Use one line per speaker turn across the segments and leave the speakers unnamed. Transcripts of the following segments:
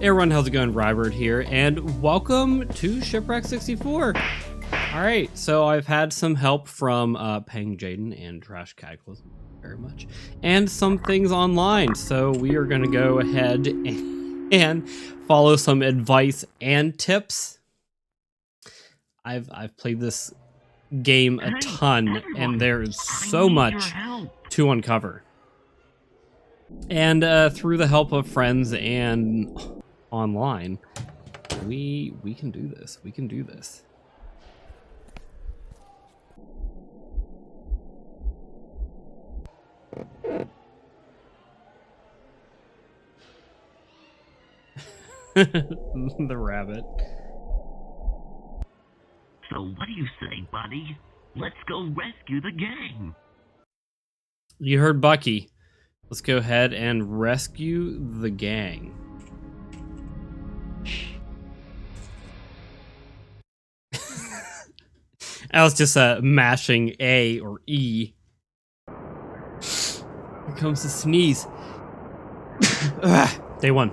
Hey everyone, how's it going? Rybird here, and welcome to Shipwrecked 64. Alright, so I've had some help from Pang Jaden and Trash Cataclysm very much, and some things online, so we are going to go ahead and follow some advice and tips. I've played this game a ton, and there's so much to uncover. And through the help of friends and online, we can do this. We can do this. The rabbit.
So what do you say, buddy? Let's go rescue the gang.
You heard Bucky. Let's go ahead and rescue the gang. I was just mashing A or E. Here comes the sneeze. Day one.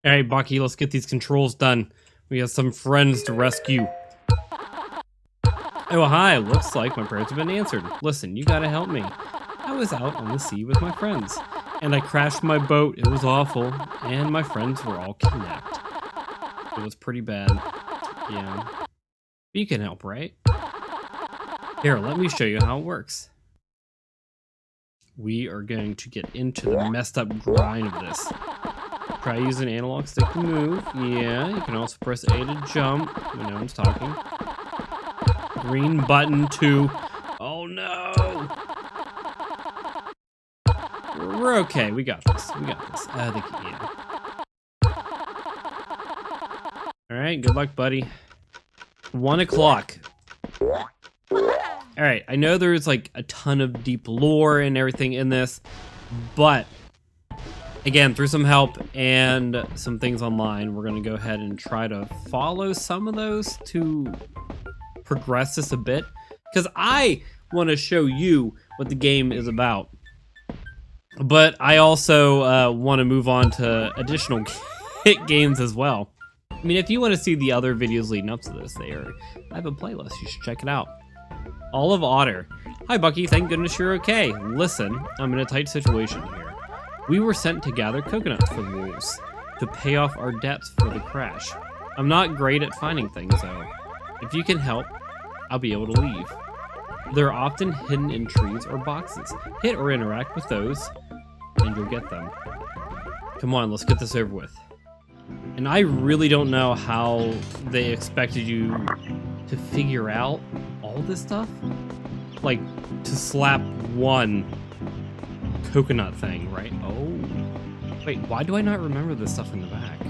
All right, Bucky, let's get these controls done. We have some friends to rescue. Oh, hi. Looks like my prayers have been answered. Listen, you gotta help me. I was out on the sea with my friends, and I crashed my boat. It was awful, and my friends were all kidnapped. It was pretty bad. Yeah. But you can help, right? Here, let me show you how it works. We are going to get into the messed up grind of this. Try using analog stick to move. Yeah, you can also press A to jump when no one's talking. Green button to... Oh no! We're okay. We got this. We got this. I think, yeah. Alright, good luck, buddy. 1 o'clock. Alright, I know there's like a ton of deep lore and everything in this, but again, through some help and some things online, we're going to go ahead and try to follow some of those to progress this a bit, because I want to show you what the game is about. But I also want to move on to additional games as well. I mean, if you want to see the other videos leading up to this, I have a playlist. You should check it out. Olive Otter. Hi, Bucky. Thank goodness you're okay. Listen, I'm in a tight situation here. We were sent to gather coconuts for the wolves to pay off our debts for the crash. I'm not great at finding things, though. If you can help, I'll be able to leave. They're often hidden in trees or boxes. Hit or interact with those, and you'll get them. Come on, let's get this over with. And I really don't know how they expected you to figure out all this stuff. Like, to slap one coconut thing, right? Oh. Wait, why do I not remember this stuff in the back?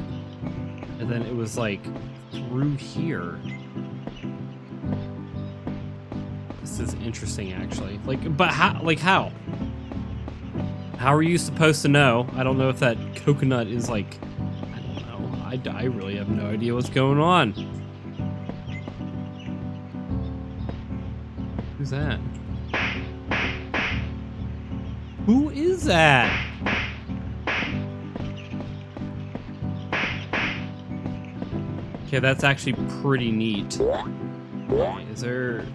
And then it was like, through here. This is interesting, actually. Like, but how? Like, how? How are you supposed to know? I don't know if that coconut is like... I don't know. I really have no idea what's going on. Who's that? Who is that? Okay, that's actually pretty neat. Is there...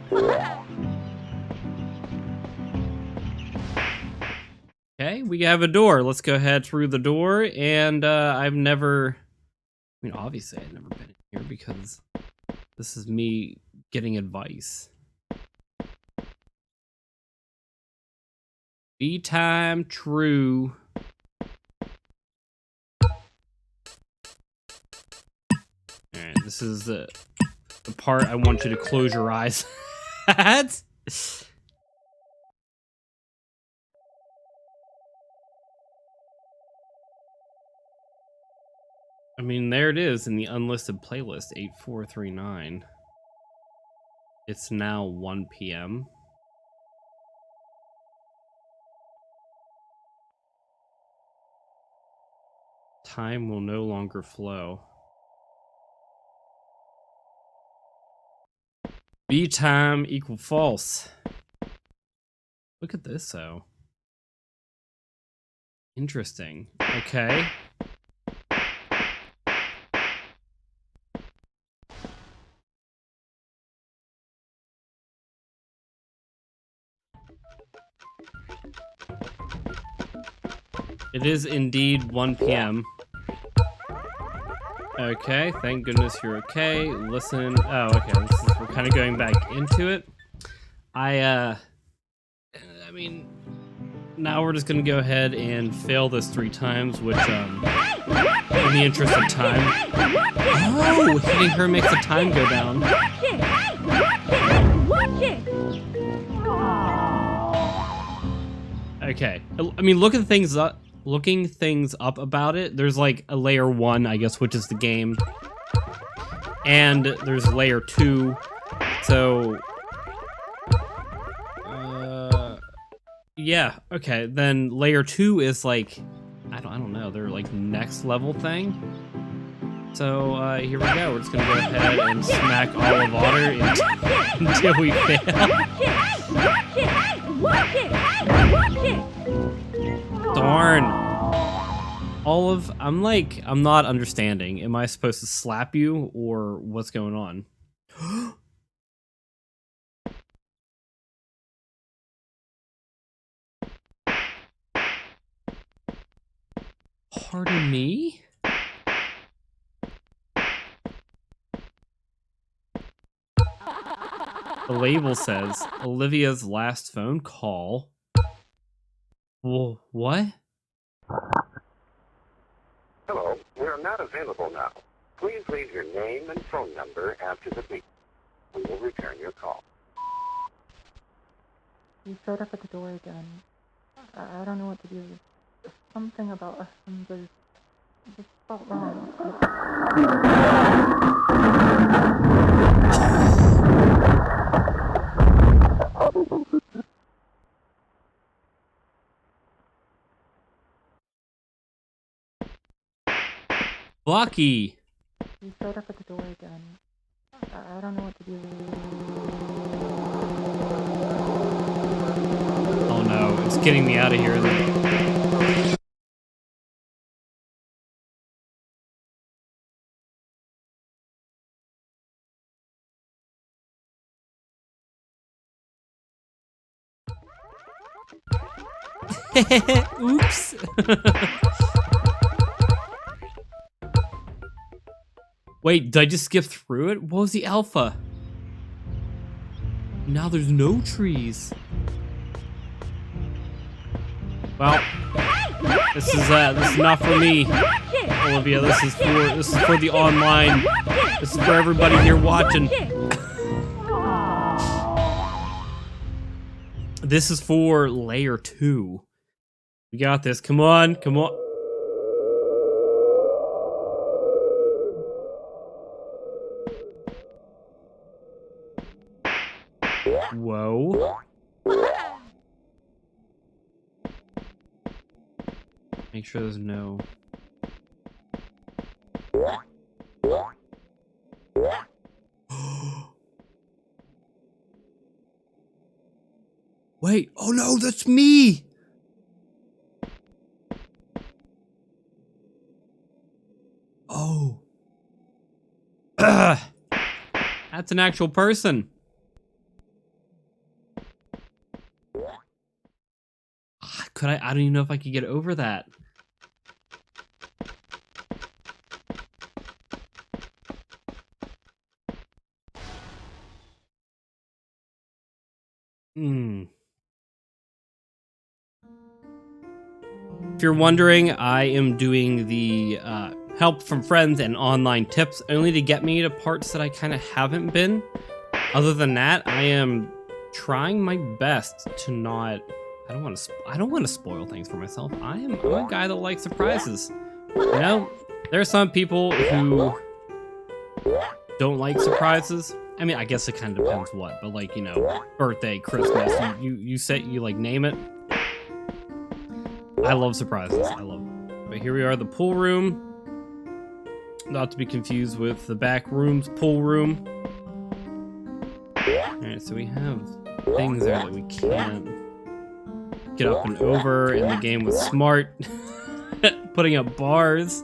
Okay, we have a door. Let's go ahead through the door. And I've never... I mean, obviously I've never been in here because this is me getting advice. Be time true. Alright, this is the part I want you to close your eyes at. I mean, there it is in the unlisted playlist, 8439. It's now 1 p.m. Time will no longer flow. B time equal false. Look at this, though. Interesting. Okay. It is indeed 1 p.m. Okay, thank goodness you're okay. Listen. Oh, okay. We're kind of going back into it. I mean, now we're just gonna go ahead and fail this 3 times, which, in the interest of time. Oh, hitting her makes the time go down. Okay. I mean, looking things up about it, there's like a layer 1, I guess, which is the game. And there's layer 2. So yeah, okay. Then layer 2 is like I don't know, they're like next level thing. So here we go. We're just gonna go ahead and smack all of otter until we fail. Darn. I'm not understanding. Am I supposed to slap you or what's going on? Pardon me? The label says Olivia's last phone call. Well, what?
Hello, we are not available now. Please leave your name and phone number after the beep. We will return your call.
You showed up at the door again. I don't know what to do. There's something about us and just felt wrong.
Bucky!
You showed up at the door again. I don't know what to do.
Oh no, it's getting me out of here. Oops. Wait, did I just skip through it? What was the alpha? Now there's no trees. Well, this is not for me, Olivia. This is for the online. This is for everybody here watching. This is for layer 2. We got this. Come on, come on. Whoa. Make sure there's no... Wait, oh no, that's me! Oh. That's an actual person. I don't even know if I could get over that. If you're wondering, I am doing the help from friends and online tips only to get me to parts that I kind of haven't been. Other than that, I am trying my best to not... I don't want to spoil things for myself. I'm a guy that likes surprises. You know, there are some people who don't like surprises. I mean, I guess it kind of depends what, but like, you know, birthday, Christmas, you say, you like name it. I love surprises. I love them. But here we are, the pool room. Not to be confused with the back room's pool room. Alright, so we have things there that we can't... get up and over, and the game was smart. Putting up bars.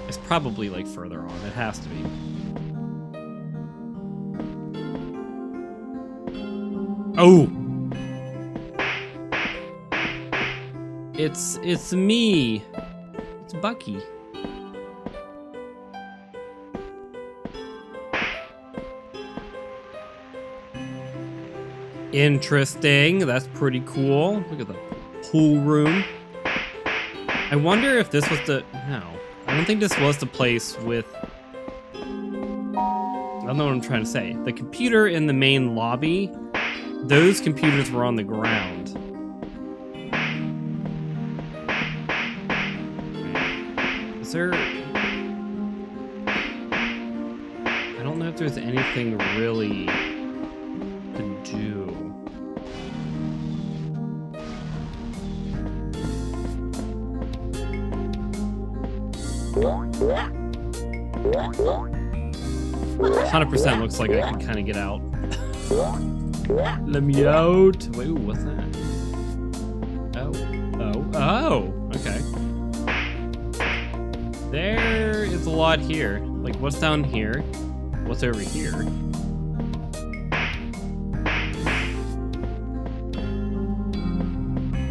It's probably like further on. It has to be. Oh! It's me. It's Bucky. Interesting. That's pretty cool. Look at the pool room. I wonder if this was the... No. I don't think this was the place with... I don't know what I'm trying to say. The computer in the main lobby, those computers were on the ground. Is there... I don't know if there's anything really to do. %, looks like I can kind of get out. Let me out. Wait, what's that? Oh, okay. There is a lot here. Like, what's down here? What's over here?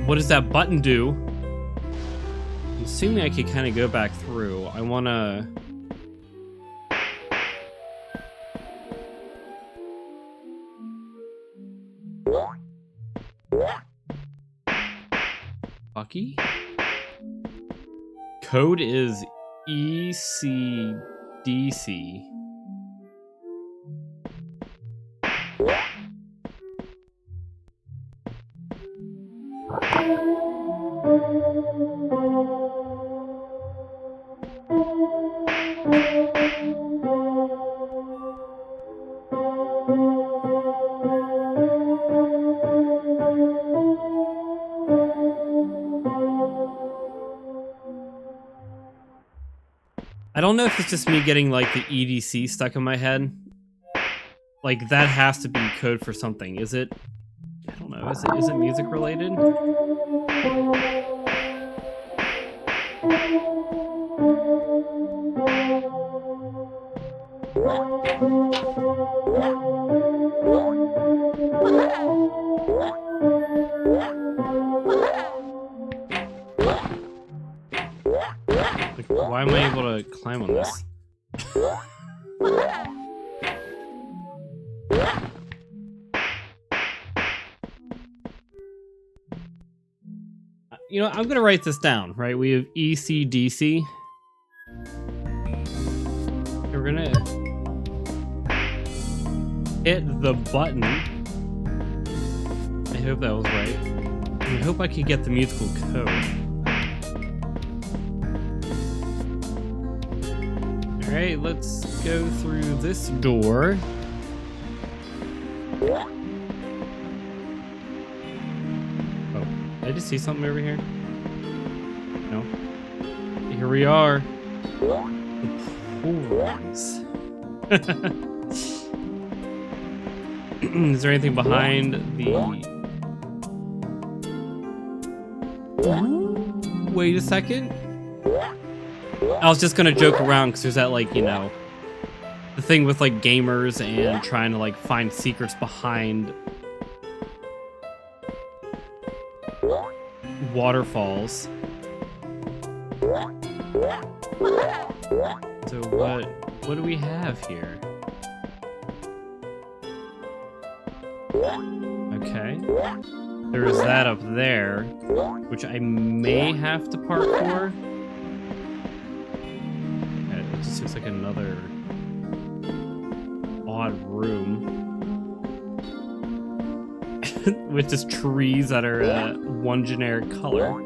What does that button do? I'm assuming I could kind of go back through. I want to... Bucky? Code is ECDC. I don't know if it's just me getting like the EDC stuck in my head. Like that has to be code for something. Is it? I don't know. Is it music related? Like, why am I able to climb on this? You know, I'm gonna write this down, right? We have ECDC. We're gonna hit the button. I hope that was right. I hope I could get the musical code. Alright, let's go through this door. Did I just see something over here? No. Here we are. The pools. Is there anything behind the... Wait a second. I was just gonna joke around because there's that, like, you know, the thing with like gamers and trying to like find secrets behind waterfalls. So what do we have here? Okay. There is that up there, which I may have to parkour. Okay, it just looks like another odd room. With just trees that are one generic color.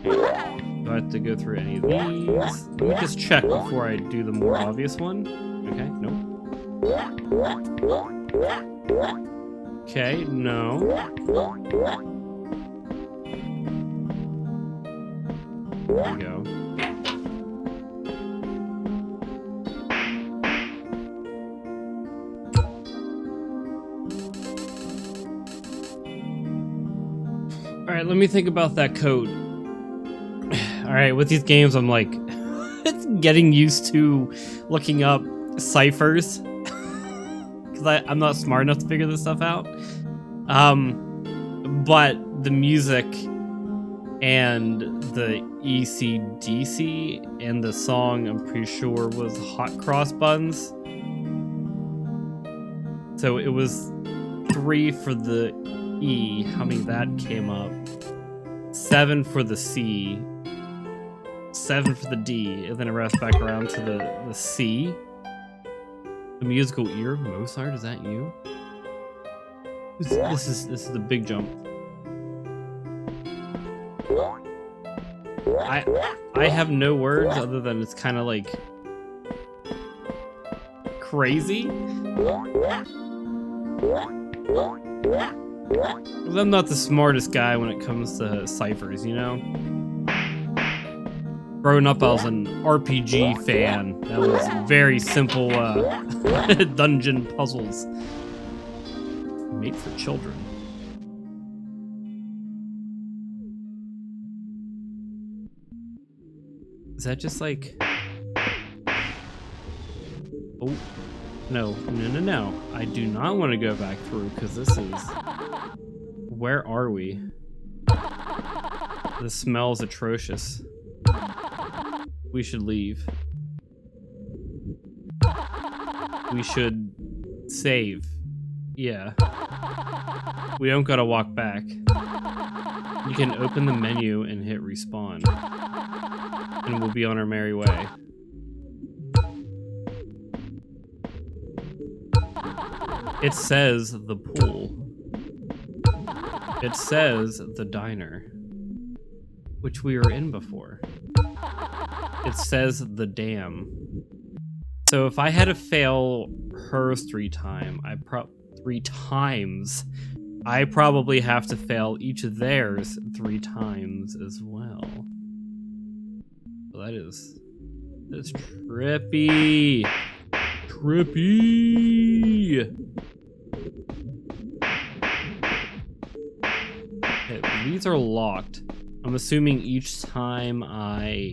Do I have to go through any of these? Let me just check before I do the more obvious one. Okay, nope. Okay, no. There we go. Alright, let me think about that code. Alright, with these games, I'm like, getting used to looking up ciphers. Because I'm not smart enough to figure this stuff out. But the music and the ECDC and the song, I'm pretty sure, was Hot Cross Buns. So it was 3 for the E, how many that came up. 7 for the C. 7 for the D, and then it wraps back around to the C. The musical ear, Mozart, is that you? This is the big jump. I have no words other than it's kind of like crazy. I'm not the smartest guy when it comes to ciphers, you know? Growing up, I was an RPG fan. That was very simple dungeon puzzles. Made for children. Is that just like... Oh, no. I do not want to go back through, because this is... Where are we? The smell's atrocious. We should leave. We should save. Yeah. We don't gotta walk back. You can open the menu and hit respawn. And we'll be on our merry way. It says the pool. It says the diner, which we were in before. It says the dam. So if I had to fail hers 3 times, I probably have to fail each of theirs 3 times as well. Well, that is trippy. Trippy. Okay, these are locked. I'm assuming each time I...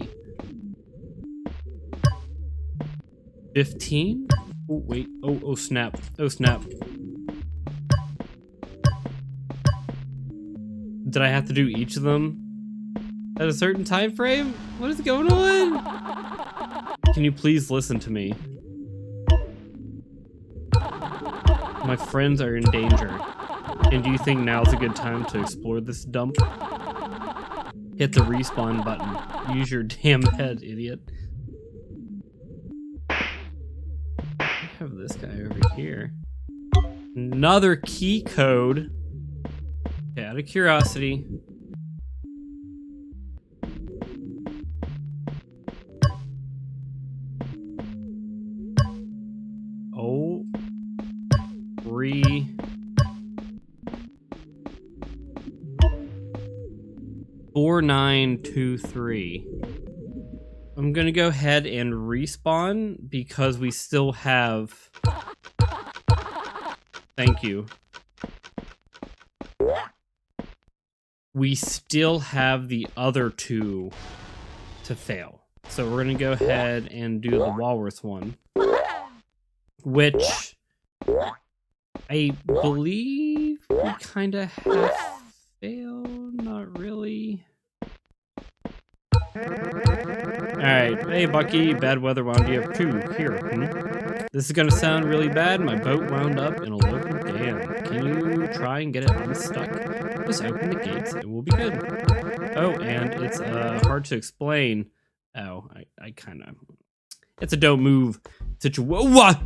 15? Oh, wait. Oh, snap. Oh, snap. Did I have to do each of them at a certain time frame? What is going on? Can you please listen to me? My friends are in danger. And do you think now's a good time to explore this dump? Hit the respawn button. Use your damn head, idiot. I have this guy over here. Another key code. Okay, out of curiosity. Oh. 3. 4923. I'm gonna go ahead and respawn because we still have... Thank you. We still have the other 2 to fail. So we're gonna go ahead and do the walrus one. Which I believe we kinda have failed, not really. Alright, hey Bucky, bad weather wound you up too. Here, This is gonna sound really bad. My boat wound up in a local dam. Can you try and get it unstuck? Just open the gates, it will be good. Oh, and it's hard to explain. Oh, I kinda... It's a don't move situation. What?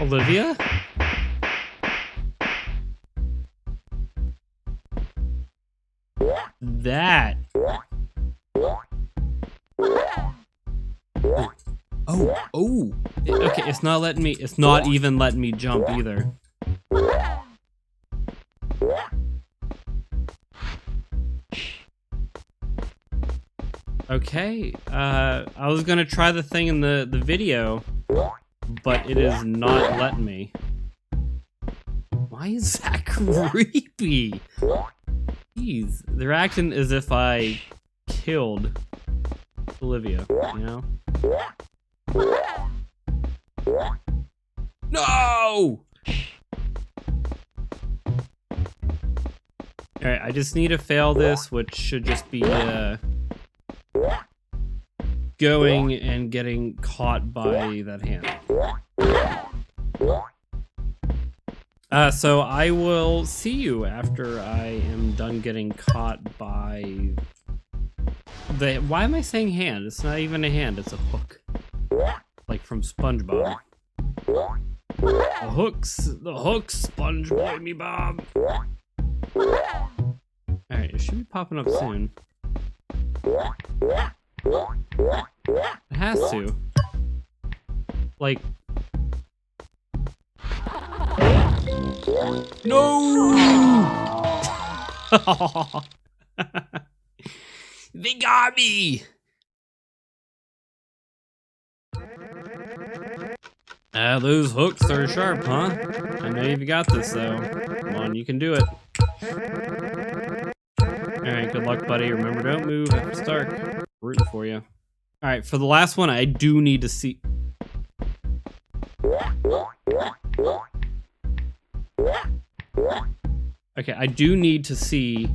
Olivia? That. Oh. Okay, it's not letting me, it's not even letting me jump either. Okay, I was gonna try the thing in the video, but it is not letting me. Why is that creepy? Jeez, they're acting as if I killed Olivia, you know? No! Alright, I just need to fail this, which should just be, going and getting caught by that hand. So I will see you after I am done getting caught by the... Why am I saying hand? It's not even a hand, it's a hook. Like from SpongeBob. The hooks, SpongeBob me Bob. Alright, it should be popping up soon. It has to. Like... No! They got me! Those hooks are sharp, huh? I know you've got this, though. Come on, you can do it. Alright, good luck, buddy. Remember, don't move after it's dark. Rooting for you. Alright, for the last one, I do need to see... Okay, I do need to see...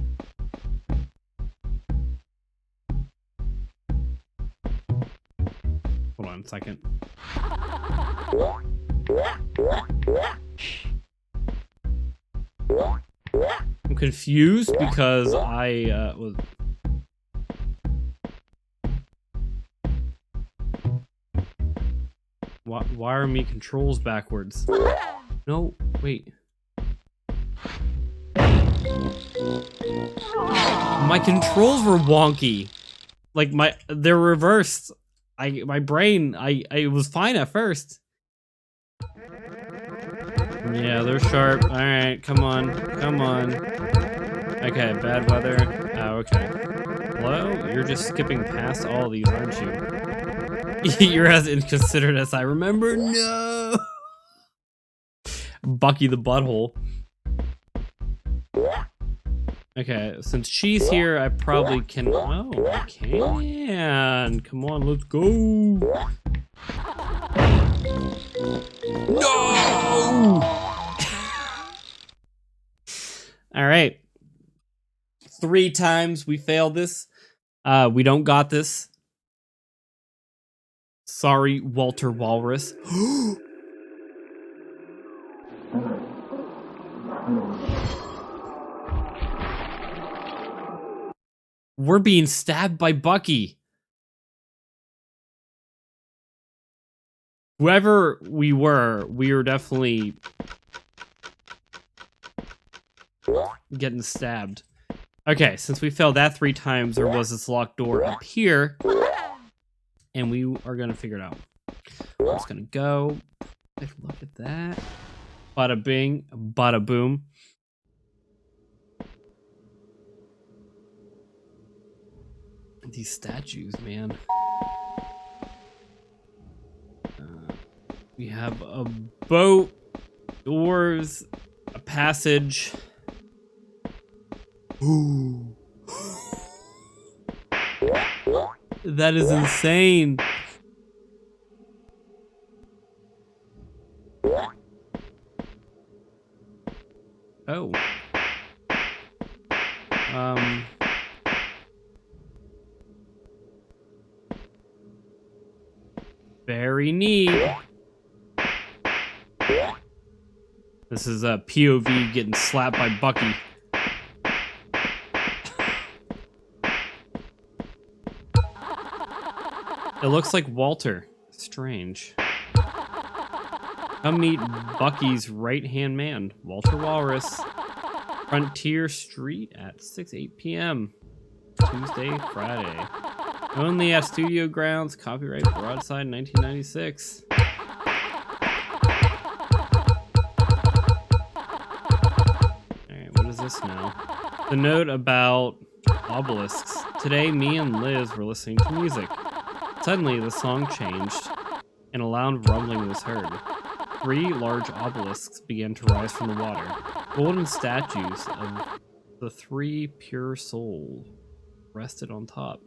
Hold on a second. I'm confused because I was... Why are me controls backwards? No, wait. My controls were wonky. Like they're reversed. My brain, I was fine at first. Yeah, they're sharp. All right, come on, come on. Okay, bad weather. Oh, okay. Hello? You're just skipping past all these, aren't you? You're as inconsiderate as I remember. No. Bucky the butthole. Okay, since she's here, I probably can... Oh, I can! Come on, let's go! No! Alright. 3 times we failed this. We don't got this. Sorry, Walter Walrus. We're being stabbed by Bucky. Whoever we were definitely getting stabbed. Okay, since we failed that 3 times, there was this locked door up here. And we are gonna figure it out. I'm just gonna go. Take a look at that. Bada bing, bada boom. These statues, man. We have a boat, doors, a passage. Ooh. That is insane. Oh. Very neat. This is a POV getting slapped by Bucky. It looks like Walter. Strange. Come meet Bucky's right-hand man, Walter Walrus. Frontier Street at 8 p.m. Tuesday, Friday. Only at Studio Grounds, copyright Broadside 1996. Alright, what is this now? The note about Obelisks. Today, me and Liz were listening to music. Suddenly, the song changed, and a loud rumbling was heard. 3 large obelisks began to rise from the water. Golden statues of the 3 pure souls rested on top.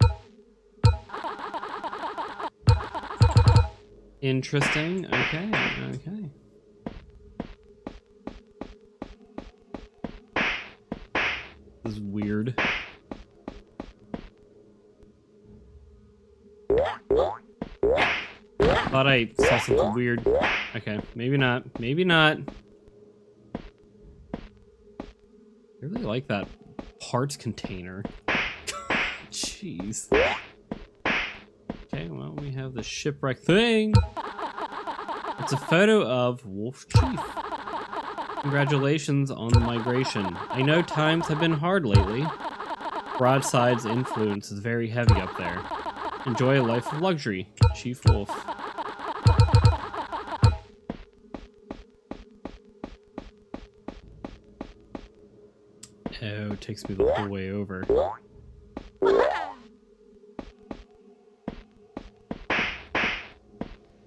Interesting. Okay, okay. This is weird. Thought I saw something weird. Okay, maybe not. Maybe not. I really like that parts container. Jeez. Okay, well, we have the shipwreck thing. It's a photo of Wolf Chief. Congratulations on the migration. I know times have been hard lately. Broadside's influence is very heavy up there. Enjoy a life of luxury, Chief Wolf. Oh, it takes me the whole way over.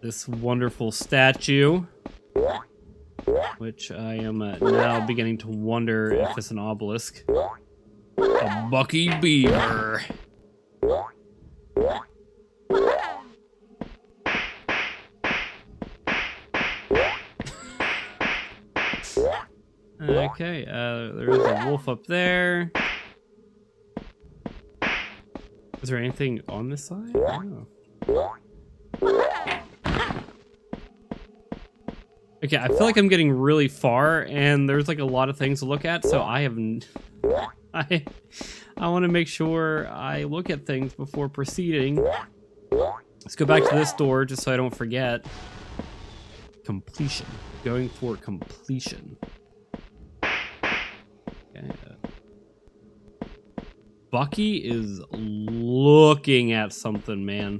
This wonderful statue, which I am now beginning to wonder if it's an obelisk. A Bucky Beaver. Okay, there is a wolf up there. Is there anything on this side? Oh. Okay, I feel like I'm getting really far, and there's like a lot of things to look at, so I want to make sure I look at things before proceeding. Let's go back to this door just so I don't forget. Completion. Going for completion. Okay. Bucky is looking at something, man.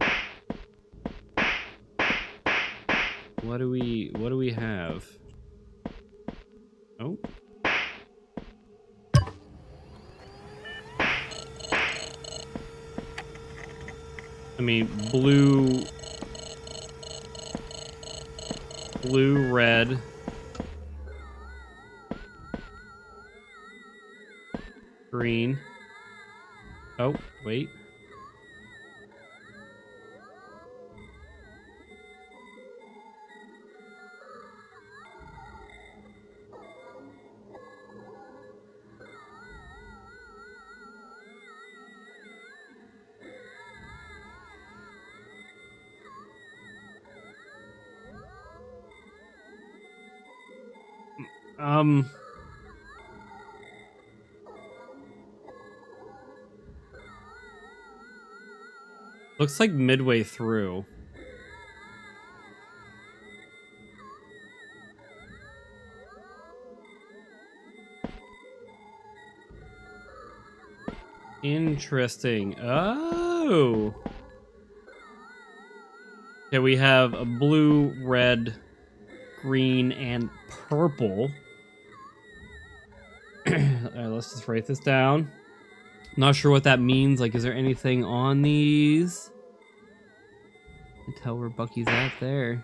What do we have? Oh. I mean, blue, red. Green. Oh, wait. Looks like midway through. Interesting. Oh. Yeah, we have a blue, red, green, and purple. Alright, let's just write this down. Not sure what that means. Like, is there anything on these? I can tell where Bucky's at there.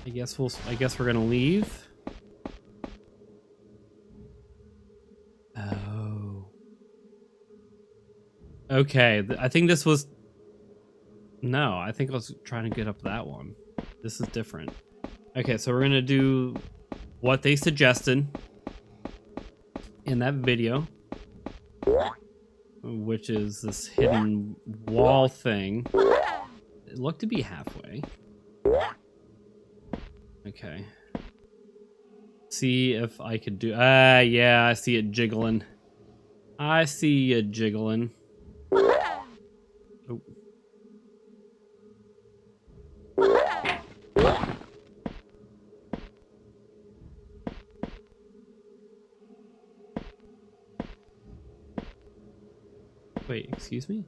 I guess we're gonna leave. Oh. Okay, I think this was... No, I think I was trying to get up that one. This is different. Okay, so we're gonna do what they suggested in that video, which is this hidden wall thing. It looked to be halfway. Okay. See if I could do... yeah, I see it jiggling. I see it jiggling. Oh. Wait, excuse me?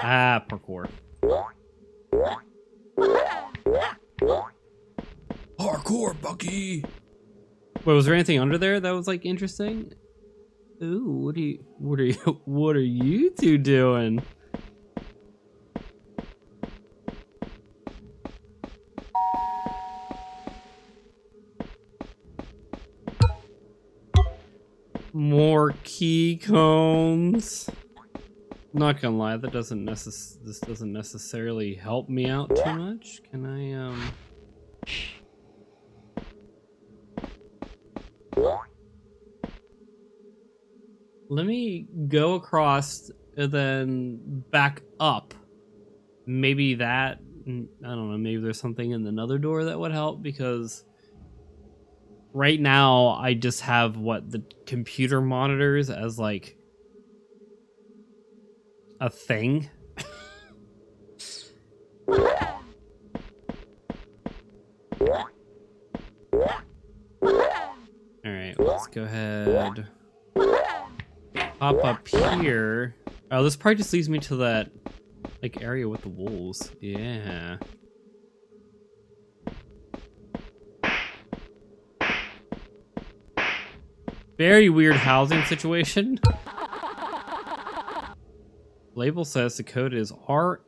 Ah, parkour. Parkour, Bucky! Wait, was there anything under there that was like interesting? Ooh, what are you two doing? More key cones. Not gonna lie, that doesn't this doesn't necessarily help me out too much. Can I let me go across and then back up. Maybe that, I don't know, maybe there's something in another door that would help, because right now I just have the computer monitors as like a thing. Alright, let's go ahead. Pop up here. Oh, this probably just leads me to that like area with the wolves. Yeah. Very weird housing situation. Label says the code is RXBC.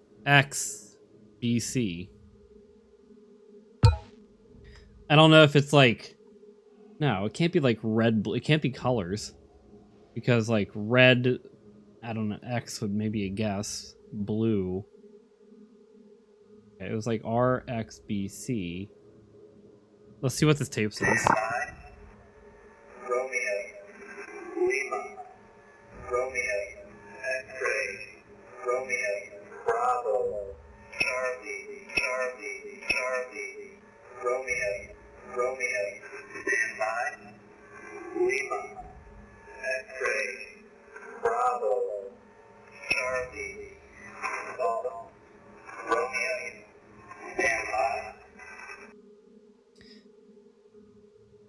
I don't know if it's like... No, it can't be like red, it can't be colors. Because like red, I don't know, X would maybe a guess. Blue. Okay, it was like RXBC. Let's see what this tape says.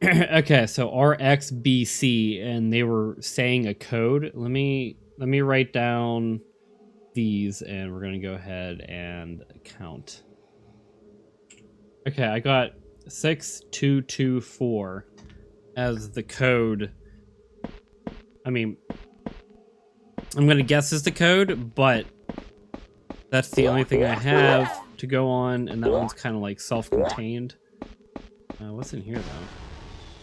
Okay, so RXBC, and they were saying a code. Let me write down these, and we're gonna go ahead and count. Okay, I got 6224 as the code. I mean, I'm gonna guess is the code, but that's the only thing I have to go on, and that one's kind of like self-contained. What's in here though?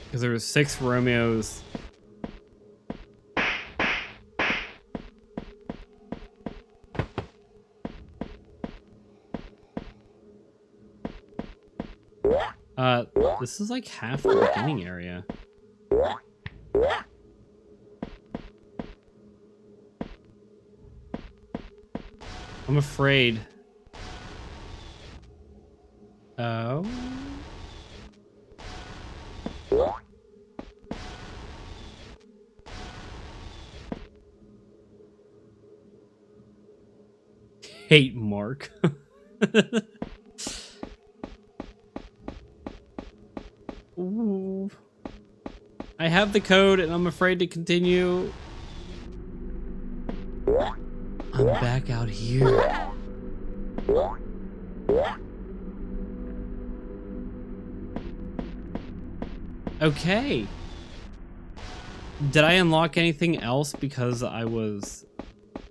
Because there was 6 Romeos. This is like half the beginning area. I'm afraid. Oh. Hate Mark. Ooh. I have the code and I'm afraid to continue. I'm back out here. Okay. Did I unlock anything else because I was...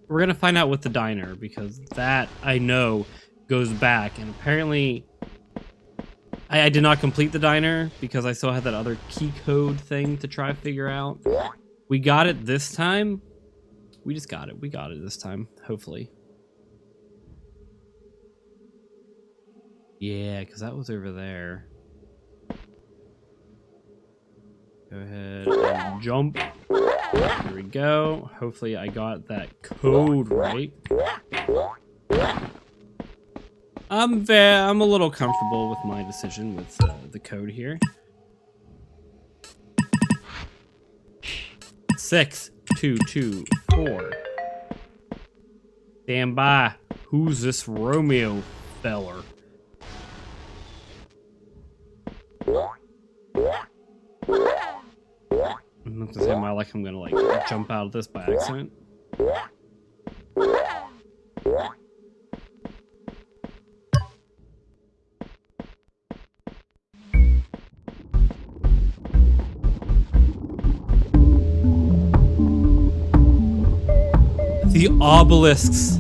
We're gonna find out with the diner, because that, I know, goes back. And apparently, I did not complete the diner because I still had that other key code thing to try to figure out. We got it this time. We just got it. We got it this time, hopefully. Yeah, because that was over there. Go ahead and jump. Here we go. Hopefully I got that code right. I'm a little comfortable with my decision with the code here. 6224. Stand by. Who's this Romeo feller? I'm not to say like I'm gonna like jump out of this by accident. The obelisks.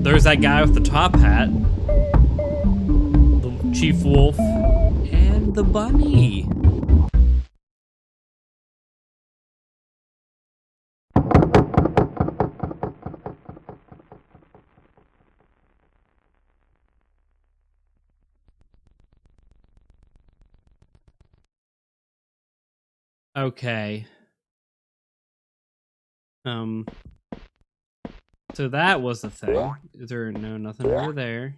There's that guy with the top hat. The chief wolf. And the bunny. Okay. So that was the thing. Is there nothing over there?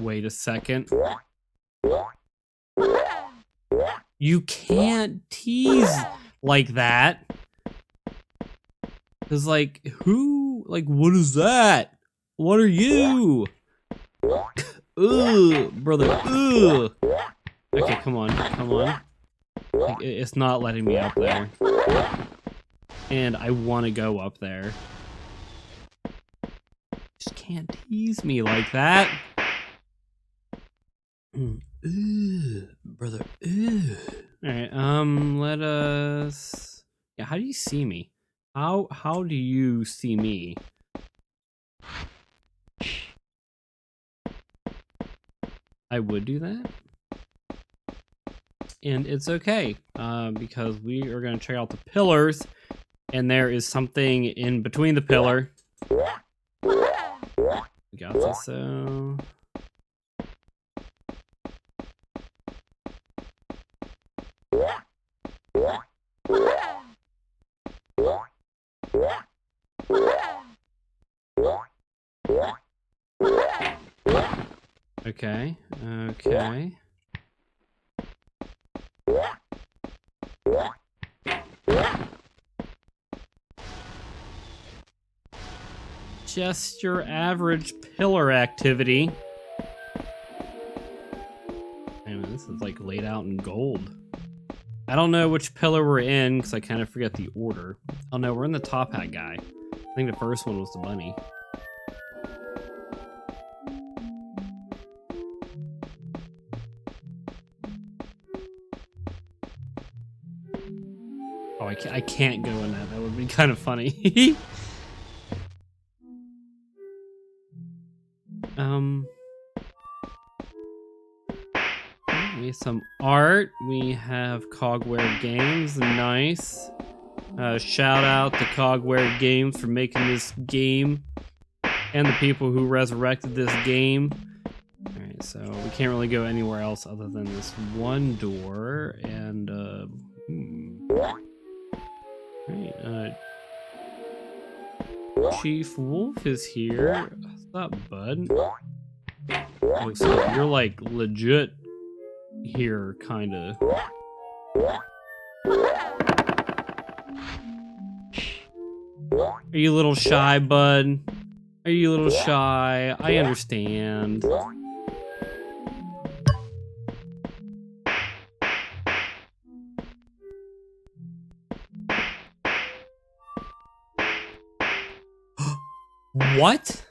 Wait a second. You can't tease like that. Cause like, who? Like, what is that? What are you? Ugh, brother. Ugh. Okay, come on, come on. Like, it's not letting me up there. And I want to go up there. Just can't tease me like that. Ugh, brother. Ugh. Alright, let us... Yeah, how do you see me? How do you see me? I would do that. And it's okay, because we are going to check out the pillars, and there is something in between the pillar. We got this, so... Okay, okay. Just your average pillar activity. Anyway, this is like laid out in gold. I don't know which pillar we're in because I kind of forget the order. Oh no, we're in the top hat guy. I think the first one was the bunny. Oh, I can't go in that. That would be kind of funny. We have some art. We have Cogware Games. Nice. Shout out to Cogware Games for making this game and the people who resurrected this game. Alright, so we can't really go anywhere else other than this one door. And, Alright, Chief Wolf is here. What's up, bud? Oh, so you're like legit here, kinda. Are you a little shy, bud? Are you a little shy? I understand. What?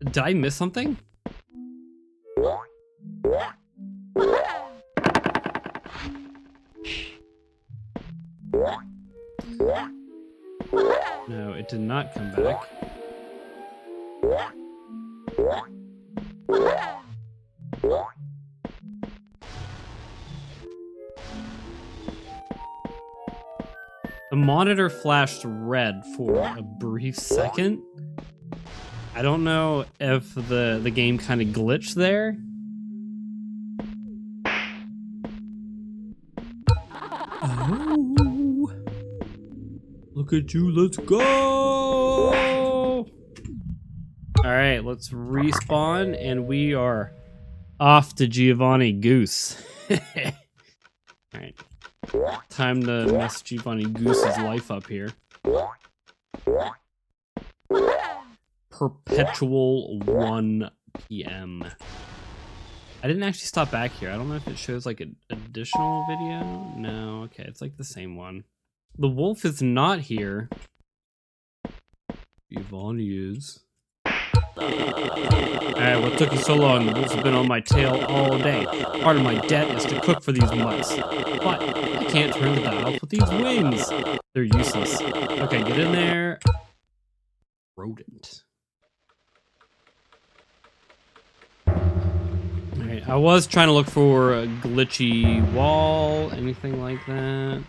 Did I miss something? No, it did not come back. The monitor flashed red for a brief second. I don't know if the game kind of glitched there. Oh, look at you, let's go! Alright, let's respawn, and we are off to Giovani Goose. Alright. Time to mess Giovani Goose's life up here. Perpetual 1 p.m. I didn't actually stop back here. I don't know if it shows like an additional video. No, okay, it's like the same one. The wolf is not here. Giovani is. Alright, what took you so long? The wolves have been on my tail all day. Part of my debt is to cook for these mice. But I can't turn the dials with these wings. They're useless. Okay, get in there. Rodent. Alright, I was trying to look for a glitchy wall, anything like that.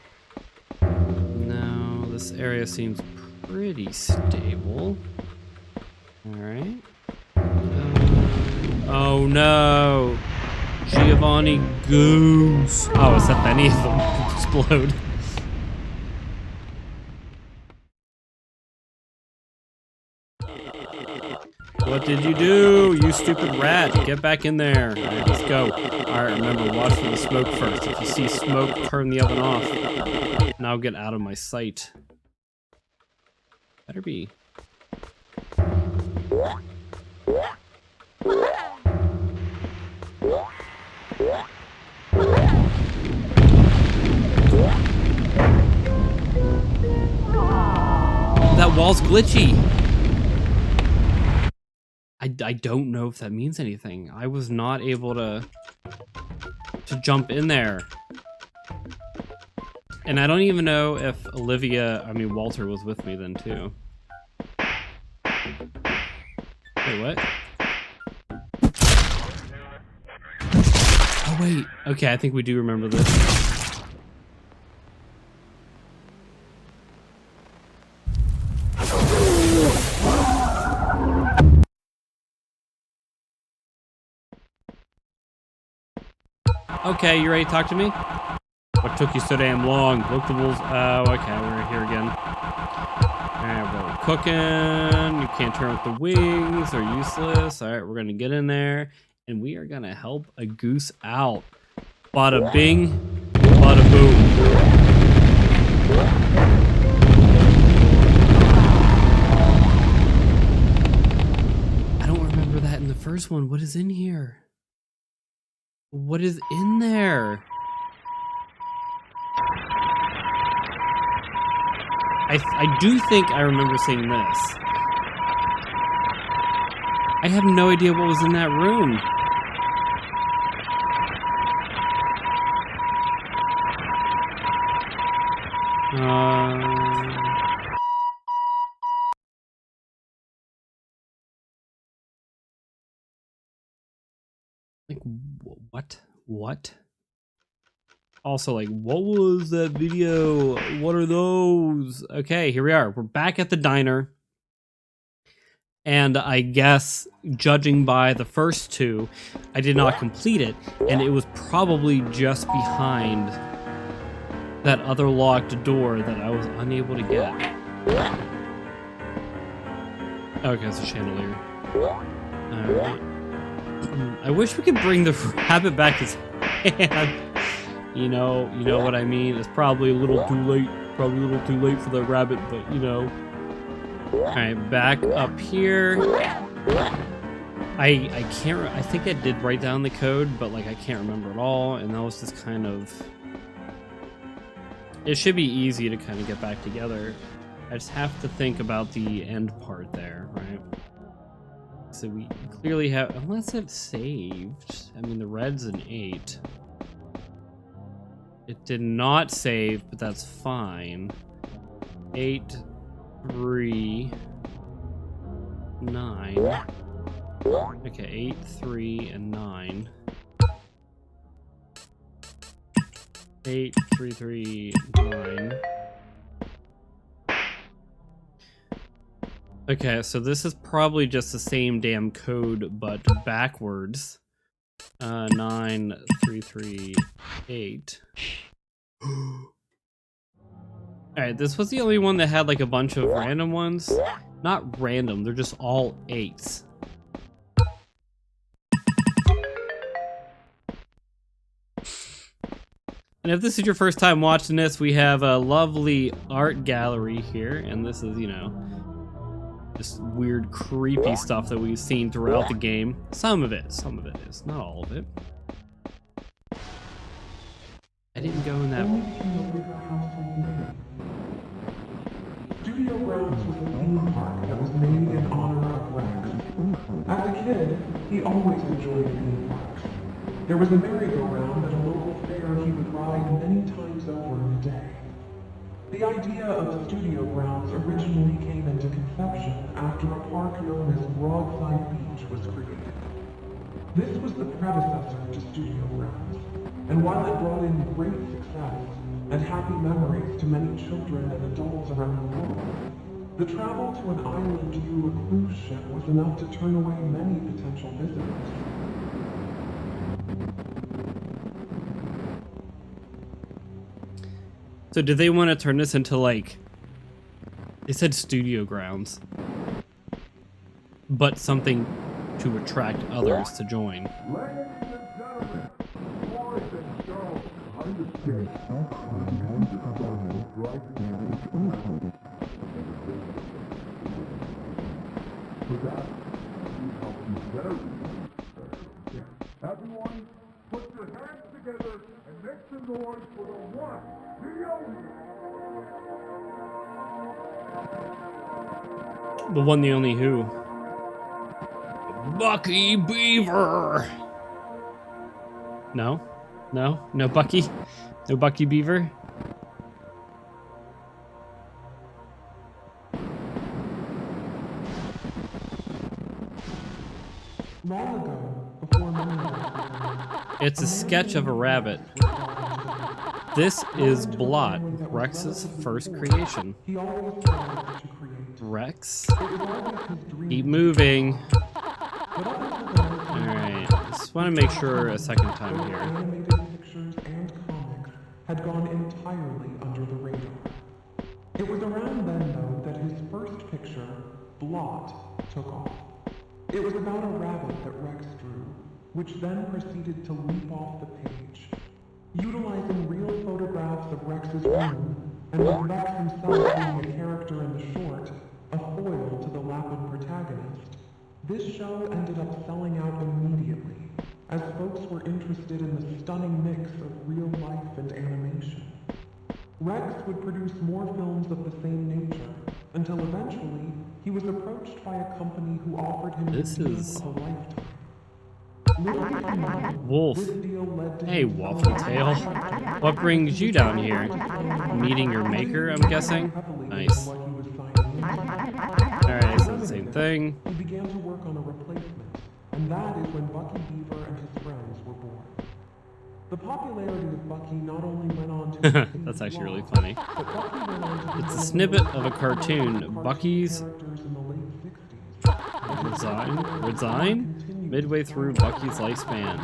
No, this area seems pretty stable. Alright. Oh no! Giovani goose! Oh, it's if any of them explode. What did you do, you stupid rat? Get back in there. Alright, let's go. Alright, remember, watch for the smoke first. If you see smoke, turn the oven off. Now get out of my sight. Better be. That wall's glitchy. I don't know if that means anything. I was not able to jump in there. And I don't even know if Walter was with me then too. Wait, what? Oh wait, okay, I think we do remember this. Okay, you ready to talk to me? What took you so damn long? Look, the wolves. Oh, okay, we're here again. Alright, we're cooking. You can't turn with the wings. They're useless. Alright, we're gonna get in there. And we are gonna help a goose out. Bada bing, bada boom. I don't remember that in the first one. What is in here? What is in there? I do think I remember seeing this. I have no idea what was in that room. Like, what? Also, like, what was that video? What are those? Okay, here we are. We're back at the diner. And I guess, judging by the first two, I did not complete it. And it was probably just behind that other locked door that I was unable to get. Okay, it's a chandelier. Alright. I wish we could bring the rabbit back his hand. You know what I mean? It's probably a little too late. Probably a little too late for the rabbit, but you know. Alright, back up here. I can't. I think I did write down the code, but like I can't remember it all, and that was just kind of. It should be easy to kind of get back together. I just have to think about the end part there, right? So we clearly have, unless it's saved. I mean, the red's an 8. It did not save, but that's fine. 8, 3, 9. Okay, 8, 3, and 9. 8, 3, 3, 9. Okay, so this is probably just the same damn code, but backwards. 9, 3, 3, 8. Alright, this was the only one that had like a bunch of random ones. Not random, they're just all 8s. And if this is your first time watching this, we have a lovely art gallery here, and this is, you know, just weird, creepy stuff that we've seen throughout the game. Some of it is, not all of it. I didn't go in that one.
Studio grounds with a theme park that was made in honor of Rex. As a kid, he always enjoyed theme parks. There was a merry-go-round at a local fair he would ride many times over in a day. The idea of studio grounds originally came into conception after a park known as Broadside Beach was created. This was the predecessor to studio grounds, and while it brought in great success and happy memories to many children and adults around the world, the travel to an island through a cruise ship was enough to turn away many potential visitors.
So did they want to turn this into, like, they said studio grounds, but something to attract others to join?
Ladies and gentlemen, boys and girls, understand. For that, we help you very everyone, put your hands together and make some noise for the one, the only.
The one, the only who? Bucky Beaver! No? No? No Bucky? No Bucky Beaver?
Long ago, before many years,
It's a sketch of a rabbit. This is Blot, Rex's first creation.
he always wanted to create.
Rex?
It was always his dream.
Keep moving.
But up until the
Alright, just want to make sure a second time
those
here.
animated pictures and comics had gone entirely under the radar. It was around then, though, that his first picture, Blot, took off. It was about a rabbit that Rex drew, which then proceeded to leap off the page. Utilizing real photographs of Rex's room, and with Rex himself being a character in the short, a foil to the Lapid protagonist, this show ended up selling out immediately, as folks were interested in the stunning mix of real life and animation. Rex would produce more films of the same nature, until eventually he was approached by a company who offered him
This
the deal
is-
of a lifetime. Little did he know,
Wolf.
this deal led to
Hey,
him
Waffle Tail. What brings you down here? Meeting your maker, I'm guessing? Nice. Alright, so the same thing.
He began to work on a replacement, and that is when Bucky Beaver and his friends were born. The popularity of Bucky not only went on to exceed
That's actually really
Lost,
funny.
but Bucky went on to be
It's a
one of the
snippet
most
of a cartoon.
popular
Bucky's
characters in the late 60s.
Resign? Midway through Bucky's lifespan.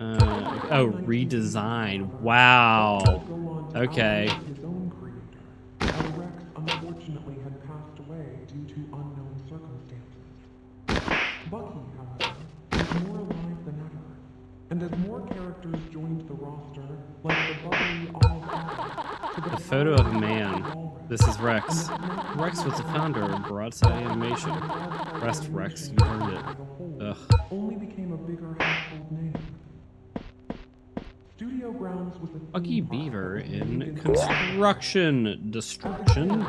Oh, redesign. Wow. Okay.
His own creator, and Rex unfortunately had passed away due to unknown circumstances. Bucky, however, was more alive than ever, and as more characters joined the roster, like the bubbly olive to the
A photo of a man. This is Rex. Rex was the founder of Broadside Animation. Rest Rex, you earned it. Ugh.
only became a bigger household name. Studio Grounds was a
Bucky
theme park
Beaver
that was
in
made
Construction Destruction.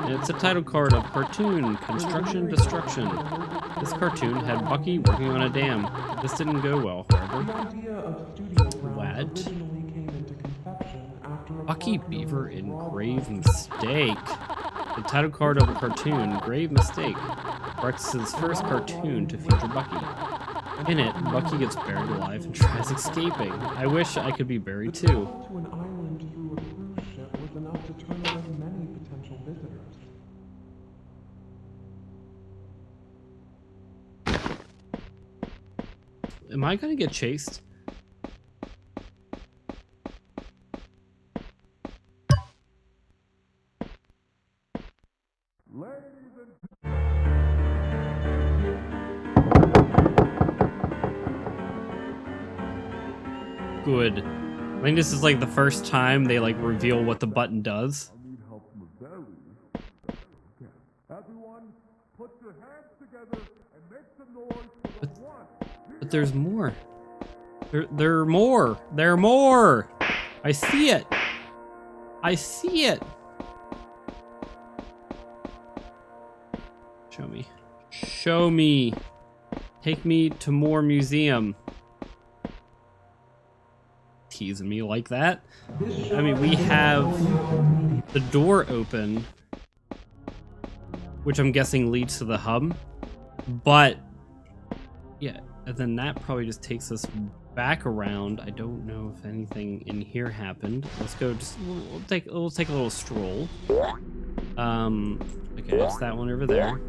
It's a title card of Cartoon Construction Destruction. This cartoon had Bucky working on a dam. This didn't go well, however.
The idea of Studio Grounds
What?
originally came into conception after a
Bucky
park known
Beaver
as
in
Broadside
Grave Mistake. The title card of a cartoon, Grave Mistake. Rex's first cartoon to feature Bucky. In it, Bucky gets buried alive and tries escaping. I wish I could be buried too.
travel to an island through a cruise ship was enough to turn away many potential visitors.
Am I gonna get chased? Good. I think this is like the first time they like reveal what the button does.
Everyone, put your hands together and make some noise for the one.
But there's more. There are more. There are more. I see it. I see it. Show me. Show me. Take me to more museum. Teasing me like that. I mean, we have the door open, which I'm guessing leads to the hub. But yeah, and then that probably just takes us back around. I don't know if anything in here happened. Let's go. We'll take a little stroll. Okay, that's that one over there.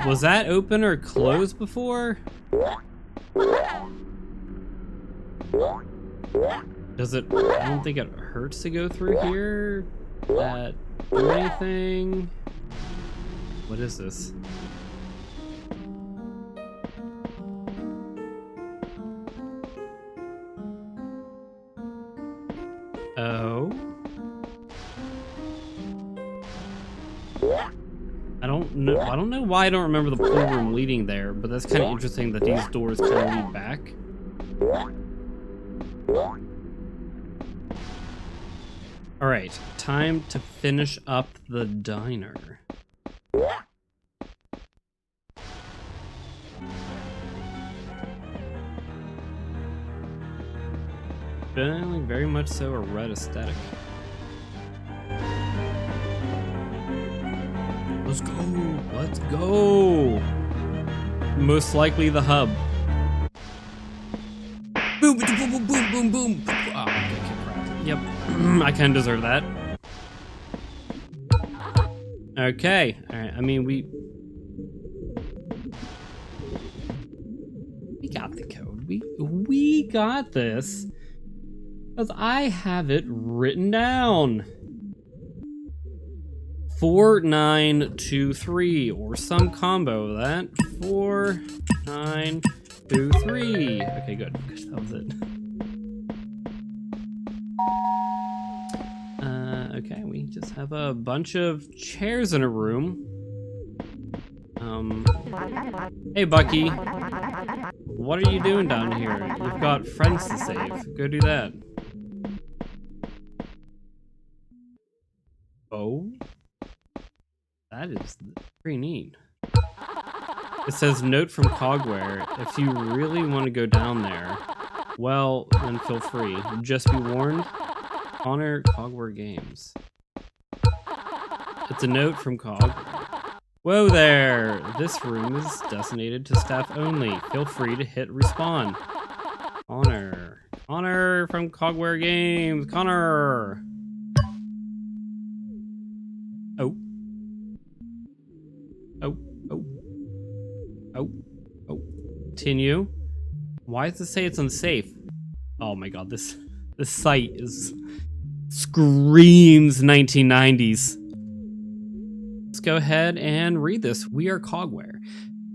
Was that open or closed before? Does it? I don't think it hurts to go through here. That do anything? What is this? Oh. I don't know why I don't remember the pool room leading there, but that's kind of interesting that these doors kind of lead back. All right, time to finish up the diner. Feeling very much so a red aesthetic. Let's go! Let's go! Most likely the hub. Boom! Boom! Boom! Boom! Boom! Boom! Oh, okay, crap. Yep, I kind of deserve that. Okay, all right. I mean, we got the code. We got this. Because I have it written down. 4923 or some combo of that. 4923. Okay, good. That was it. Okay, we just have a bunch of chairs in a room. Hey, Bucky. What are you doing down here? You've got friends to save. Go do that. Oh, that is pretty neat. It says, note from Cogware, if you really want to go down there, well, then feel free. Just be warned, honor Cogware Games. It's a note from Cogware. Whoa there! This room is designated to staff only. Feel free to hit respawn. Honor. Honor from Cogware Games. Connor! Oh. Oh, oh. Oh, oh. Continue. Why does it say it's unsafe? Oh my god, this site screams 1990s. Let's go ahead and read this. We are Cogware.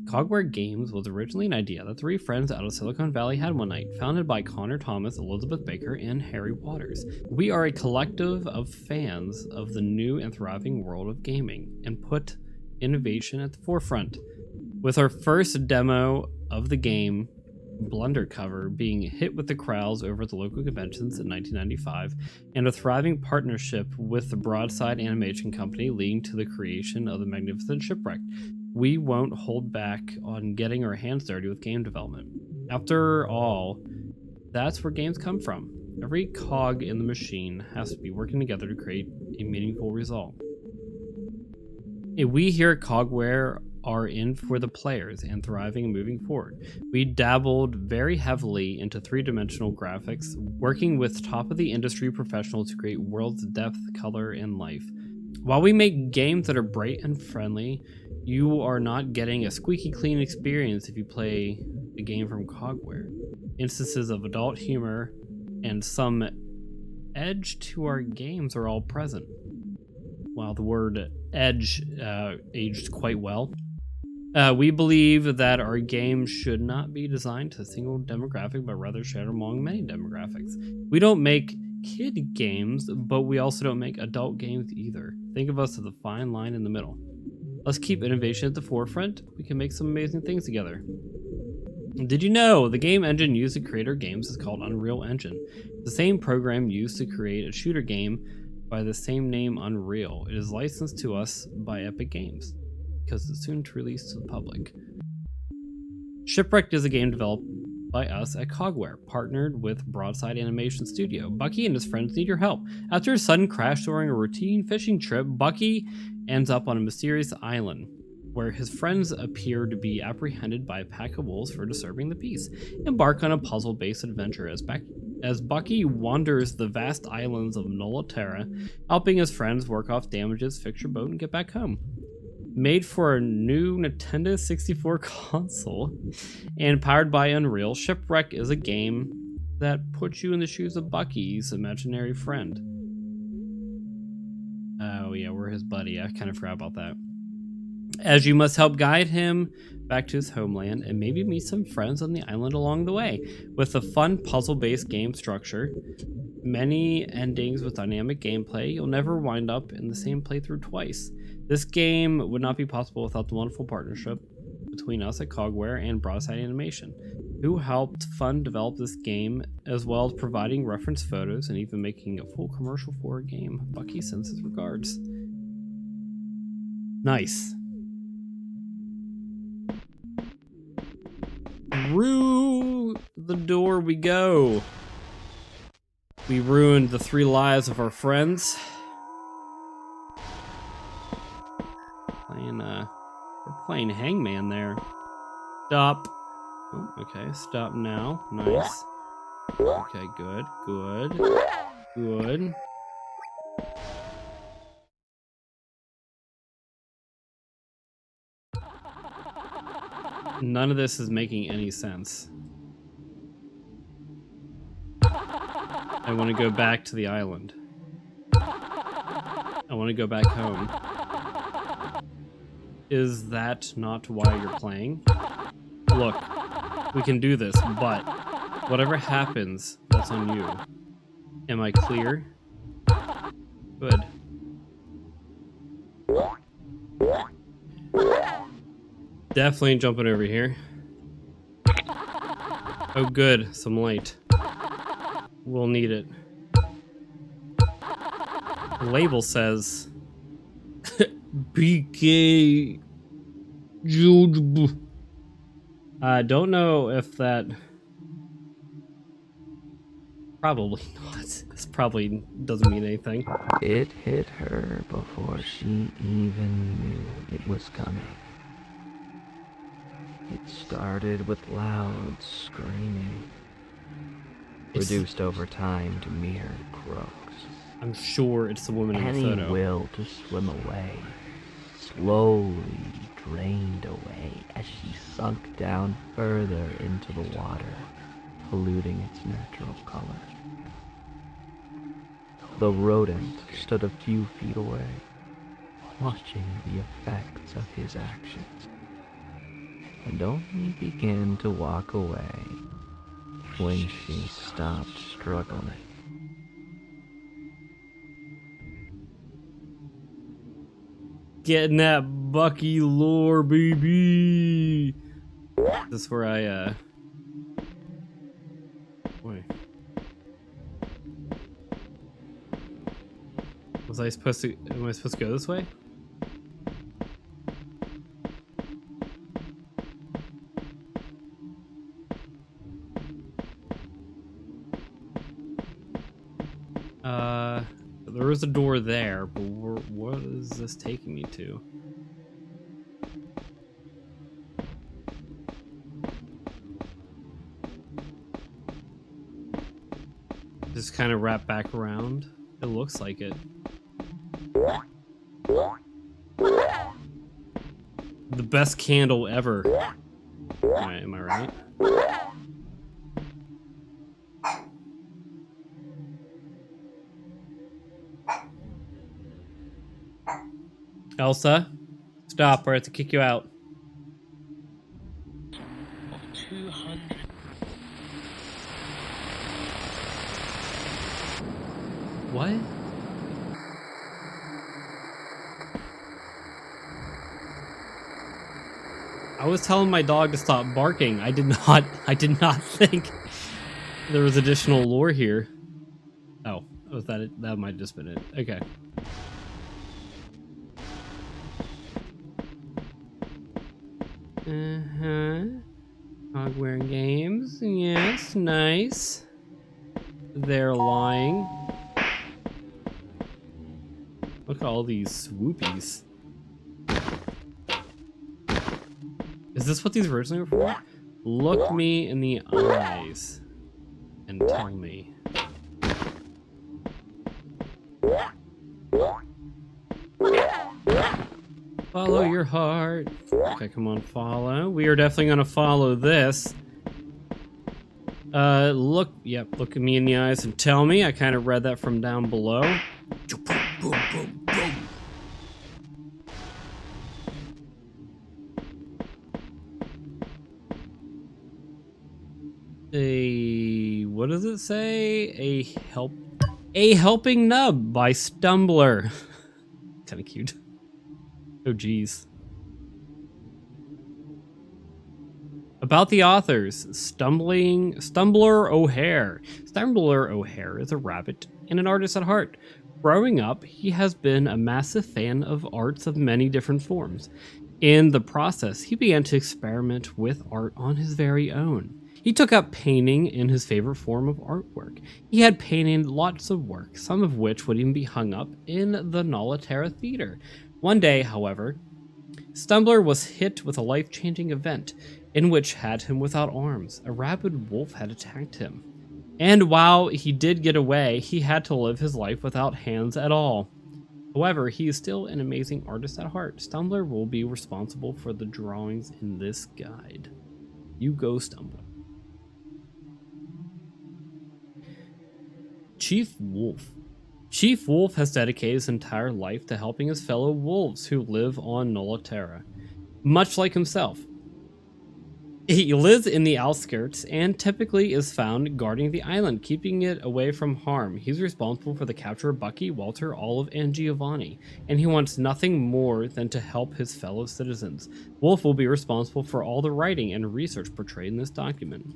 Cogware Games was originally an idea that three friends out of Silicon Valley had one night, founded by Connor Thomas, Elizabeth Baker, and Harry Waters. We are a collective of fans of the new and thriving world of gaming and put innovation at the forefront. With our first demo of the game, Blundercover, being hit with the crowds over at the local conventions in 1995, and a thriving partnership with the Broadside Animation Company leading to the creation of the magnificent Shipwrecked, we won't hold back on getting our hands dirty with game development. After all, that's where games come from. Every cog in the machine has to be working together to create a meaningful result. We here at Cogware are in for the players and thriving and moving forward. We dabbled very heavily into three-dimensional graphics, working with top-of-the-industry professionals to create worlds of depth, color, and life. While we make games that are bright and friendly, you are not getting a squeaky clean experience if you play a game from Cogware. Instances of adult humor and some edge to our games are all present. While the word edge aged quite well. We believe that our games should not be designed to a single demographic, but rather shared among many demographics. We don't make kid games, but we also don't make adult games either. Think of us as a fine line in the middle. Let's keep innovation at the forefront. We can make some amazing things together. Did you know the game engine used to create our games is called Unreal Engine? The same program used to create a shooter game by the same name, Unreal. It is licensed to us by Epic Games because it's soon to release to the public. Shipwrecked is a game developed by us at Cogware, partnered with Broadside Animation Studio. Bucky and his friends need your help. After a sudden crash during a routine fishing trip, Bucky ends up on a mysterious island where his friends appear to be apprehended by a pack of wolves for disturbing the peace. Embark on a puzzle-based adventure as Bucky wanders the vast islands of Nulla Terra, helping his friends work off damages, fix your boat, and get back home. Made for a new Nintendo 64 console and powered by Unreal, Shipwreck is a game that puts you in the shoes of Bucky's imaginary friend. Oh yeah, we're his buddy. I kind of forgot about that. As you must help guide him back to his homeland and maybe meet some friends on the island along the way. With a fun puzzle-based game structure, many endings with dynamic gameplay, you'll never wind up in the same playthrough twice. This game would not be possible without the wonderful partnership between us at Cogware and Broadside Animation, who helped fund develop this game, as well as providing reference photos and even making a full commercial for a game. Bucky sends his regards. Nice. Through the door we go. We ruined the 3 lives of our friends. We're playing Hangman there. Stop. Oh, okay, stop now. Nice. Okay, good, good, good. None of this is making any sense. I want to go back to the island. I want to go back home. Is that not why you're playing? Look, we can do this, but whatever happens, that's on you. Am I clear? Good. Definitely ain't jumping over here. Oh good, some light. We'll need it. The label says BK Jude. I don't know if that... Probably not. This probably doesn't mean anything.
It hit her before she even knew it was coming. It started with loud screaming, reduced over time to mere croaks.
I'm sure it's the woman in the photo.
Any will to swim away slowly drained away as she sunk down further into the water, polluting its natural color. The rodent stood a few feet away, watching the effects of his actions, and only began to walk away when she stopped struggling.
Getting that Bucky lore, baby. This is where I Wait. Was I supposed to... Am I supposed to go this way? There was a door there, but what is this taking me to? Just kind of wrap back around? It looks like it. The best candle ever. Alright, am I right? Elsa, stop, or I have to kick you out.
200.
What? I was telling my dog to stop barking. I did not think there was additional lore here. Oh, Was that it? That might have just been it. Okay. Cogware Games. Yes, nice. They're lying. Look at all these swoopies. Is this what these originally were for? Look me in the eyes and tell me. Follow your heart. Okay, come on, follow. We are definitely gonna follow this. Look at me in the eyes and tell me. I kind of read that from down below. Boom, boom, boom. What does it say? A helping nub by Stumbler. Kind of cute. Oh geez. About the authors, Stumbler O'Hare. Stumbler O'Hare is a rabbit and an artist at heart. Growing up, he has been a massive fan of arts of many different forms. In the process, he began to experiment with art on his very own. He took up painting in his favorite form of artwork. He had painted lots of work, some of which would even be hung up in the Nulla Terra theater. One day, however, Stumbler was hit with a life-changing event in which had him without arms. A rabid wolf had attacked him. And while he did get away, he had to live his life without hands at all. However, he is still an amazing artist at heart. Stumbler will be responsible for the drawings in this guide. You go, Stumbler. Chief Wolf. Chief Wolf has dedicated his entire life to helping his fellow wolves who live on Nulla Terra. Much like himself, he lives in the outskirts and typically is found guarding the island, keeping it away from harm. He's responsible for the capture of Bucky, Walter, Olive, and Giovani, and he wants nothing more than to help his fellow citizens. Wolf will be responsible for all the writing and research portrayed in this document.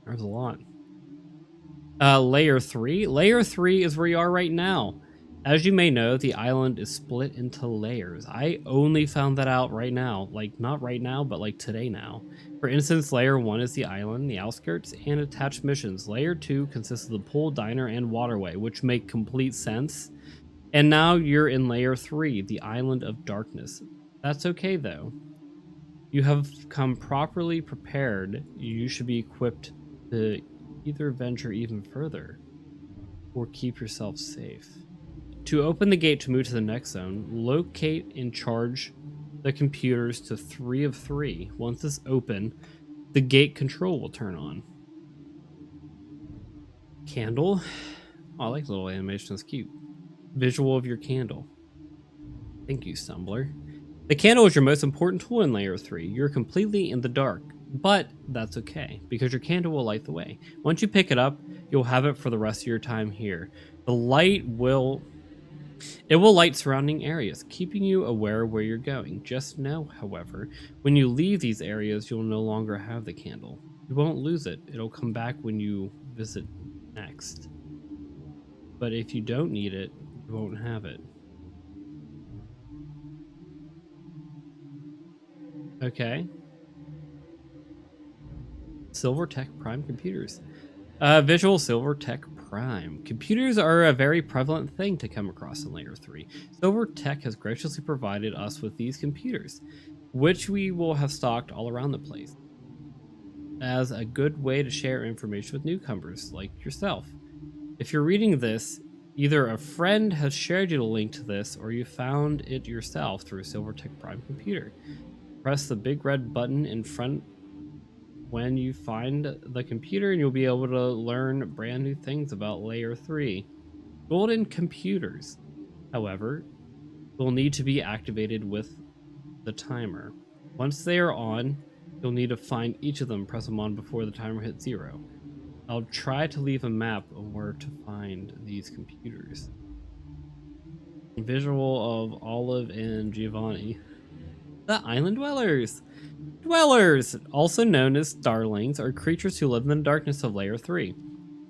There's a lot. Layer 3. Layer 3 is where you are right now. As you may know, the island is split into layers. I only found that out right now. Like, not right now, but like today now. For instance, Layer 1 is the island, the outskirts, and attached missions. Layer 2 consists of the pool, diner, and waterway, which make complete sense. And now you're in Layer 3, the island of darkness. That's okay, though. You have come properly prepared. You should be equipped to either venture even further or keep yourself safe. To open the gate to move to the next zone, locate and charge the computers to 3 of 3. Once it's open, the gate control will turn on. Candle. Oh, I like the little animation, it's cute. Visual of your candle. Thank you, Stumbler. The candle is your most important tool in Layer 3. You're completely in the dark, but that's okay, because your candle will light the way. Once you pick it up, you'll have it for the rest of your time here. The light will light surrounding areas, keeping you aware of where you're going. Just know, however, when you leave these areas, you'll no longer have the candle. You won't lose it. It'll come back when you visit next. But if you don't need it, you won't have it. Okay. Silvertech Prime computers. Visual Silvertech Prime. Computers are a very prevalent thing to come across in Layer 3. Silvertech has graciously provided us with these computers, which we will have stocked all around the place, as a good way to share information with newcomers like yourself. If you're reading this, either a friend has shared you the link to this, or you found it yourself through a Silvertech Prime computer. Press the big red button in front when you find the computer, and you'll be able to learn brand new things about Layer 3. Golden computers, however, will need to be activated with the timer. Once they are on, you'll need to find each of them, press them on before the timer hits 0. I'll try to leave a map of where to find these computers. Visual of Olive and Giovani. The Island Dwellers. Dwellers, also known as starlings, are creatures who live in the darkness of Layer 3.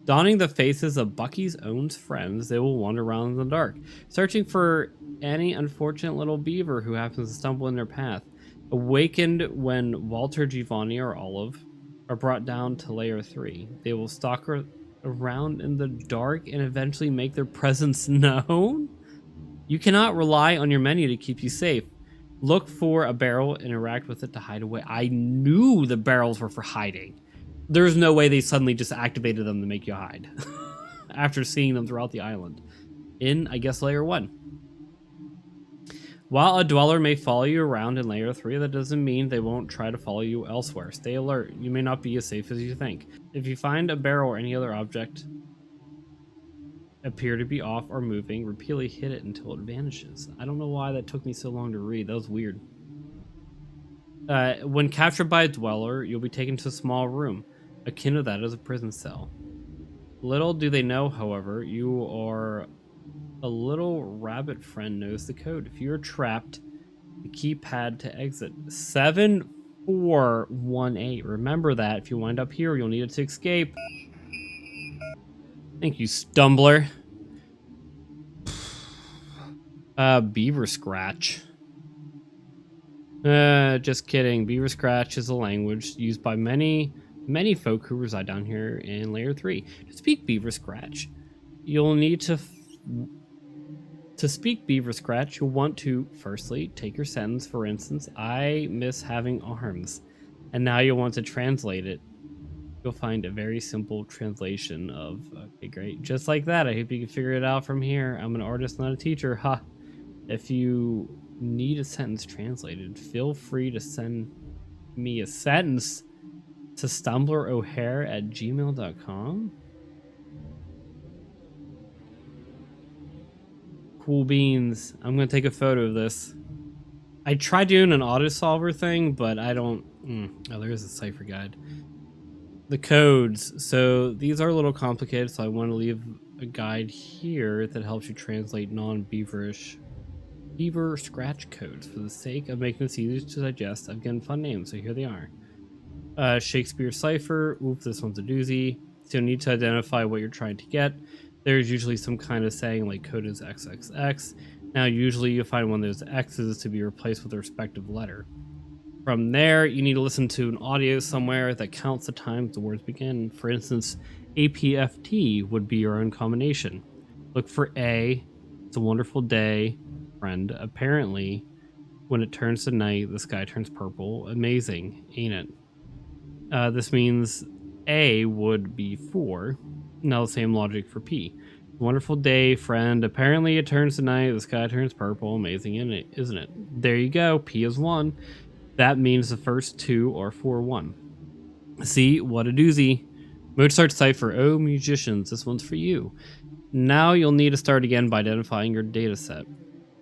Donning the faces of Bucky's own friends, they will wander around in the dark, searching for any unfortunate little beaver who happens to stumble in their path. Awakened when Walter, Giovani, or Olive are brought down to Layer 3, they will stalk around in the dark and eventually make their presence known. You cannot rely on your menu to keep you safe. Look for a barrel and interact with it to hide away. I knew the barrels were for hiding. There's no way they suddenly just activated them to make you hide after seeing them throughout the island. In, I guess, Layer 1. While a dweller may follow you around in Layer 3, that doesn't mean they won't try to follow you elsewhere. Stay alert. You may not be as safe as you think. If you find a barrel or any other object appear to be off or moving, repeatedly hit it until it vanishes. I don't know why that took me so long to read. That was weird. When captured by a dweller, you'll be taken to a small room. Akin to that is a prison cell. Little do they know, however, you are a little rabbit friend knows the code. If you're trapped, the keypad to exit 7418. Remember that. If you wind up here, you'll need it to escape. Thank you, Stumbler. Beaver Scratch. Just kidding. Beaver Scratch is a language used by many folk who reside down here in Layer 3. To speak Beaver Scratch, you'll need to speak Beaver Scratch, you'll want to, firstly, take your sentence. For instance, I miss having arms. And now you'll want to translate it. You'll find a very simple translation of, okay, great. Just like that. I hope you can figure it out from here. I'm an artist, not a teacher. Ha! If you need a sentence translated, feel free to send me a sentence to stumblero'hare@gmail.com. Cool beans. I'm going to take a photo of this. I tried doing an autosolver thing, but I don't... Oh, there is a cipher guide. The codes. So these are a little complicated, so I want to leave a guide here that helps you translate non-beaverish Beaver Scratch codes. For the sake of making this easier to digest, I've given fun names, so here they are. Shakespeare cipher. Oof, this one's a doozy. So you'll need to identify what you're trying to get. There's usually some kind of saying like code is XXX. Now, usually you'll find one of those X's to be replaced with a respective letter. From there, you need to listen to an audio somewhere that counts the times the words begin. For instance, APFT would be your own combination. Look for A. It's a wonderful day, friend. Apparently, when it turns to night, the sky turns purple. Amazing, ain't it? This means A would be 4. Now the same logic for P. Wonderful day, friend. Apparently it turns to night, the sky turns purple. Amazing, isn't it? There you go. P is 1. That means the first 2 are 4-1. See, what a doozy. Mozart cipher. Oh, musicians, this one's for you. Now you'll need to start again by identifying your data set.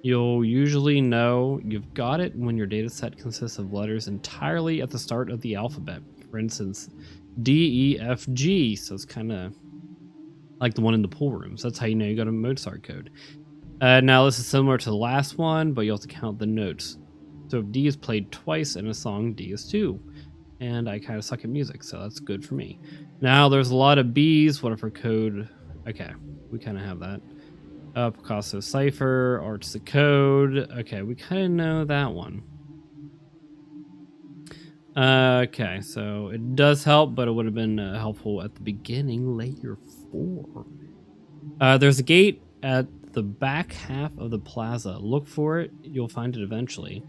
You'll usually know you've got it when your data set consists of letters entirely at the start of the alphabet. For instance, D, E, F, G. So it's kind of like the one in the pool rooms. That's how you know you got a Mozart code. Now this is similar to the last one, but you have to count the notes. So if D is played twice in a song, D is 2. And I kind of suck at music, so that's good for me. Now there's a lot of B's. What if our code... Okay, we kind of have that. Picasso cipher, art's the code. Okay, we kind of know that one. Okay, so it does help, but it would have been helpful at the beginning. Layer 4. There's a gate at the back half of the plaza. Look for it. You'll find it eventually.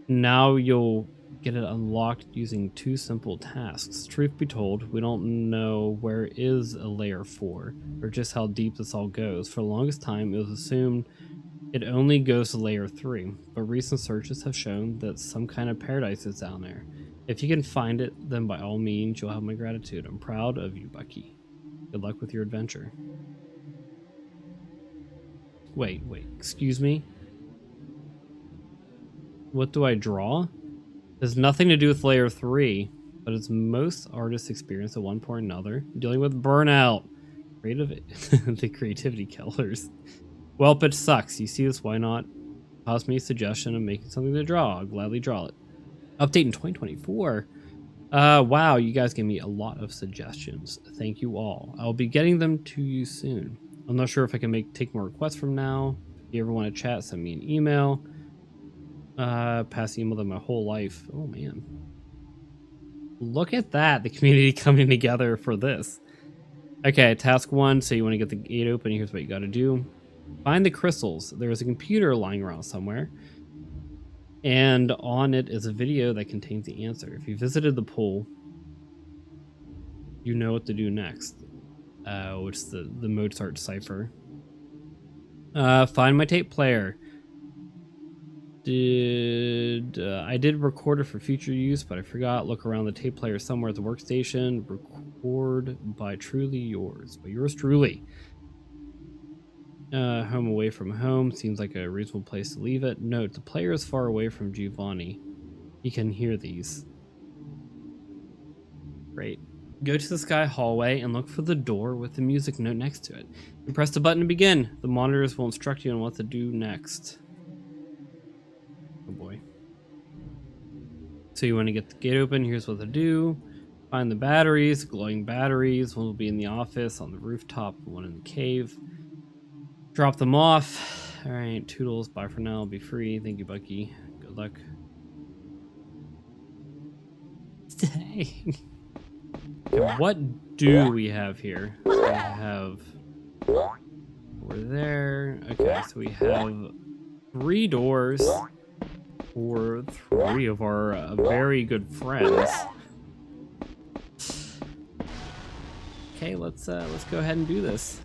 Now you'll get it unlocked using 2 simple tasks. Truth be told, we don't know where is a layer 4 or just how deep this all goes. For the longest time, it was assumed it only goes to layer 3, but recent searches have shown that some kind of paradise is down there. If you can find it, then by all means, you'll have my gratitude. I'm proud of you, Bucky. Good luck with your adventure. Wait, excuse me? What do I draw? Has nothing to do with layer 3, but it's most artists experience at one point or another. Dealing with burnout. The creativity killers. Well, it sucks. You see this, why not? Toss me a suggestion of making something to draw. I'll gladly draw it. Update in 2024. Wow, you guys gave me a lot of suggestions. Thank you all. I'll be getting them to you soon. I'm not sure if I can take more requests from now. If you ever want to chat, send me an email. Past email them my whole life. Oh man. Look at that, the community coming together for this. Okay, task 1, so you want to get the gate open. Here's what you got to do. Find the crystals. There is a computer lying around somewhere, and on it is a video that contains the answer. If you visited the pool, you know what to do next, which is the Mozart cipher. Find my tape player. I did record it for future use, but I forgot. Look around the tape player somewhere at the workstation. Record by truly yours. By yours truly. Home away from home seems like a reasonable place to leave it. Note, the player is far away from Giovani. He can hear these. Great. Go to the sky hallway and look for the door with the music note next to it. And press the button to begin. The monitors will instruct you on what to do next. Oh boy. So you want to get the gate open. Here's what to do. Find the batteries, glowing batteries. One will be in the office, on the rooftop, one in the cave. Drop them off. All right, toodles. Bye for now. Be free. Thank you, Bucky. Good luck. Dang. Okay, what do we have here? We have... We're there. Okay, so we have 3 doors for 3 of our very good friends. Okay, let's go ahead and do this.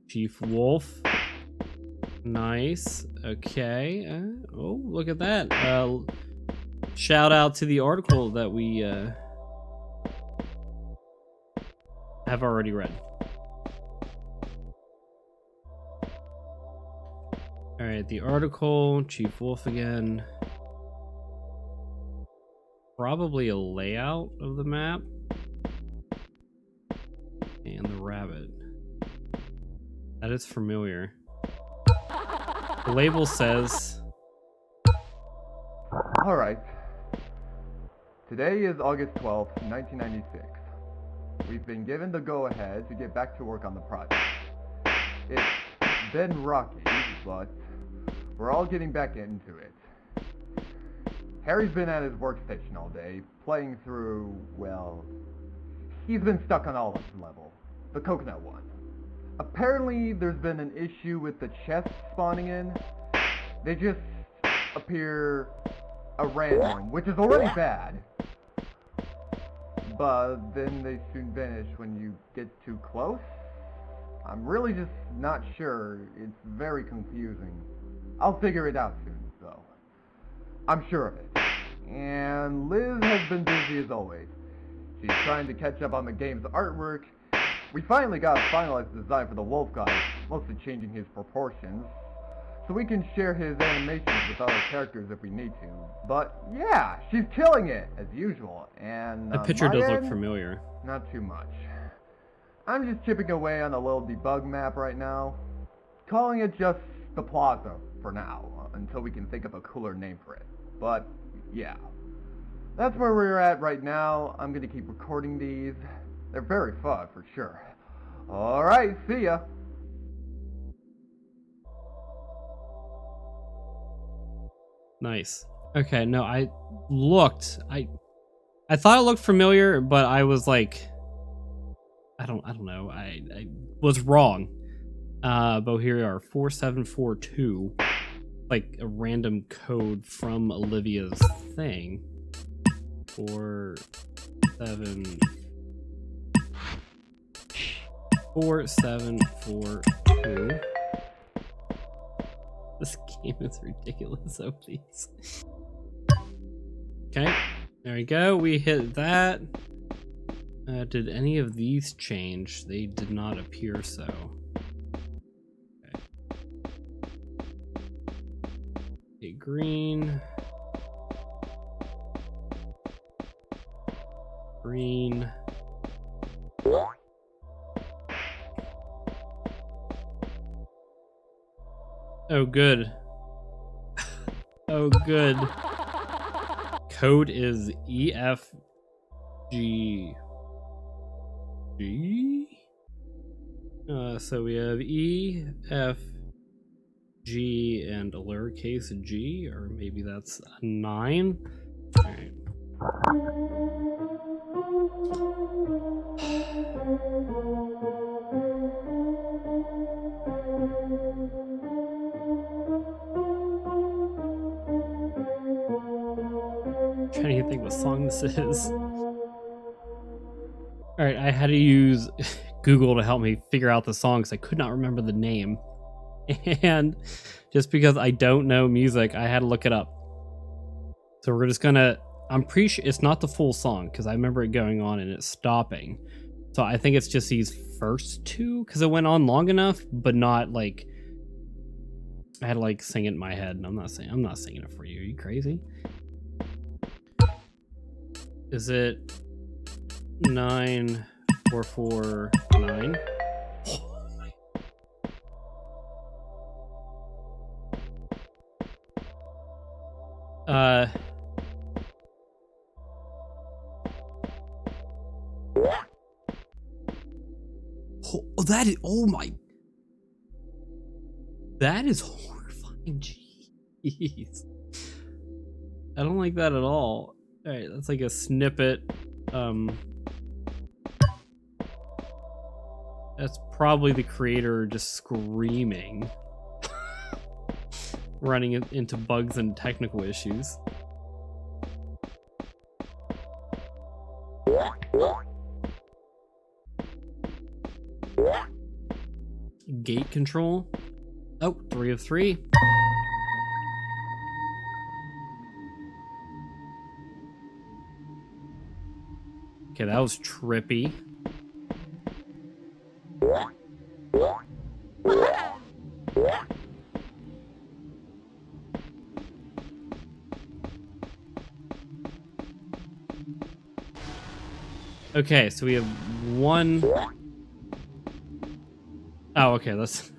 Chief Wolf. Nice. Okay. Oh, look at that. Shout out to the article that we have already read. All right, the article, Chief Wolf again. Probably a layout of the map. And the rabbit. That is familiar. The label says...
Alright. Today is August 12th, 1996. We've been given the go-ahead to get back to work on the project. It's been rocky, but we're all getting back into it. Harry's been at his workstation all day, playing through, well, he's been stuck on Olive's level, the coconut one. Apparently, there's been an issue with the chests spawning in. They just appear a random, which is already bad. But then they soon vanish when you get too close. I'm really just not sure. It's very confusing. I'll figure it out soon, though. I'm sure of it. And Liz has been busy as always. She's trying to catch up on the game's artwork. We finally got a finalized design for the wolf guy, mostly changing his proportions, so we can share his animations with other characters if we need to. But yeah, she's killing it, as usual, and
the picture does look familiar.
Not too much. I'm just chipping away on a little debug map right now, calling it just the Plaza for now, until we can think of a cooler name for it. But yeah, that's where we're at right now. I'm gonna keep recording these. They're very fun, for sure. Alright, see ya!
Nice. Okay, no, I looked. I thought it looked familiar, but I was like... I don't know. I was wrong. But here we are, 4742. Like a random code from Olivia's thing. 4742. This game is ridiculous, so please. Okay, there we go. We hit that. Did any of these change? They did not appear so. Okay, okay, green. Green. Oh, good. Oh, good. Code is EFG. G? So we have E, F, G, and a lowercase g, or maybe that's a 9. All right. Trying to think what song this is. All right, I had to use Google to help me figure out the song because I could not remember the name. And just because I don't know music, I had to look it up. So we're just gonna, I'm pretty sure it's not the full song because I remember it going on and it stopping. So I think it's just these first two because it went on long enough, but not like, I had to like sing it in my head, and I'm not singing it for you. Are you crazy? Is it 9449? Oh, that is, oh my, that is horrifying. Jeez, I don't like that at all. All right, that's like a snippet. That's probably the creator just screaming, running into bugs and technical issues. Gate control. Oh, 3 of 3. Okay, that was trippy. Okay, so we have one. Oh, okay, that's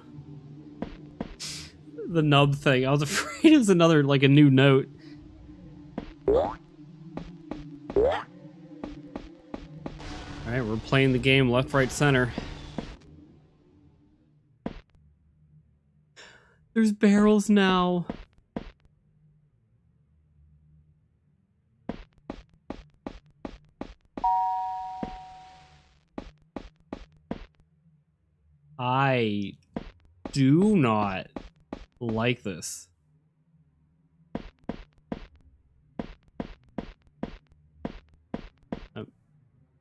the nub thing. I was afraid it was another, like a new note. Alright, we're playing the game left, right, center. There's barrels now. I do not like this.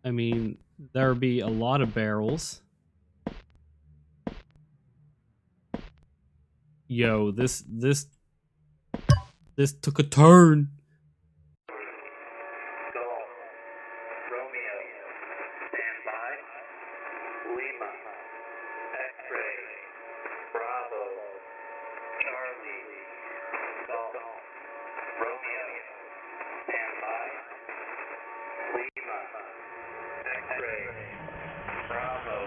I mean, there would be a lot of barrels. Yo, this took a turn.
Golf, Romeo, standby, Lima, X-ray, Bravo, Charlie, Golf, Romeo, standby, Lima, X-ray, Bravo.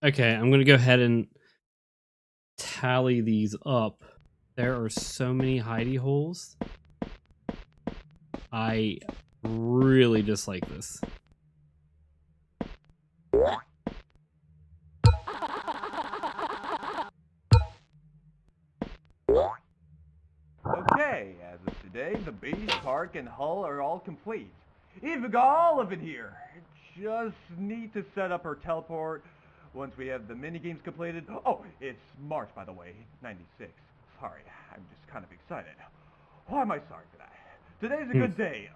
Okay, I'm gonna go ahead and tally these up. There are so many hidey holes. I really dislike this.
Okay, as of today, the base, park, and hull are all complete. Even got all of it here. Just need to set up her teleport once we have the minigames completed. Oh, it's March, by the way, 96. Sorry, I'm just kind of excited. Why am I sorry for that? Today's a good day.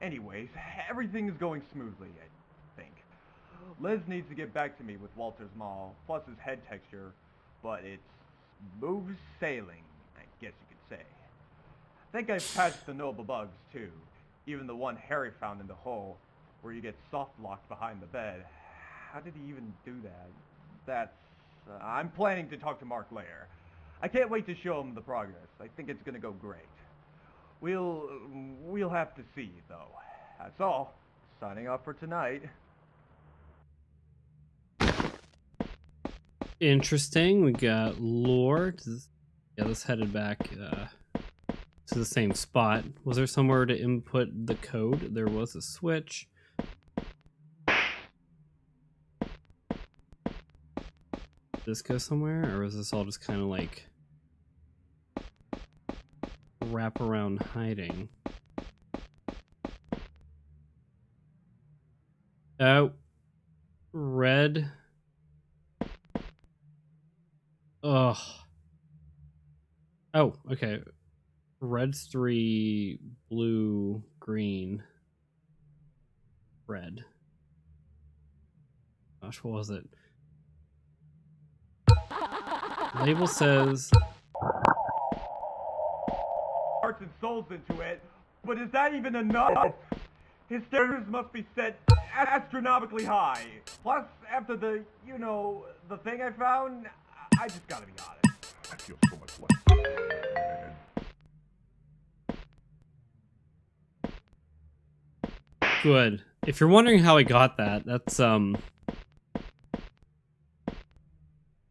Anyways, everything's going smoothly, I think. Liz needs to get back to me with Walter's Mall, plus his head texture, but it's smooth sailing, I guess you could say. I think I've patched the noble bugs, too. Even the one Harry found in the hole, where you get soft-locked behind the bed. How did he even do that? That's... I'm planning to talk to Mark later. I can't wait to show him the progress. I think it's gonna go great. We'll have to see, though. That's all. Signing off for tonight.
Interesting. We got lore. Yeah, let's headed back to the same spot. Was there somewhere to input the code? There was a switch. Did this go somewhere, or was this all just kind of like wrap around hiding? Oh, red. Ugh. Oh, okay. Red's 3, blue, green, red. Gosh, what was it? Label says
Hearts and souls into it, but is that even enough? His standards must be set astronomically high. Plus, after the, you know, the thing I found, I just gotta be honest. I feel so much less.
good. If you're wondering how I got that, that's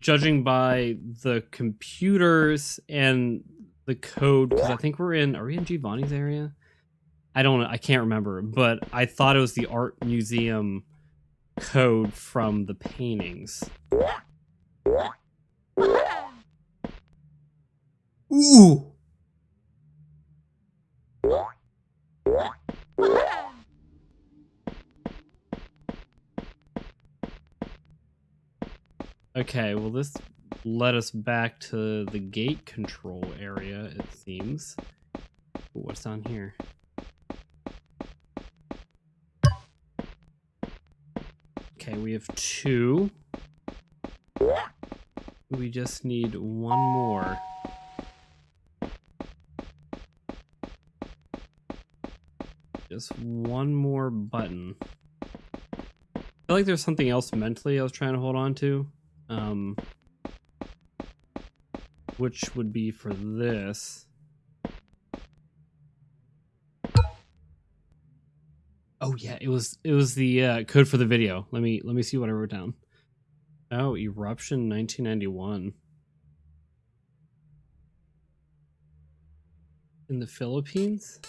judging by the computers and the code, because I think are we in Giovani's area? I don't know, I can't remember, but I thought it was the art museum code from the paintings. Ooh! Okay, well this led us back to the gate control area, it seems. Ooh, what's down here? Okay, we have 2. We just need 1 more. Just 1 more button. I feel like there's something else mentally I was trying to hold on to. Which would be for this. Oh yeah, it was the code for the video. Let me see what I wrote down. Oh, Eruption 1991. In the Philippines?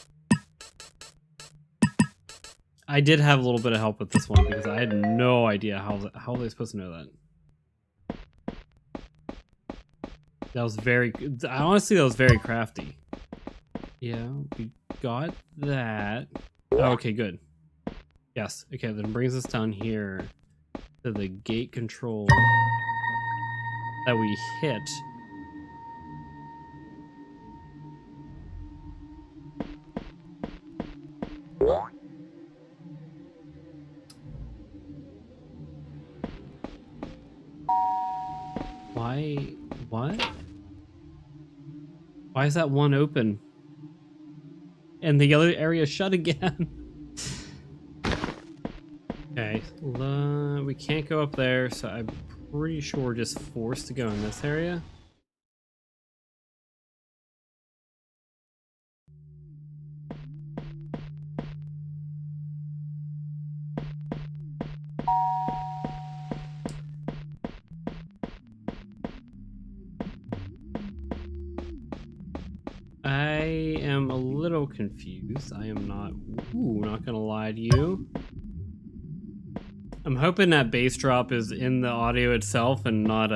I did have a little bit of help with this one because I had no idea how they supposed to know that. That was very, honestly, that was very crafty. Yeah, we got that. Oh, okay, good. Yes, okay, then brings us down here to the gate control that we hit. Why? What? Why is that one open? And the other area shut again? Okay, we can't go up there, so I'm pretty sure we're just forced to go in this area. I am a little confused. I am not gonna lie to you. I'm hoping that bass drop is in the audio itself and not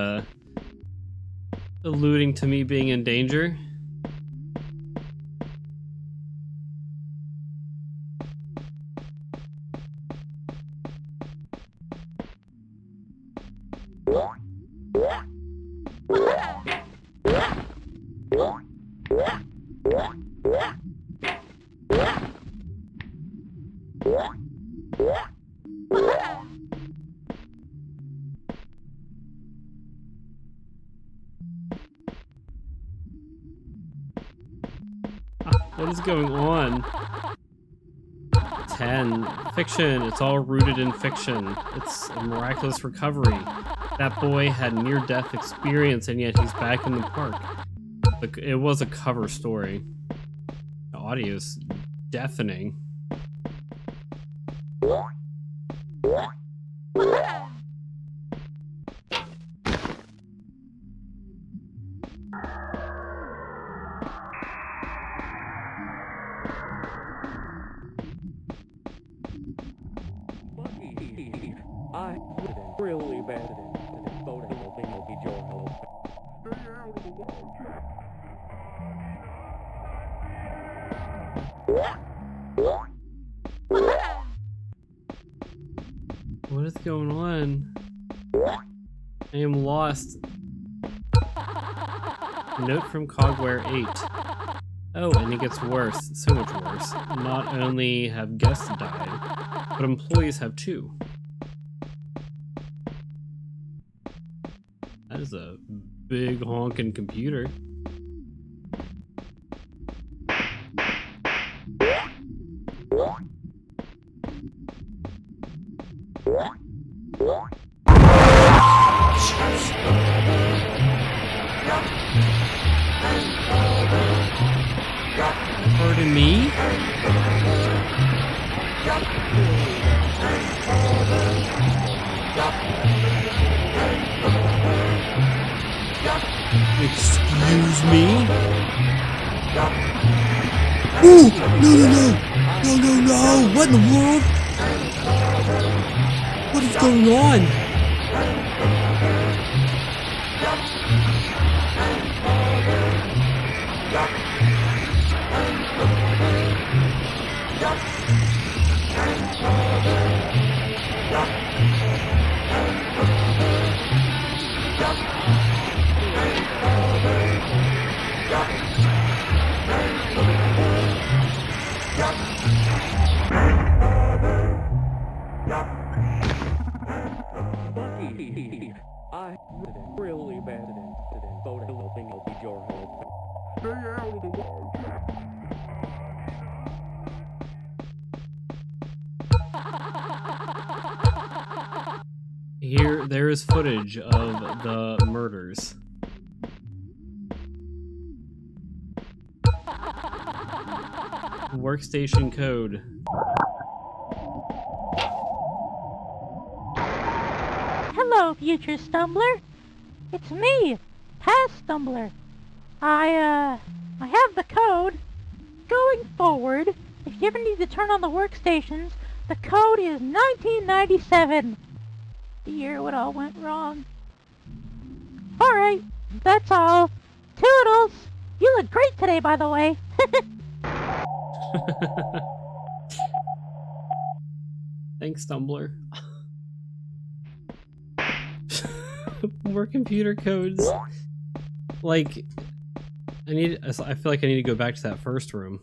alluding to me being in danger. What is going on? 10. Fiction. It's all rooted in fiction. It's a miraculous recovery. That boy had near-death experience, and yet he's back in the park. It was a cover story. The audio's deafening.
I didn't really bad at it. Voting will be your help. Stay out of the wall.
What is going on? I am lost. Note from Cogware 8. Oh, and it gets worse. So much worse. Not only have guests died, but employees have too. That is a big honking computer. Pardon me? Excuse me? Ooh! No! No! What in the world? What is going on?
Bucky, I didn't really bad at it. Voting will be your help. Stay out of the wall.
There is footage of the murders. Workstation code.
Hello, future stumbler. It's me, past stumbler. I have the code. Going forward, if you ever need to turn on the workstations, the code is 1997. The year when all went wrong. Alright, that's all. Toodles! You look great today, by the way.
Thanks, Stumbler. More computer codes. Like, I feel like I need to go back to that first room.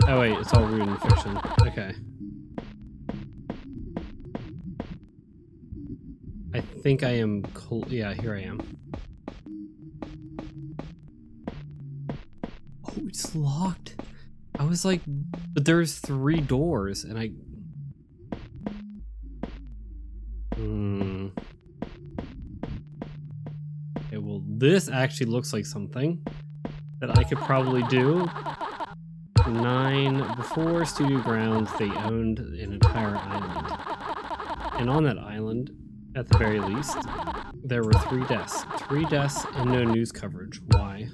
Oh wait, it's all rude and fiction. Okay. I think I am yeah, here I am. Oh, it's locked. I was like, but there's 3 doors and I... Okay, well, this actually looks like something that I could probably do. 9, before Studio Grounds, they owned an entire island. And on that island, at the very least, there were 3 deaths. 3 deaths and no news coverage. Why?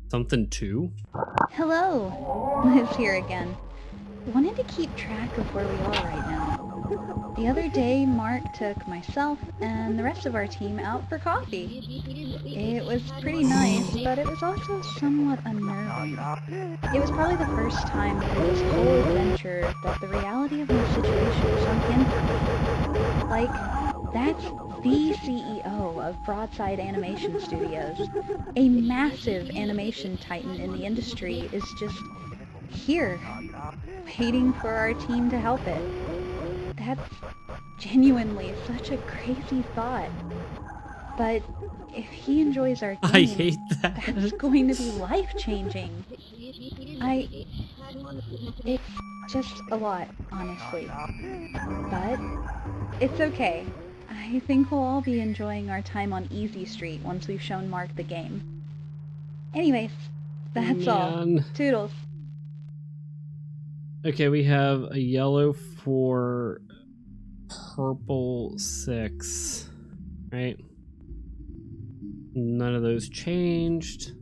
Something too?
Hello, Liz here again. Wanted to keep track of where we are right now. The other day, Mark took myself and the rest of our team out for coffee. It was pretty nice, but it was also somewhat unnerving. It was probably the first time through this whole adventure that the reality of my situation sunk in for me. Like, that's the CEO of Broadside Animation Studios. A massive animation titan in the industry is just here, waiting for our team to help it. That's genuinely such a crazy thought. But if he enjoys our game,
I hate that.
That's going to be life-changing. It's just a lot, honestly. But it's okay. I think we'll all be enjoying our time on Easy Street once we've shown Mark the game. Anyways, that's all. Toodles.
Okay, we have a yellow for purple 6, right? None of those changed.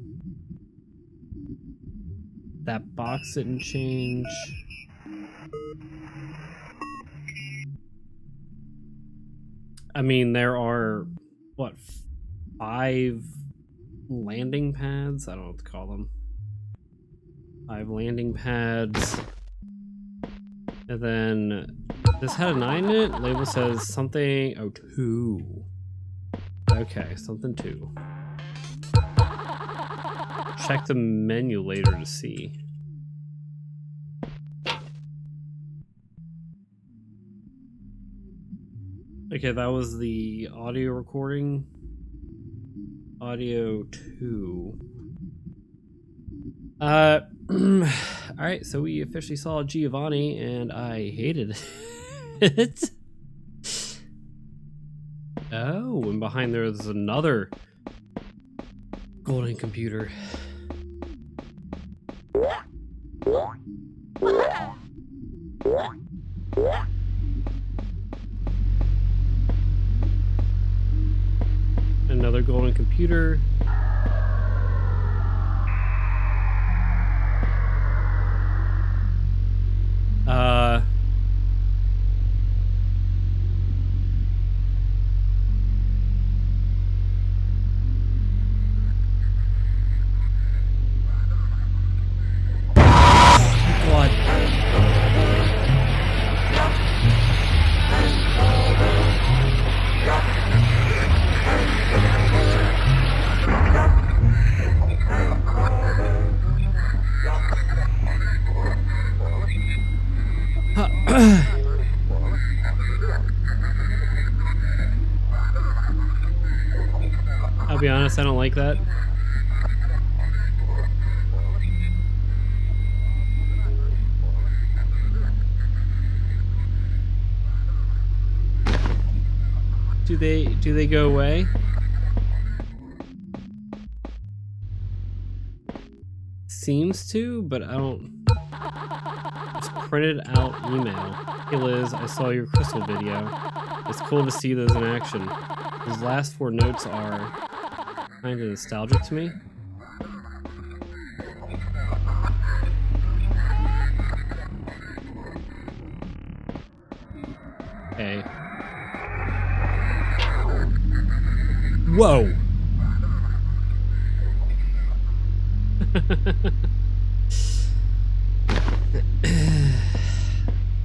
That box didn't change. I mean, there are, what, 5 landing pads? I don't know what to call them. 5 landing pads. And then this had a 9 in it. Label says something. Oh, 2. Okay, something 2. Check the menu later to see. Okay, that was the audio recording. Audio 2. Alright, so we officially saw Giovani, and I hated it. Oh, and behind there's another golden computer. Another golden computer. God. I'll be honest, I don't like that. Do they go away? Seems to, but I don't. Just printed out email. Hey Liz, I saw your crystal video. It's cool to see those in action. These last 4 notes are kind of nostalgic to me. Okay. Whoa!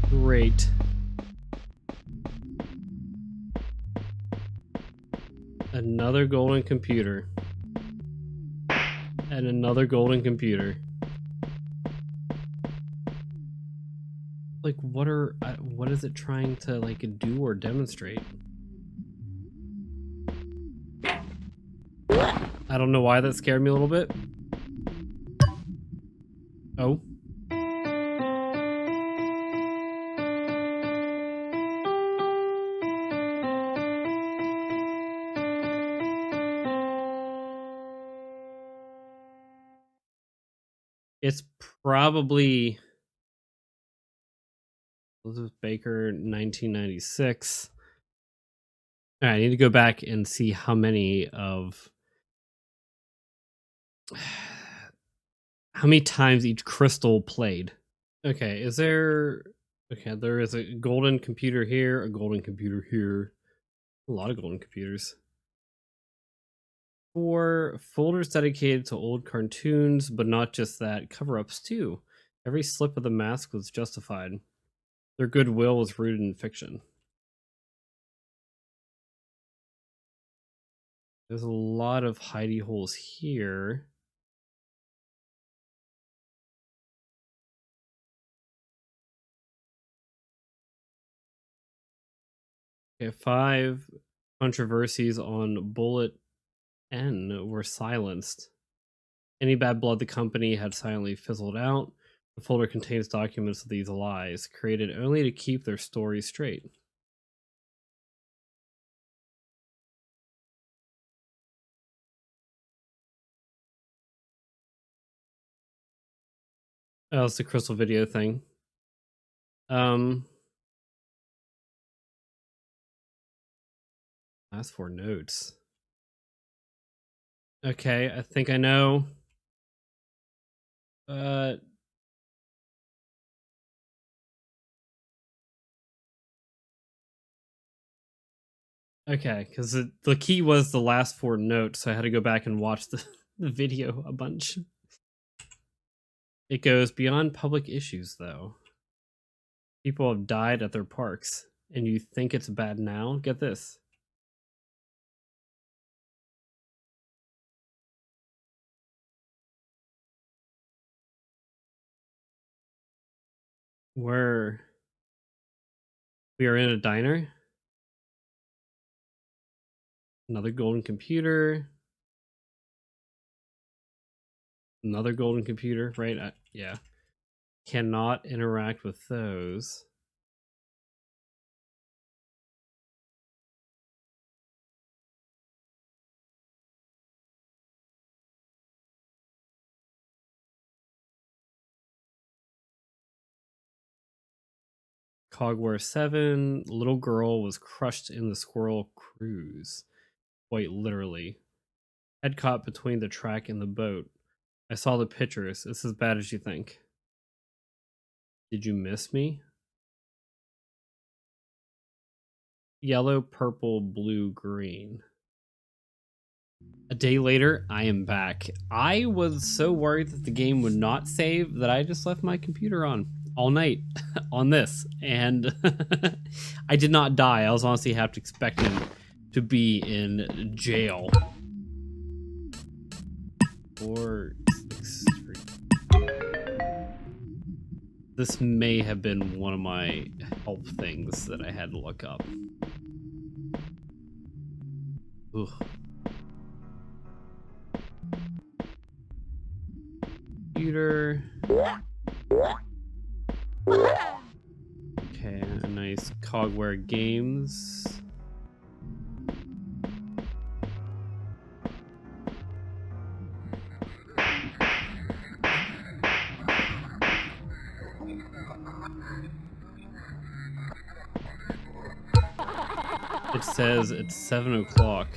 Great. Another golden computer. And another golden computer. Like, what is it trying to, like, do or demonstrate? I don't know why that scared me a little bit. Oh. It's probably Elizabeth Baker, 1996. All right, I need to go back and see how many times each crystal played. Okay, okay, there is a golden computer here, a golden computer here. A lot of golden computers. 4 folders dedicated to old cartoons, but not just that, cover-ups too. Every slip of the mask was justified. Their goodwill was rooted in fiction. There's a lot of hidey holes here. Okay, 5 controversies on Bullet N were silenced. Any bad blood the company had silently fizzled out. The folder contains documents of these lies, created only to keep their stories straight. Oh, it's the crystal video thing. Last 4 notes. Okay, I think I know. Okay, because the key was the last 4 notes, so I had to go back and watch the video a bunch. It goes beyond public issues, though. People have died at their parks, and you think it's bad now? Get this. We are in a diner. Another golden computer. Another golden computer, right? Yeah. Cannot interact with those. Cogware 7. Little girl was crushed in the squirrel cruise. Quite literally. Head caught between the track and the boat. I saw the pictures. It's as bad as you think. Did you miss me? Yellow, purple, blue, green. A day later, I am back. I was so worried that the game would not save that I just left my computer on all night on this. And I did not die. I was honestly half expecting to be in jail. 4, 6, 3. This may have been one of my help things that I had to look up. Ugh. Computer. Okay, a nice Cogware Games. It says it's 7 o'clock.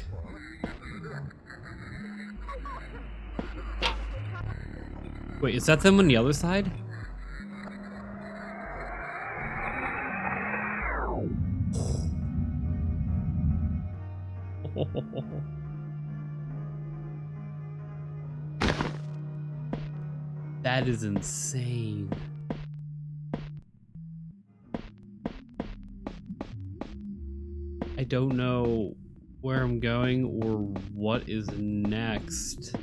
Wait, is that them on the other side? That is insane. I don't know where I'm going or what is next.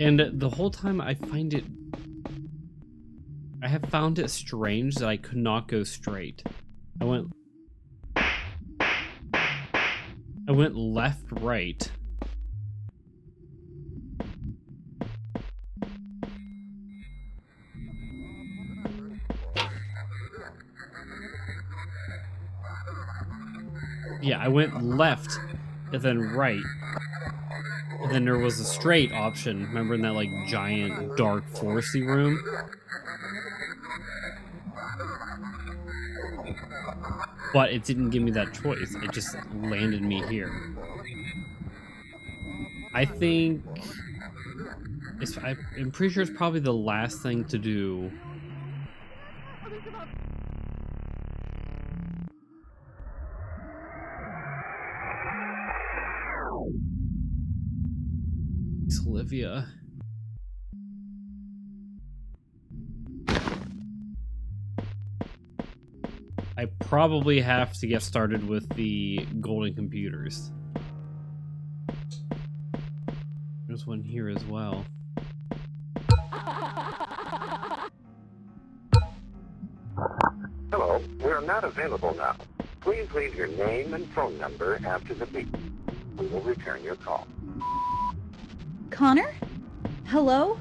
And the whole time I have found it strange that I could not go straight. I went left, right. Yeah, I went left and then right. And then there was a straight option. Remember in that like giant dark foresty room? But it didn't give me that choice. It just landed me here. I think I'm pretty sure it's probably the last thing to do. It's Olivia. I probably have to get started with the golden computers. There's one here as well.
Hello, we are not available now. Please leave your name and phone number after the beep. We will return your call.
Connor? Hello?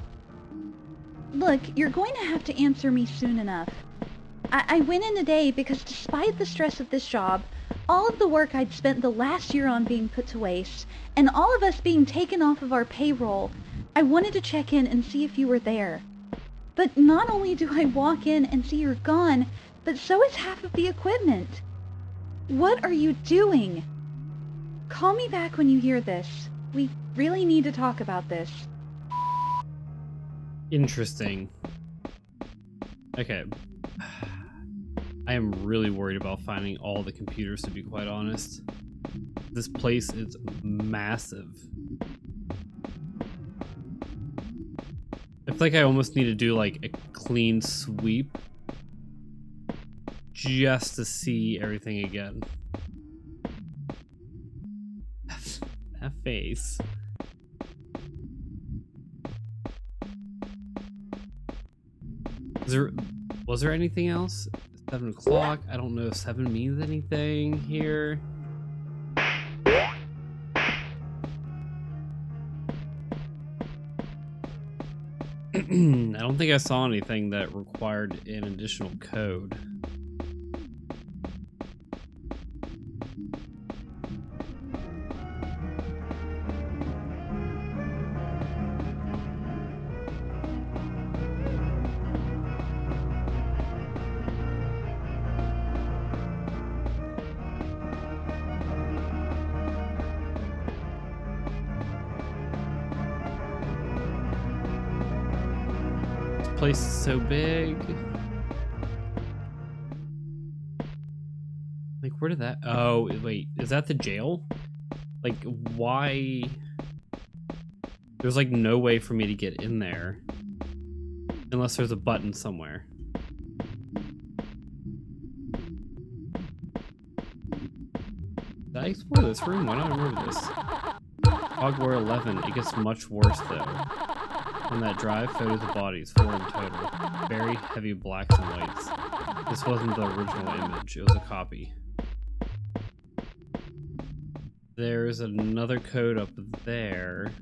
Look, you're going to have to answer me soon enough. I went in today because despite the stress of this job, all of the work I'd spent the last year on being put to waste, and all of us being taken off of our payroll, I wanted to check in and see if you were there. But not only do I walk in and see you're gone, but so is half of the equipment. What are you doing? Call me back when you hear this. We really need to talk about this.
Interesting. Okay. I am really worried about finding all the computers, to be quite honest. This place is massive. I feel like I almost need to do like a clean sweep just to see everything again. That face. Was there anything else? 7 o'clock? I don't know if 7 means anything here. I don't think I saw anything that required an additional code. Place is so big. Like, where did that? Oh, wait, is that the jail? Like, why? There's like no way for me to get in there unless there's a button somewhere. Did I explore this room? Why don't I remember this? Cogware 11. It gets much worse though. On that drive, photos of bodies, 4 in total. Very heavy blacks and whites. This wasn't the original image, it was a copy. There's another code up there.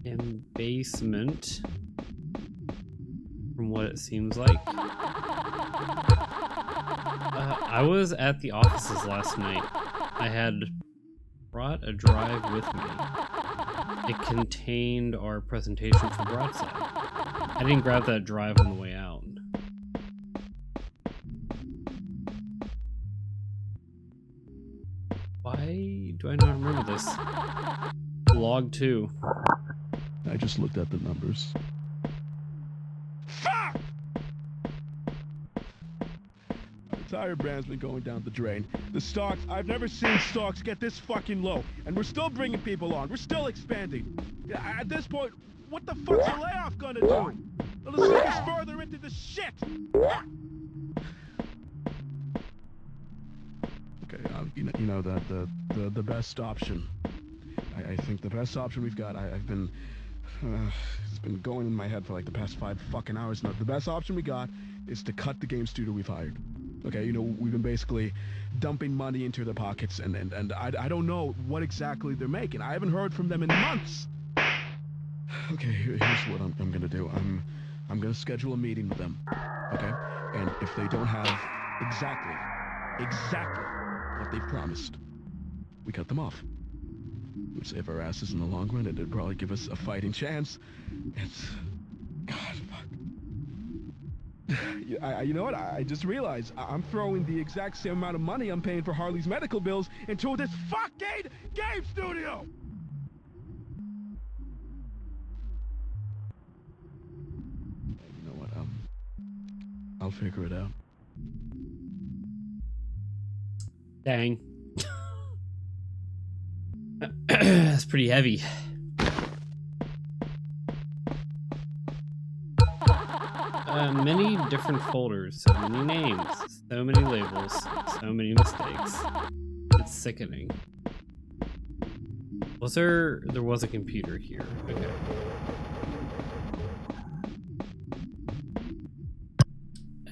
In basement, from what it seems like. I was at the offices last night. I had brought a drive with me. It contained our presentation for Broadside. I didn't grab that drive on the way out. Why do I not remember this? Log 2.
I just looked at the numbers. Tire brand's been going down the drain. The stocks, I've never seen stocks get this fucking low. And we're still bringing people on. We're still expanding. At this point, what the fuck's a layoff gonna do? It'll sink us further into the shit! Okay, you know that the best option. I think the best option we've got, I've been... it's been going in my head for like the past 5 fucking hours now. The best option we got is to cut the game studio we've hired. Okay, you know, we've been basically dumping money into their pockets, and I don't know what exactly they're making. I haven't heard from them in months. Okay, here's what I'm gonna do. I'm gonna schedule a meeting with them, okay? And if they don't have exactly what they've promised, we cut them off. It would save our asses in the long run, and it'd probably give us a fighting chance. It's... God, fuck. You know what? I just realized I'm throwing the exact same amount of money I'm paying for Harley's medical bills into this fucking game studio! You know what? I'll figure it out.
Dang. That's pretty heavy. Many different folders, so many names, so many labels, so many mistakes. It's sickening. There was a computer here. Okay.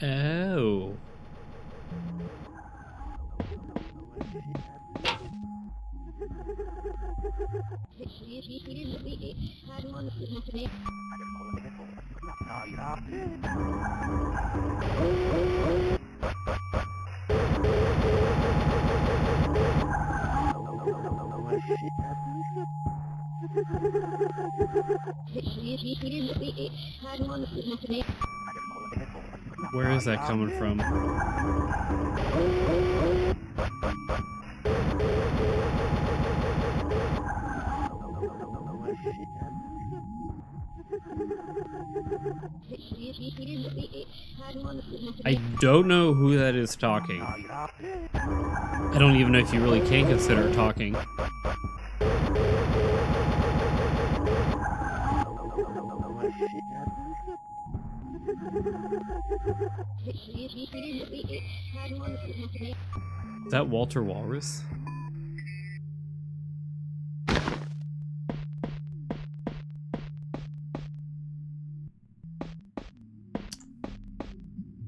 Oh. Where is that coming from? I don't know who that is talking. I don't even know if you really can consider talking. Is that Walter Walrus?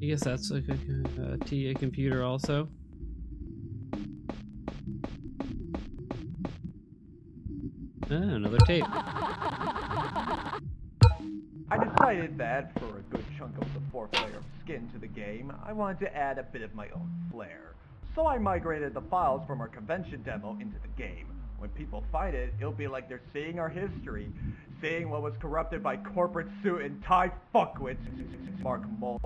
I guess that's like a TA computer also. Ah, another tape.
I decided that for a good chunk of the 4th layer of skin to the game, I wanted to add a bit of my own flair. So I migrated the files from our convention demo into the game. When people find it, it'll be like they're seeing our history, seeing what was corrupted by corporate suit and Thai fuckwits. Mark Mole.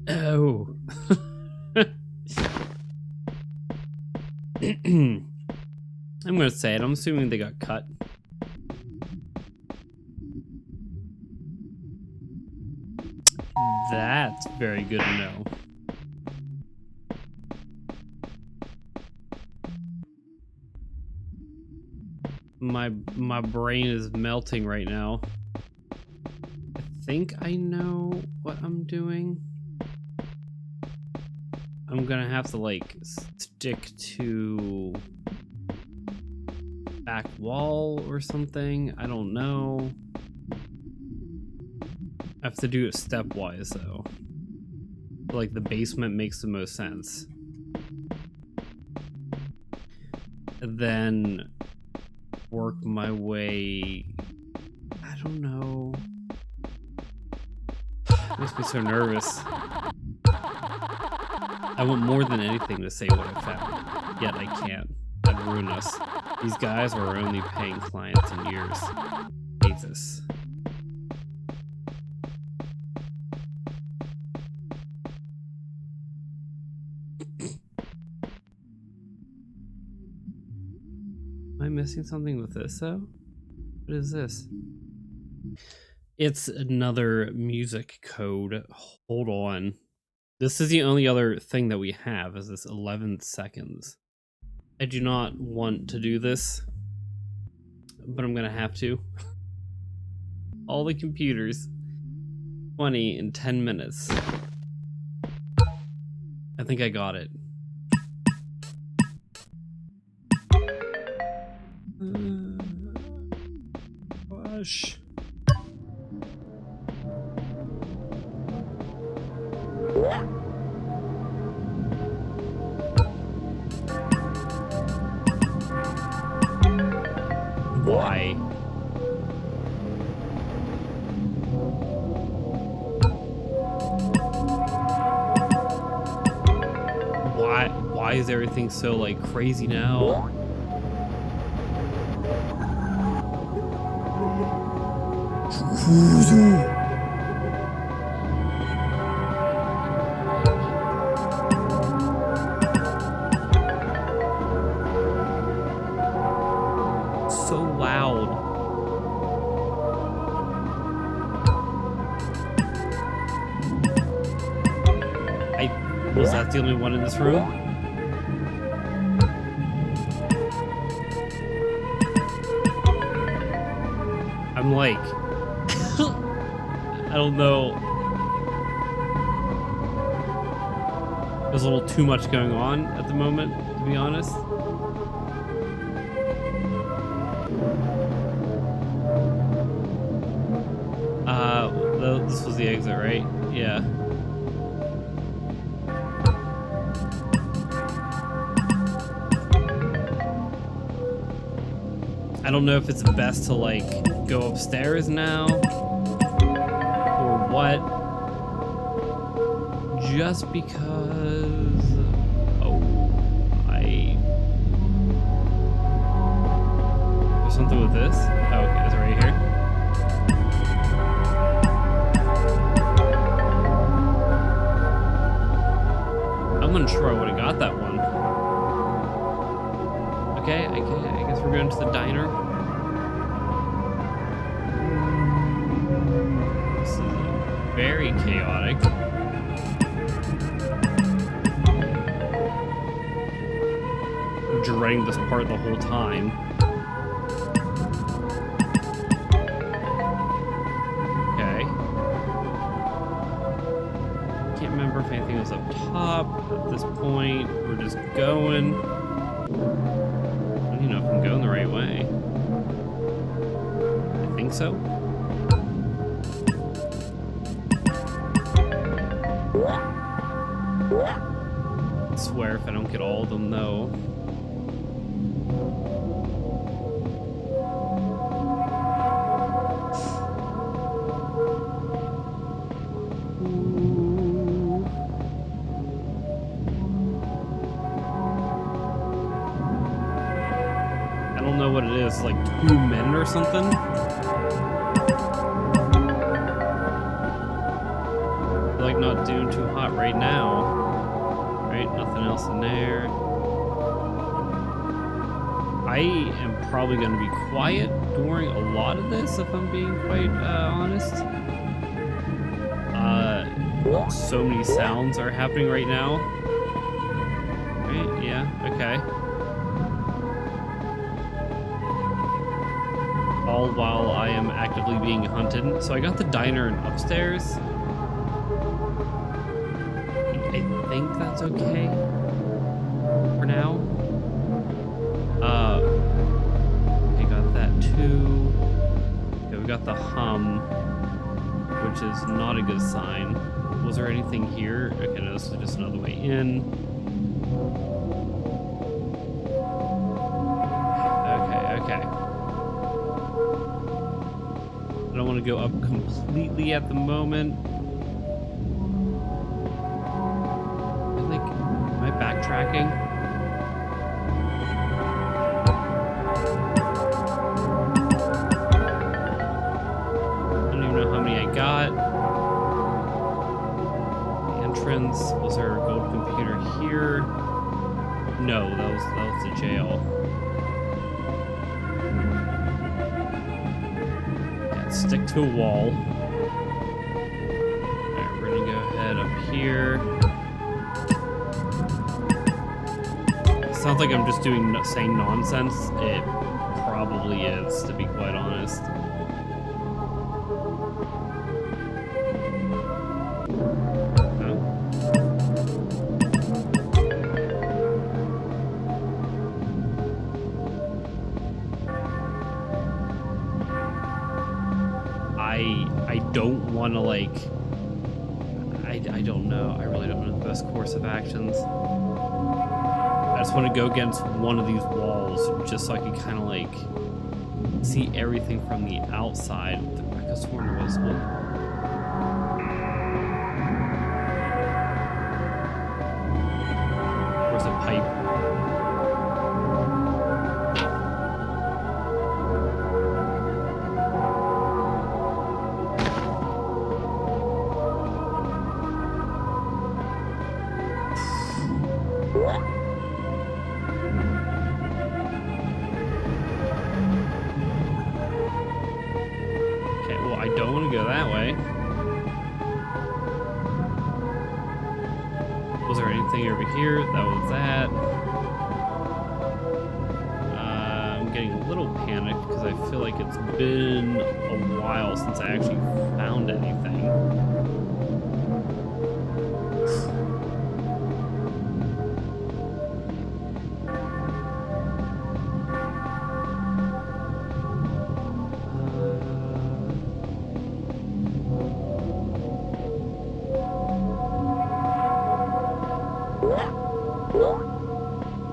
Oh. I'm gonna say it. I'm assuming they got cut. That's very good to know. My brain is melting right now. I think I know what I'm doing. I'm gonna have to like stick to back wall or something. I don't know. I have to do it stepwise though. Like the basement makes the most sense. And then work my way. I don't know. Makes me so nervous. I want more than anything to say what I found, yet I can't. That'd ruin us. These guys are our only paying clients in years. Hate this. Am I missing something with this though? What is this? It's another music code. Hold on. This is the only other thing that we have is this 11 seconds. I do not want to do this, but I'm gonna have to. All the computers. 20 in 10 minutes. I think I got it. Gosh. Why? Why is everything so like crazy now? So loud. Was that the only one in this room? I'm like, I don't know. There's a little too much going on at the moment, to be honest. This was the exit, right? Yeah. I don't know if it's best to like go upstairs now or what. Just because something with this. Oh, okay, it's right here. I'm unsure I would have got that one. Okay, I guess we're going to the diner. This is very chaotic. I'm dreading this part the whole time. Okay. Can't remember if anything was up top at this point. We're just going. I don't even know if I'm going the right way. I think so. I swear if I don't get all of them though. I don't know what it is, like 2 men or something? I feel like not doing too hot right now. Right, nothing else in there. I am probably going to be quiet during a lot of this, if I'm being quite honest. So many sounds are happening right now. Right, yeah, okay. All while I am actively being hunted. So I got the diner and upstairs. I think that's okay for now. I got that too. Okay, we got the hum, which is not a good sign. Was there anything here? Okay, no, this is just another way in. Okay. I don't want to go up completely at the moment. Am I backtracking? I don't even know how many I got. The entrance. Was there a gold computer here? No, that was the jail. Yeah, stick to a wall. Alright, we're gonna go ahead up here. Sounds like I'm just saying nonsense. It probably is, to be quite honest. No? I don't want to like. I don't know. I really don't know the best course of actions. I just want to go against one of these walls just so I can kind of like see everything from the outside. I could have sworn there was one. Where's the pipe? I don't want to go that way. Was there anything over here? That was that. I'm getting a little panicked because I feel like it's been a while since I actually found anything.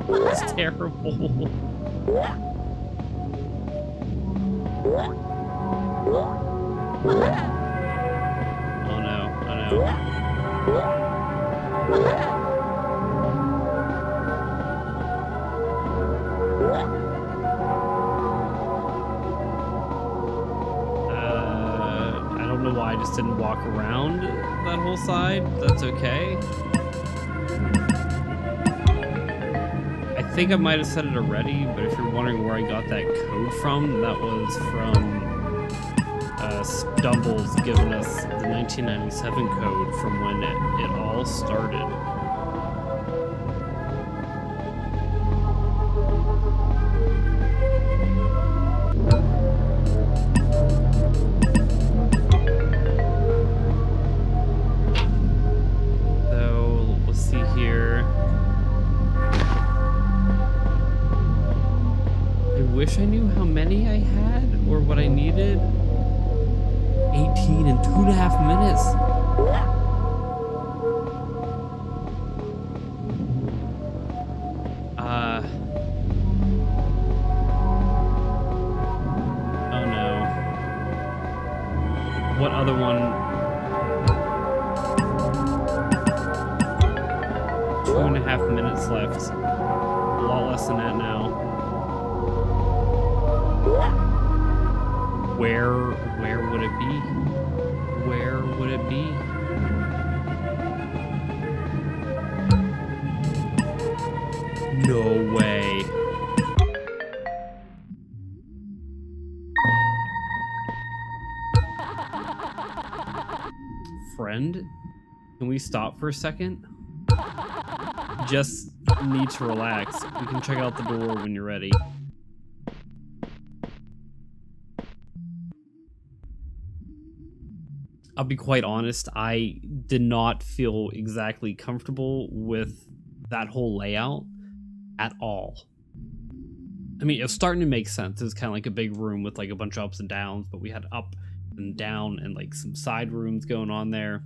It's terrible. Oh no, oh no. just didn't walk around that whole side. That's okay. I think I might have said it already, but if you're wondering where I got that code from, that was from Stumbles giving us the 1997 code from when it all started. So let's see here. I wish I knew how many I had or what I needed. 18 in 2.5 minutes. Oh no. What other one? 2.5 minutes left. A lot less than that now. Where would it be? Where would it be? No way. Friend, can we stop for a second? Just need to relax. We can check out the door when you're ready. I'll be quite honest, I did not feel exactly comfortable with that whole layout at all. I mean, it was starting to make sense. It was kind of like a big room with like a bunch of ups and downs, but we had up and down and like some side rooms going on there.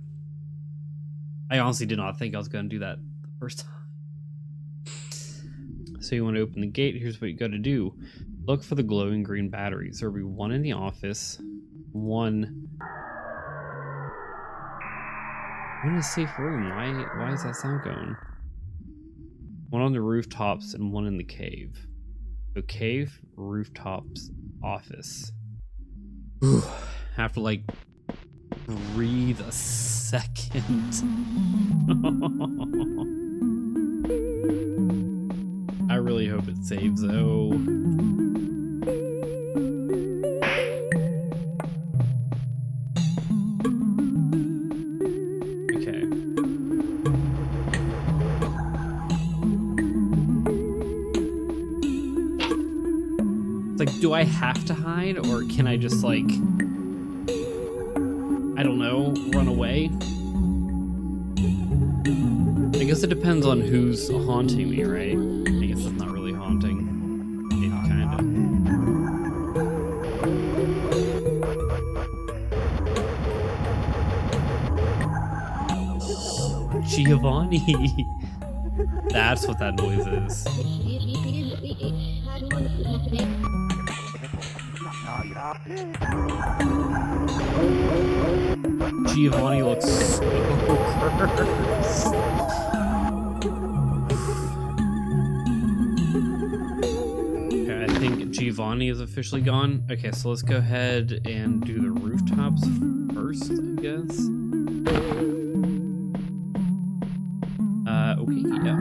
I honestly did not think I was going to do that the first time. So you want to open the gate. Here's what you got to do. Look for the glowing green batteries. There will be one in the office, one in a safe room. Why is that sound going? One on the rooftops and one in the cave. So cave, rooftops, office. Ooh, have to like breathe a second. I really hope it saves though. Like, do I have to hide, or can I just, like, I don't know, run away? I guess it depends on who's haunting me, right? I guess that's not really haunting. Maybe kind of. Giovani! That's what that noise is. Giovani looks so cursed. Okay, I think Giovani is officially gone. Okay, so let's go ahead and do the rooftops first, I guess. Okay, yeah.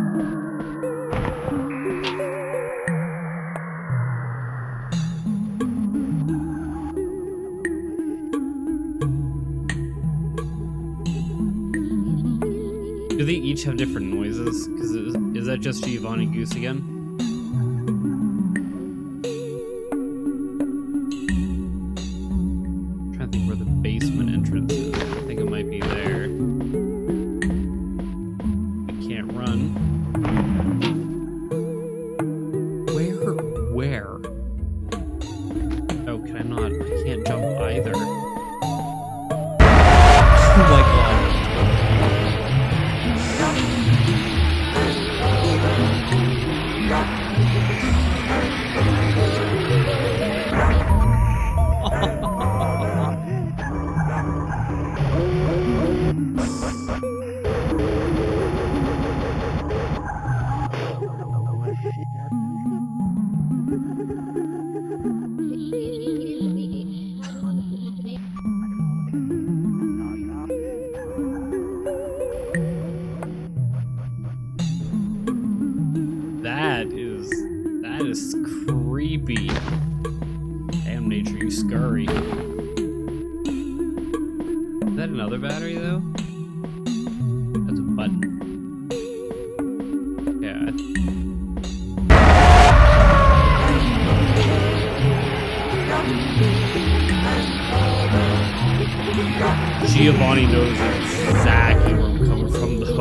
Do they each have different noises? Because is that just Giovanni Goose again? I'm trying to think where the basement entrance is. I think it might be there. I can't run. Where? Oh, can I not? I can't jump either. Oh my god. is creepy. Damn nature, you scurry. Is that another battery though? That's a button. Yeah. Giovani knows exactly where I'm coming from though.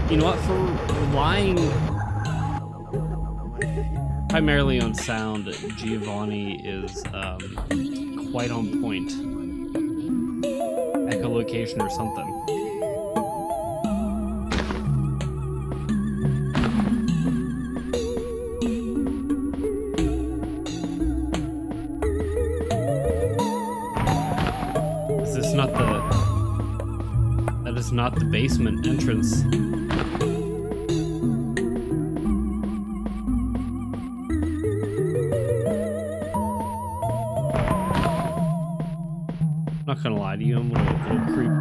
You know what, for relying primarily on sound, Giovani is quite on point. Echolocation or something. Is this not that is not the basement entrance. Not gonna lie to you, I'm a little creep.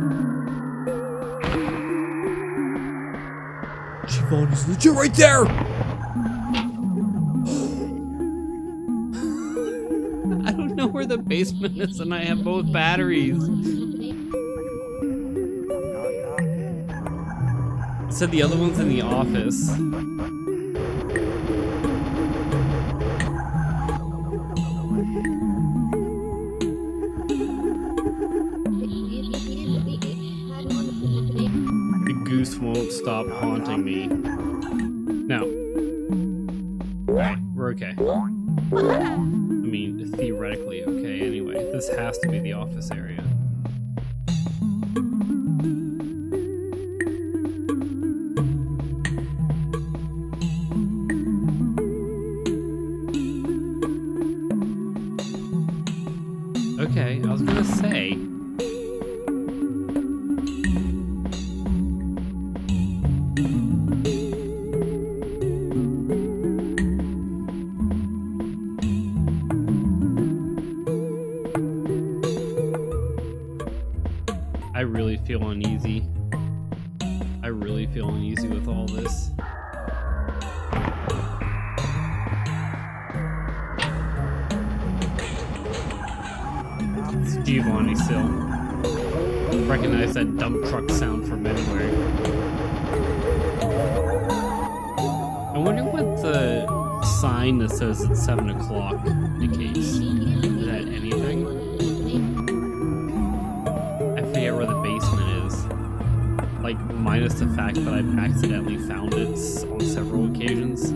Giovani's legit right there! I don't know where the basement is and I have both batteries. It said the other one's in the office. Won't stop haunting me. No. We're okay. I mean, theoretically okay anyway. This has to be the office area. Okay, I was gonna say... I really feel uneasy. I really feel uneasy with all this. It's Giovani still. Recognize that dump truck sound from anywhere. I wonder what the sign that says it's 7 o'clock indicates. Is that anything? I forget where the basement is. Like, minus the fact that I've accidentally found it on several occasions.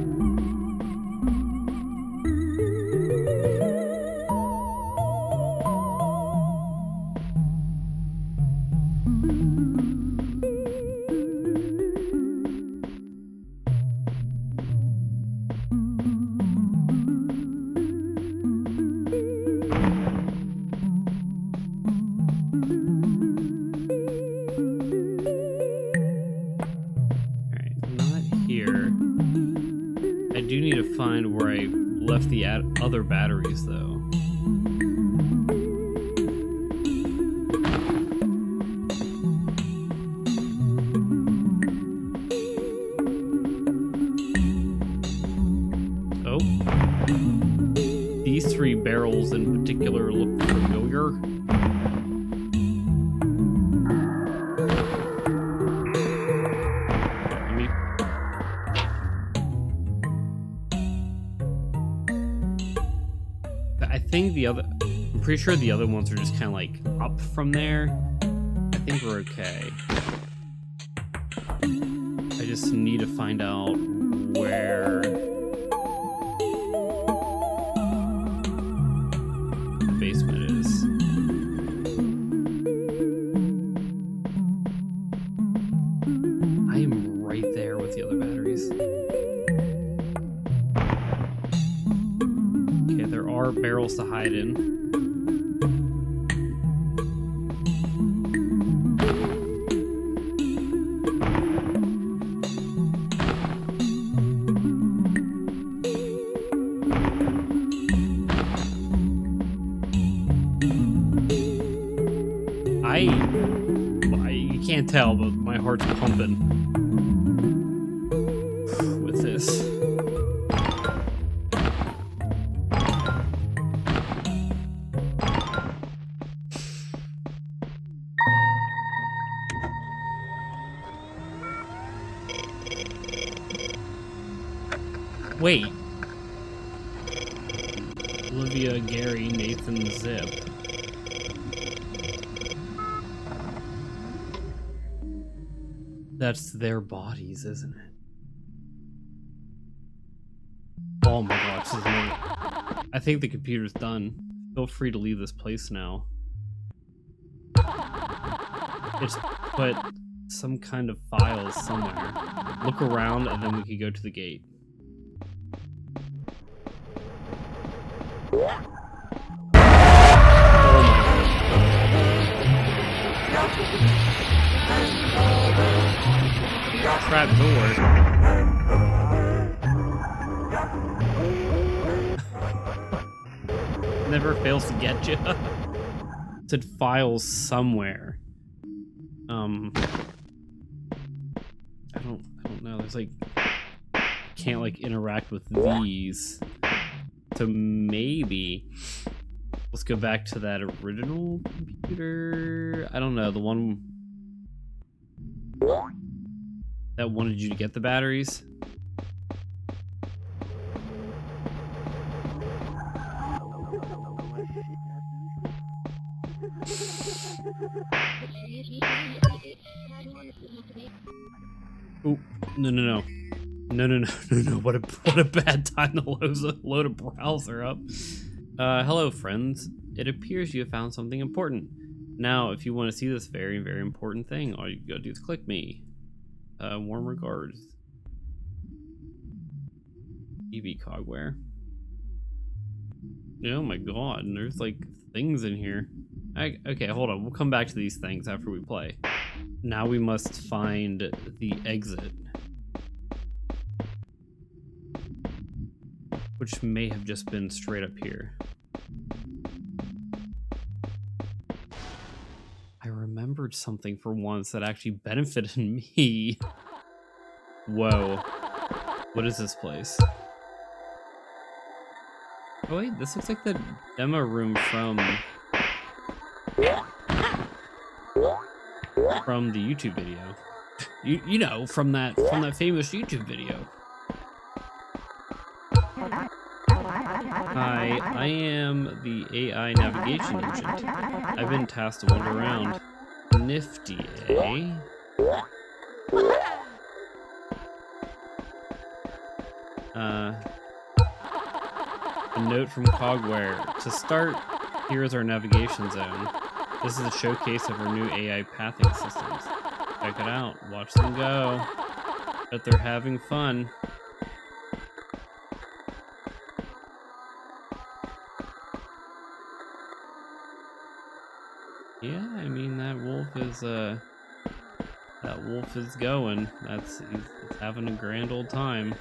Find where I left the other batteries though. Oh. These 3 barrels in particular look familiar. I'm pretty sure the other ones are just kind of like up from there. I think we're okay. I just need to find out where the basement is. I am right there with the other batteries. Okay, there are barrels to hide in. can't tell, but my heart's pumping with this. Wait. Olivia, Gary, Nathan, Zip. That's their bodies, isn't it? Oh my gosh, this is amazing. I think the computer's done. Feel free to leave this place now. It's put some kind of files somewhere. Look around and then we can go to the gate. Trap door. Never fails to get you. Said files somewhere. I don't know. There's like can't like interact with these. So maybe let's go back to that original computer. I don't know, the one that wanted you to get the batteries. Oh, no. No. What a bad time to load a browser up. Hello, friends. It appears you have found something important. Now, if you want to see this very, very important thing, all you gotta do is click me. Warm regards. EB Cogware. Oh my god, there's like things in here. Okay, hold on. We'll come back to these things after we play. Now we must find the exit. Which may have just been straight up here. I remembered something for once that actually benefited me. Whoa. What is this place? Oh wait, this looks like the demo room from the YouTube video. You know, from that famous YouTube video. Hi, I am the AI navigation agent. I've been tasked to wander around. Nifty, eh? A note from Cogware. To start, here is our navigation zone. This is a showcase of our new AI pathing systems. Check it out. Watch them go. Bet they're having fun. Yeah, I mean that wolf is going. He's having a grand old time.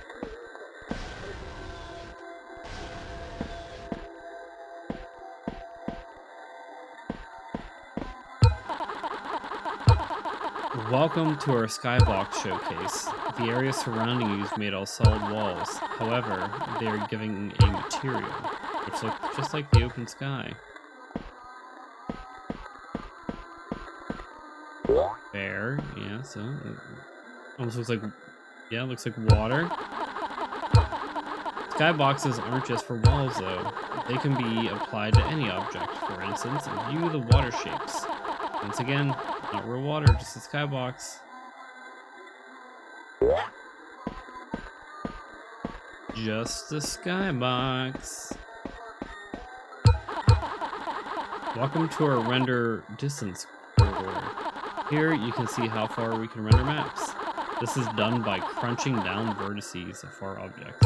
Welcome to our skybox showcase. The area surrounding you is made of solid walls. However, they are giving a material, which looks just like the open sky. Fair, yeah, so it almost looks like, yeah, it looks like water. Skyboxes aren't just for walls though. They can be applied to any object. For instance, view the water shapes. Once again, not real water, just a skybox. Just a skybox. Welcome to our render distance corridor. Here you can see how far we can render maps. This is done by crunching down vertices of far objects.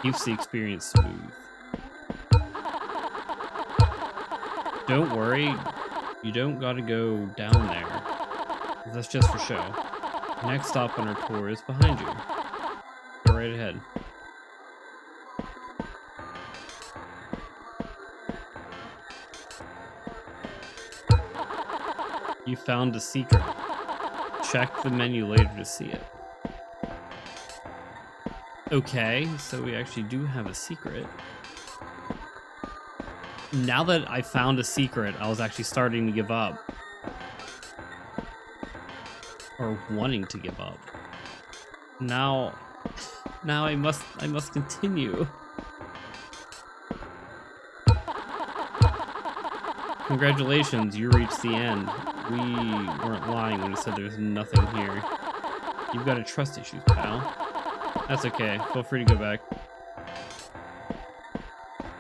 Keeps the experience smooth. Don't worry, you don't gotta go down there. That's just for show. Next stop on our tour is behind you. Go right ahead. You found a secret. Check the menu later to see it. Okay, so we actually do have a secret. Now that I found a secret, I was actually starting to give up. Or wanting to give up. Now I must continue. Congratulations, you reached the end. We weren't lying when we said there's nothing here. You've got a trust issues, pal. That's okay. Feel free to go back.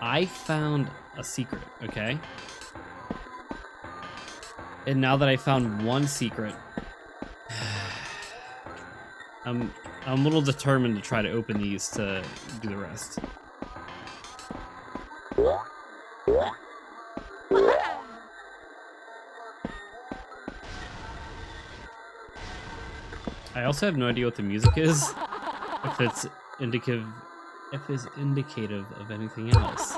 I found a secret, okay? And now that I found one secret, I'm a little determined to try to open these to do the rest. I also have no idea what the music is. If it's indicative of anything else.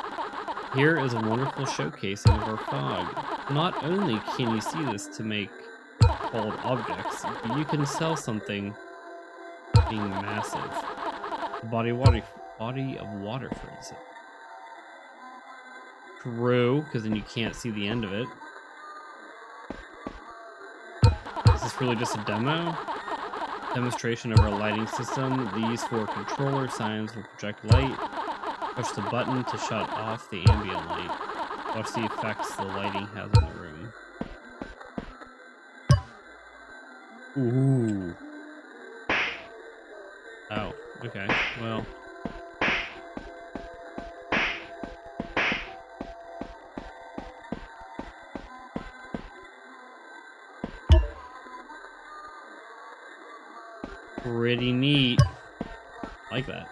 Here is a wonderful showcasing of our fog. Not only can you see this to make hold objects, but you can sell something being massive. A body of water, for instance. True, because then you can't see the end of it. Is this really just a demo? Demonstration of our lighting system. These 4 controller signs will project light. Push the button to shut off the ambient light. Watch the effects the lighting has in the room. Ooh. Oh, okay. Well. Pretty neat. Like that.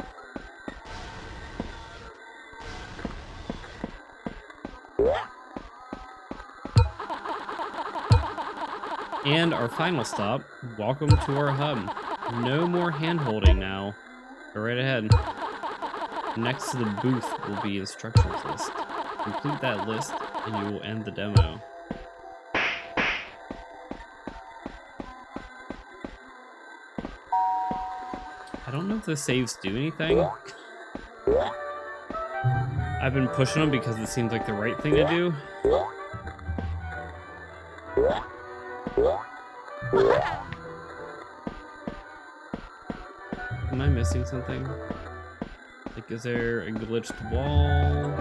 And our final stop, welcome to our hub. No more hand-holding now. Go right ahead. Next to the booth will be instructions list. Complete that list and you will end the demo. I don't know if the saves do anything. I've been pushing them because it seems like the right thing to do. Am I missing something? Like, is there a glitched wall?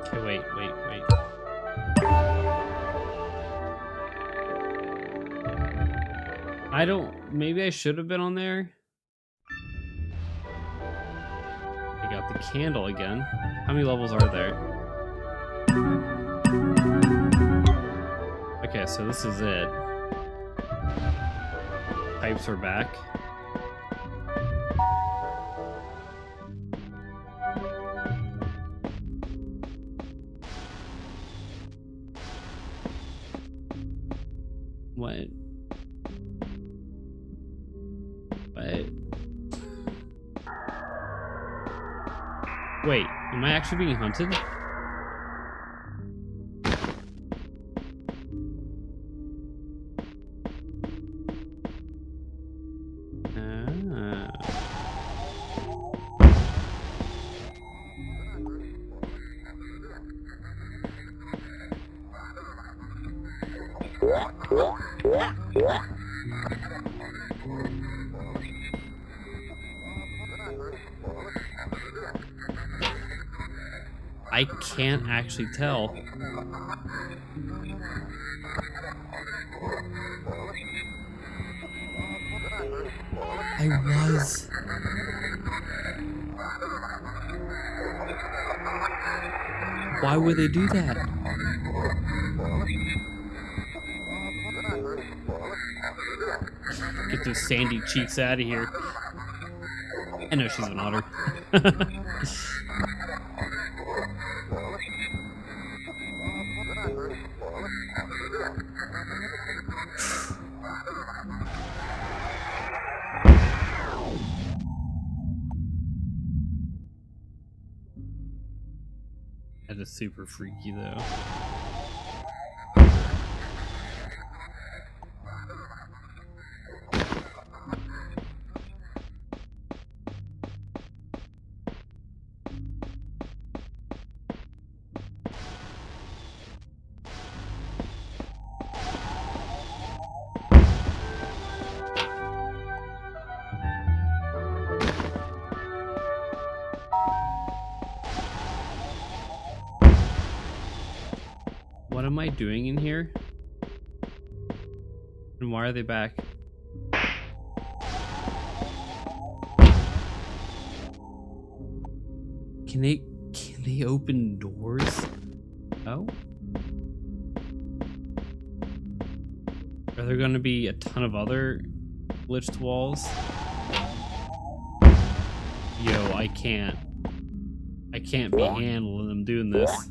Okay, wait. Maybe I should have been on there. I got the candle again. How many levels are there? Okay, so this is it. Pipes are back. What? Wait, am I actually being hunted? I can't actually tell. I was. Why would they do that? Get those sandy cheeks out of here. I know she's an otter. That is super freaky though. What am I doing in here? And why are they back? Can they open doors? Oh? Are there gonna be a ton of other glitched walls? Yo, I can't be handling them doing this.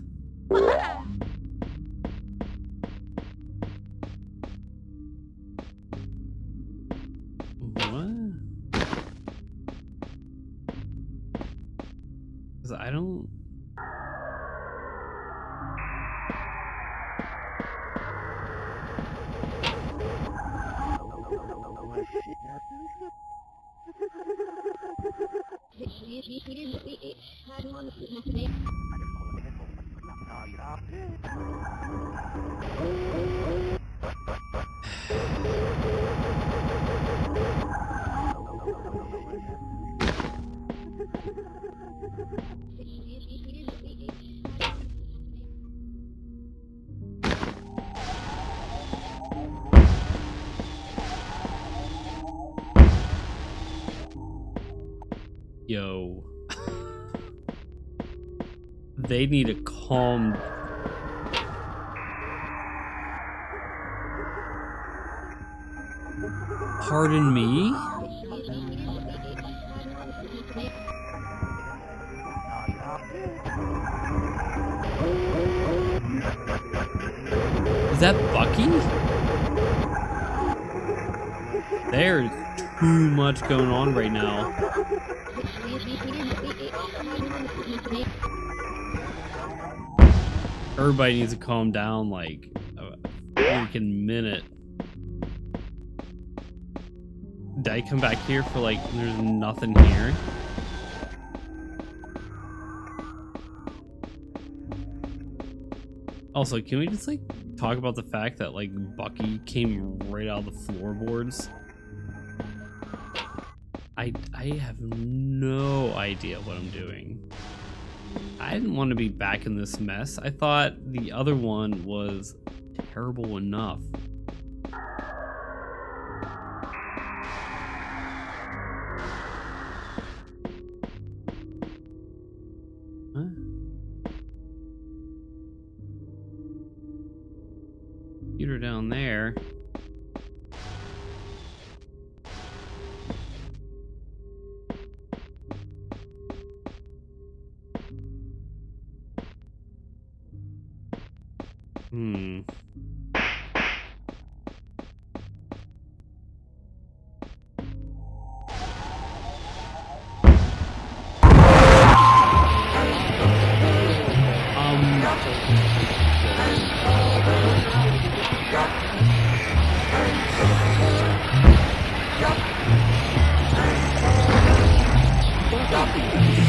I don't... Yo. They need to calm... Pardon me? Is that Bucky? There's too much going on right now. Everybody needs to calm down like a freaking minute. Did I come back here for like there's nothing here? Also, can we just like talk about the fact that like Bucky came right out of the floorboards? I have no idea what I'm doing. I didn't want to be back in this mess. I thought the other one was terrible enough. Huh? Computer down there.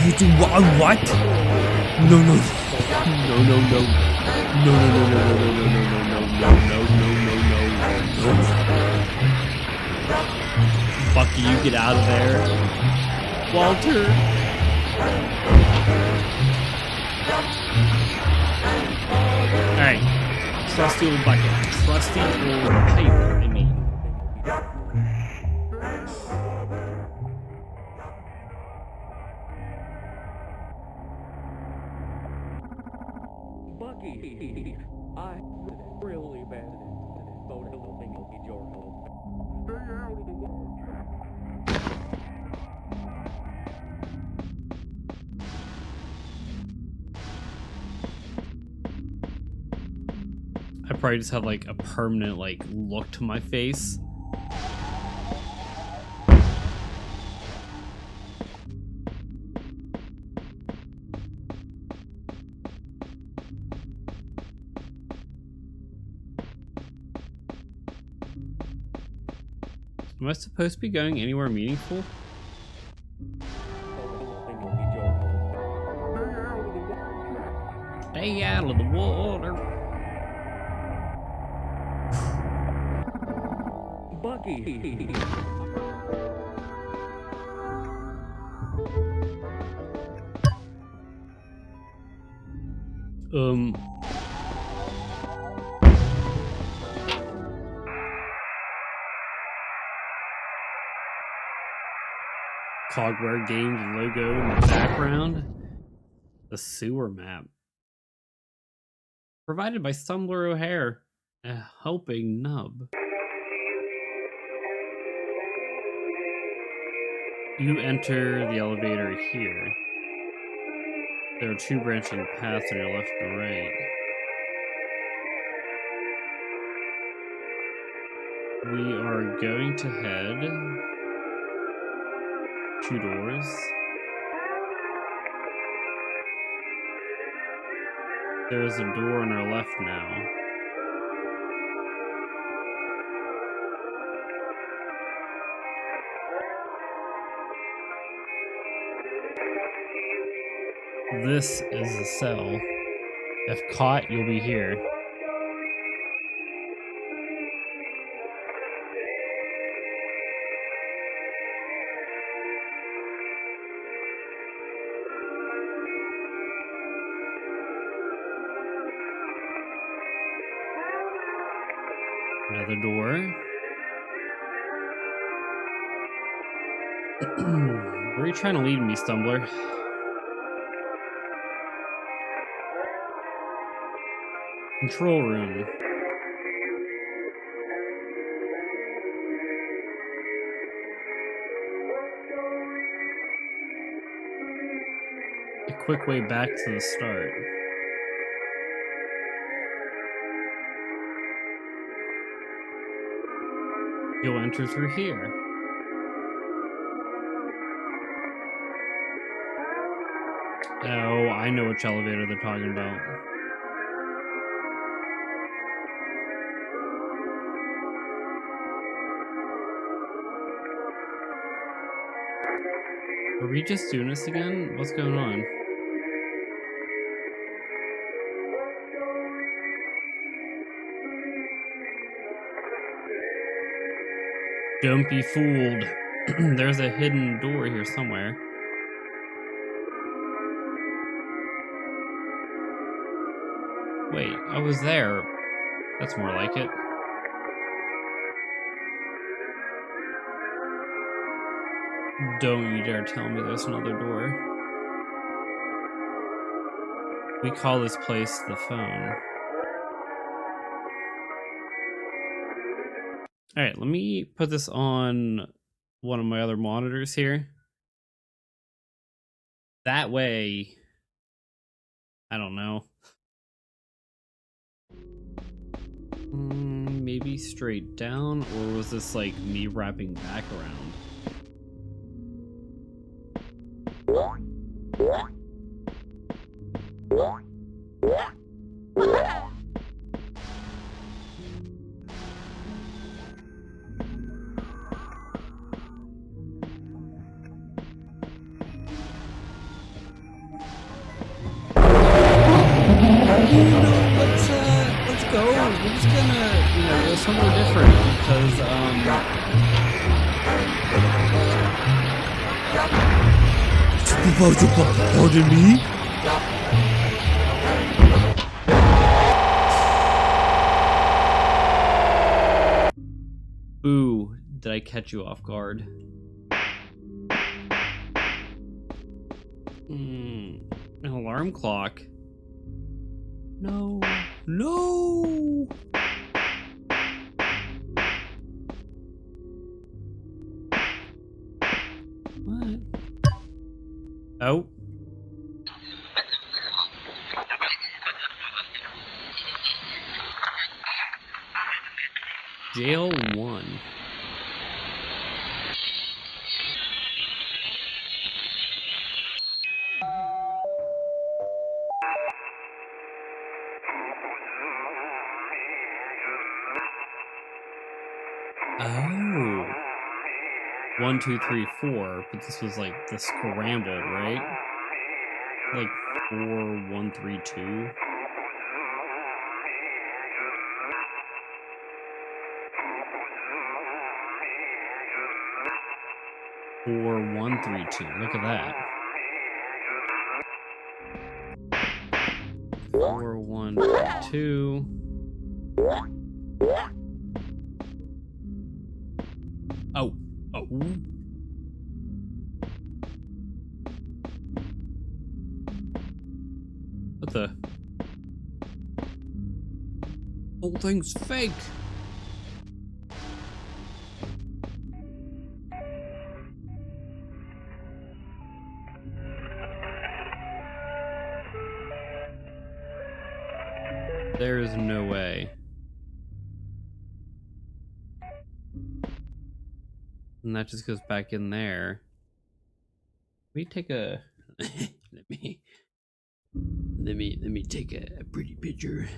You do what? No. Bucky, you get out of there. Walter. Alright. Trusty old bucket. Trusty old pipe, I mean.
Bucky, I really bad at it. But I don't think it'll be your home. Stay out of the way.
I probably just have like a permanent like look to my face. Am I supposed to be going anywhere meaningful? Stay out of the water.
Bucky.
Cogware Games logo in the background. The sewer map. Provided by Stumbler O'Hare. A helping nub. You enter the elevator here. There are two branching paths on your left and right. We are going to head 2 doors. There is a door on our left now. This is the cell. If caught, you'll be here. Another door. Where are you trying to lead me, Stumbler? Control room. A quick way back to the start. You'll enter through here. Oh, I know which elevator they're talking about. Are we just doing this again? What's going on? Don't be fooled. There's a hidden door here somewhere. Wait, I was there. That's more like it. Don't you dare tell me there's another door. We call this place the phone. Alright, let me put this on one of my other monitors here. That way, I don't know. Maybe straight down, or was this like me wrapping back around? Let's go. We're just gonna, go somewhere different because, pardon me? Ooh, did I catch you off guard? An alarm clock. No. No! What? Oh. Jail 1. Oh. 1, 2, 3, 4, but this was like the scramble, right? Like 4, 1, 3, 2. Or 1, 3, 2. Look at that. 4, 1, 3, 2. Oh. Oh. What the? Whole thing's fake. There is no way. And that just goes back in there. Let me take a let me take a pretty picture.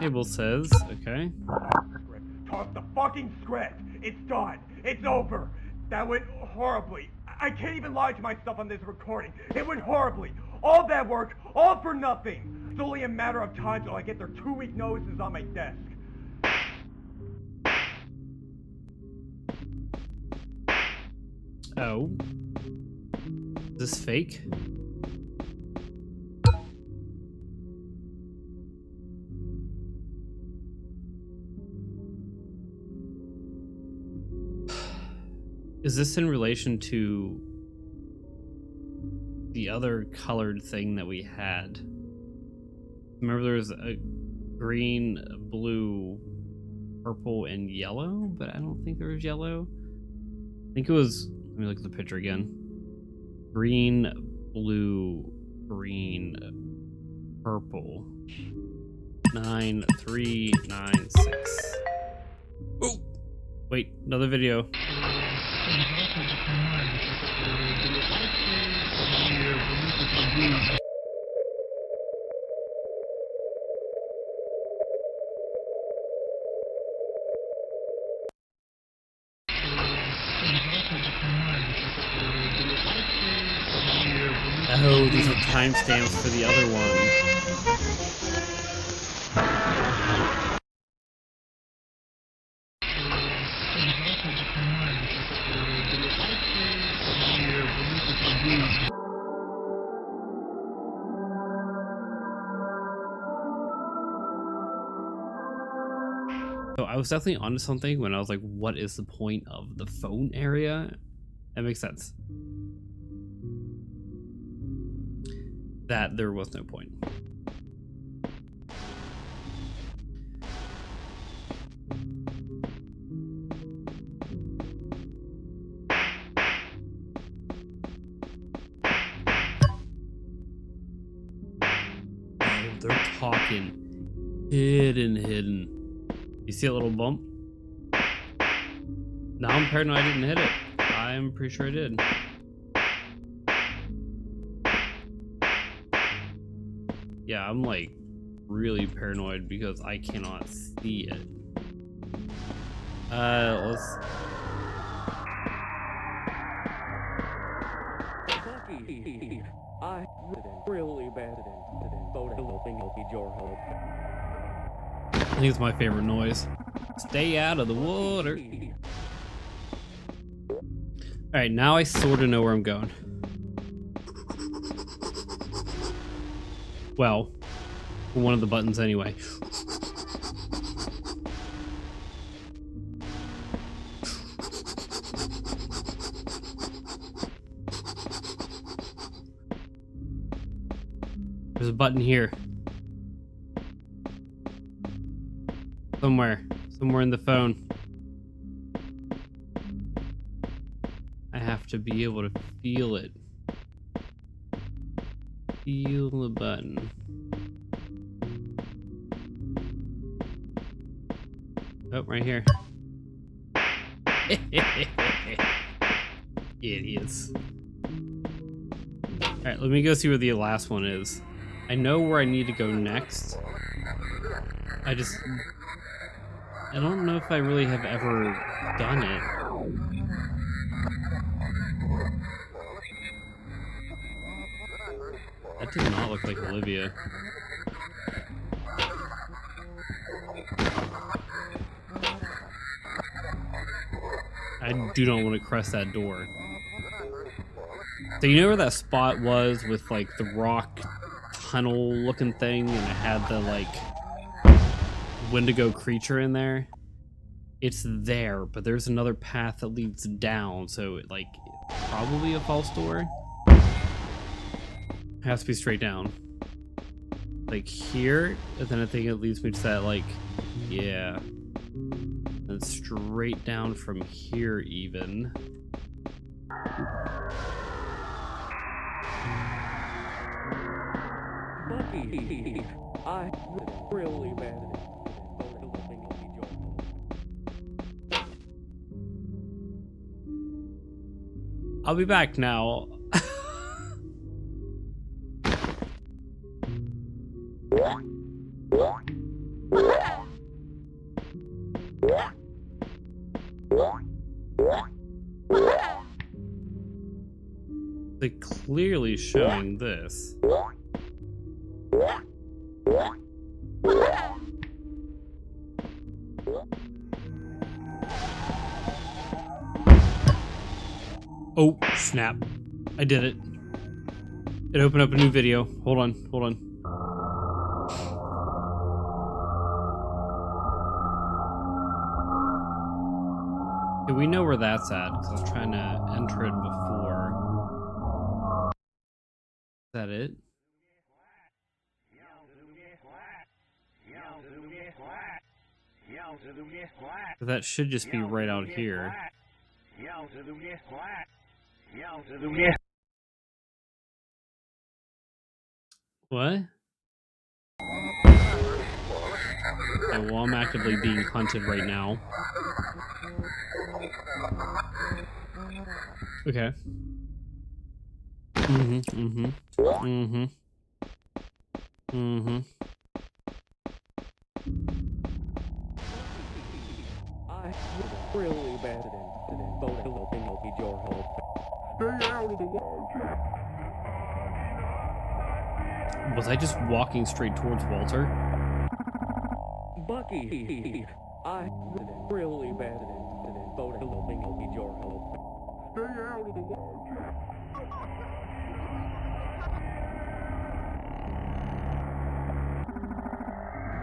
Abel says, okay.
Talk the fucking script. It's done. It's over. That went horribly. I can't even lie to myself on this recording. It went horribly. All that work, all for nothing. It's only a matter of time till I get their 2-week notices on my desk.
Oh. Is this fake? Is this in relation to the other colored thing that we had? Remember there was a green, blue, purple, and yellow, but I don't think there was yellow. I think it was, let me look at the picture again. Green, blue, green, purple. 9, 3, 9, 6. Oh! Wait, another video. Oh, these are timestamps for the other one. So I was definitely onto something when I was like, what is the point of the phone area? That makes sense. That there was no point. Oh, they're talking. Hidden. You see a little bump? Now I'm paranoid I didn't hit it. I'm pretty sure I did. Yeah, I'm like really paranoid because I cannot see it. Let's...
Bucky, I really bad at boat helping your help.
I think it's my favorite noise. Stay out of the water. Alright, now I sort of know where I'm going. Well, for one of the buttons anyway. button here. Somewhere in the phone. I have to be able to feel it. Feel the button. Oh, right here. Idiots. Alright, let me go see where the last one is. I know where I need to go next. I don't know if I really have ever done it. That does not look like Olivia. I do not want to cross that door. So you know where that spot was with like the rock tunnel looking thing and it had the like Wendigo creature in there? It's there, but there's another path that leads down, so it, like, probably a false door. Has to be straight down. Like here, and then I think it leads me to that, like, yeah. And straight down from here, even.
Bucky, I really bad at it.
I'll be back now. They're clearly showing this. Oh, snap. I did it. It opened up a new video. Hold on. Okay, we know where that's at, because I was trying to enter it before. Is that it? That should just be right out here. What? Okay, well, I'm actively being hunted right now. Okay.
I'm really bad at it. Both hoping will be your help. Stay out of the way.
Was I just walking straight towards Walter?
Bucky, I'm really bad at it. Both hoping will be your help. Stay out of the way.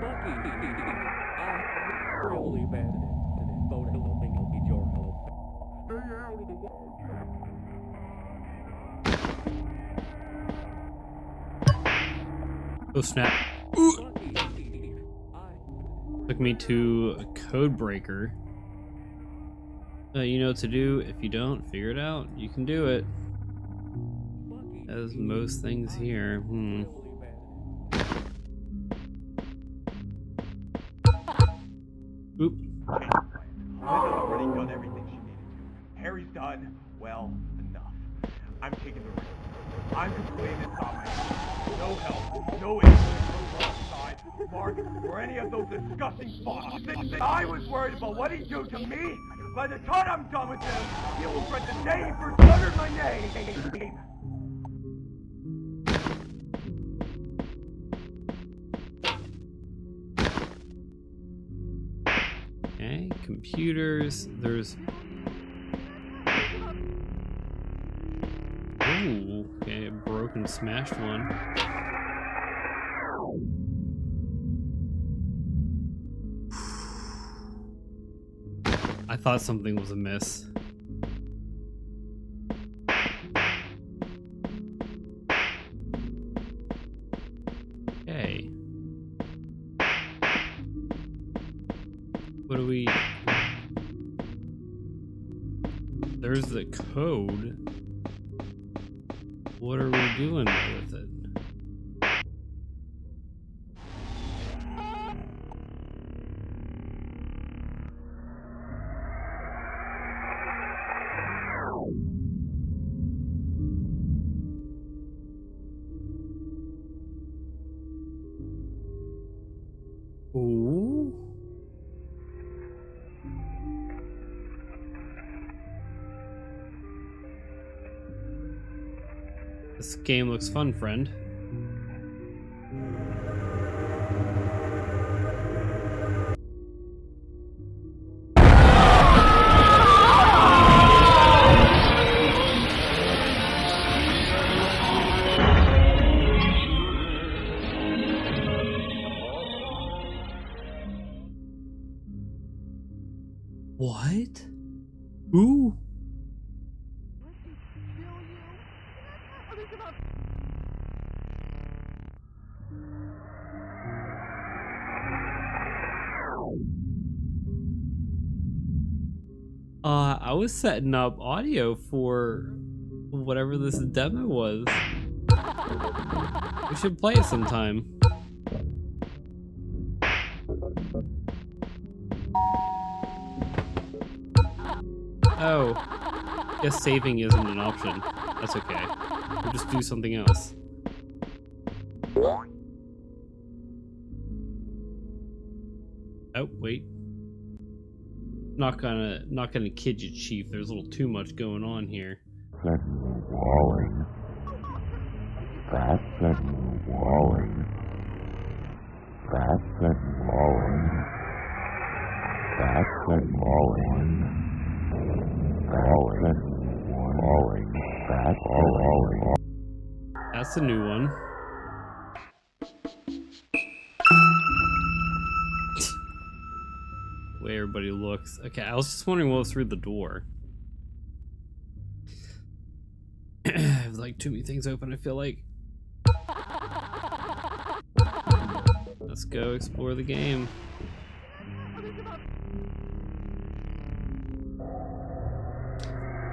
Bucky, I'm really bad at it. Both hoping will be your help. Stay out of the way.
Oh, snap. Took me to a code breaker. You know what to do. If you don't, figure it out. You can do it. As most things here. Oop.
Linda's already done everything she needed to. Harry's done. Well, enough. I'm taking the risk. I'm completing this on my own. No help, no influence from Broadside, Mark, or any of those disgusting fucks. I was worried about what he'd do to me. By the time I'm done with him, he will regret the day he first uttered my name.
Okay, computers. There's... Ooh, okay, a broken, smashed one. I thought something was amiss. What do we... There's the code. What are we doing with it? Ooh. This game looks fun, friend. What? Who? I was setting up audio for whatever this demo was. We should play it sometime. Oh, guess saving isn't an option. That's okay. We'll just do something else. Oh, wait. Not gonna kid you, Chief. There's a little too much going on here.
Walling. That's walling. That's walling. That's walling.
That's a new one. The way everybody looks. Okay, I was just wondering what was through the door. I have like too many things open, I feel like. Let's go explore the game.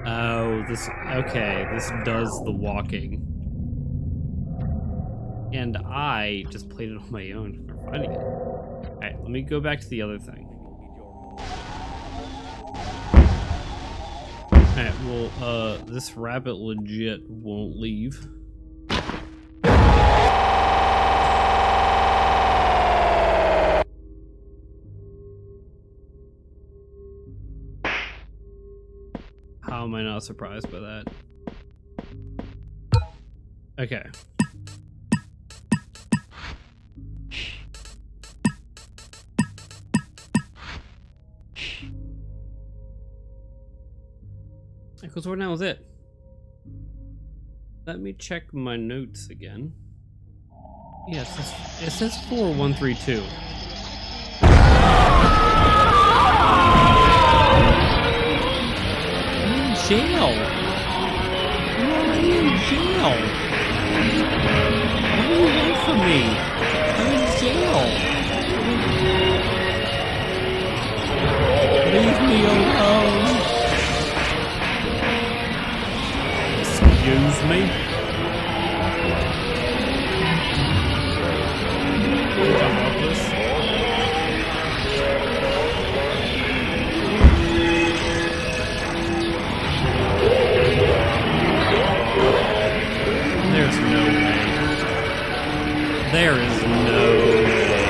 Oh, this, okay, this does the walking. And I just played it on my own for finding it. Alright, let me go back to the other thing. Alright, well, this rabbit legit won't leave. How am I not surprised by that? Okay. Because what now is it? Let me check my notes again. Yes, it says 4132. Jail. You're already in jail. Why do you wait for me? I'm in jail. Leave me alone. Excuse me. Jump off this. There's no way. There is no way.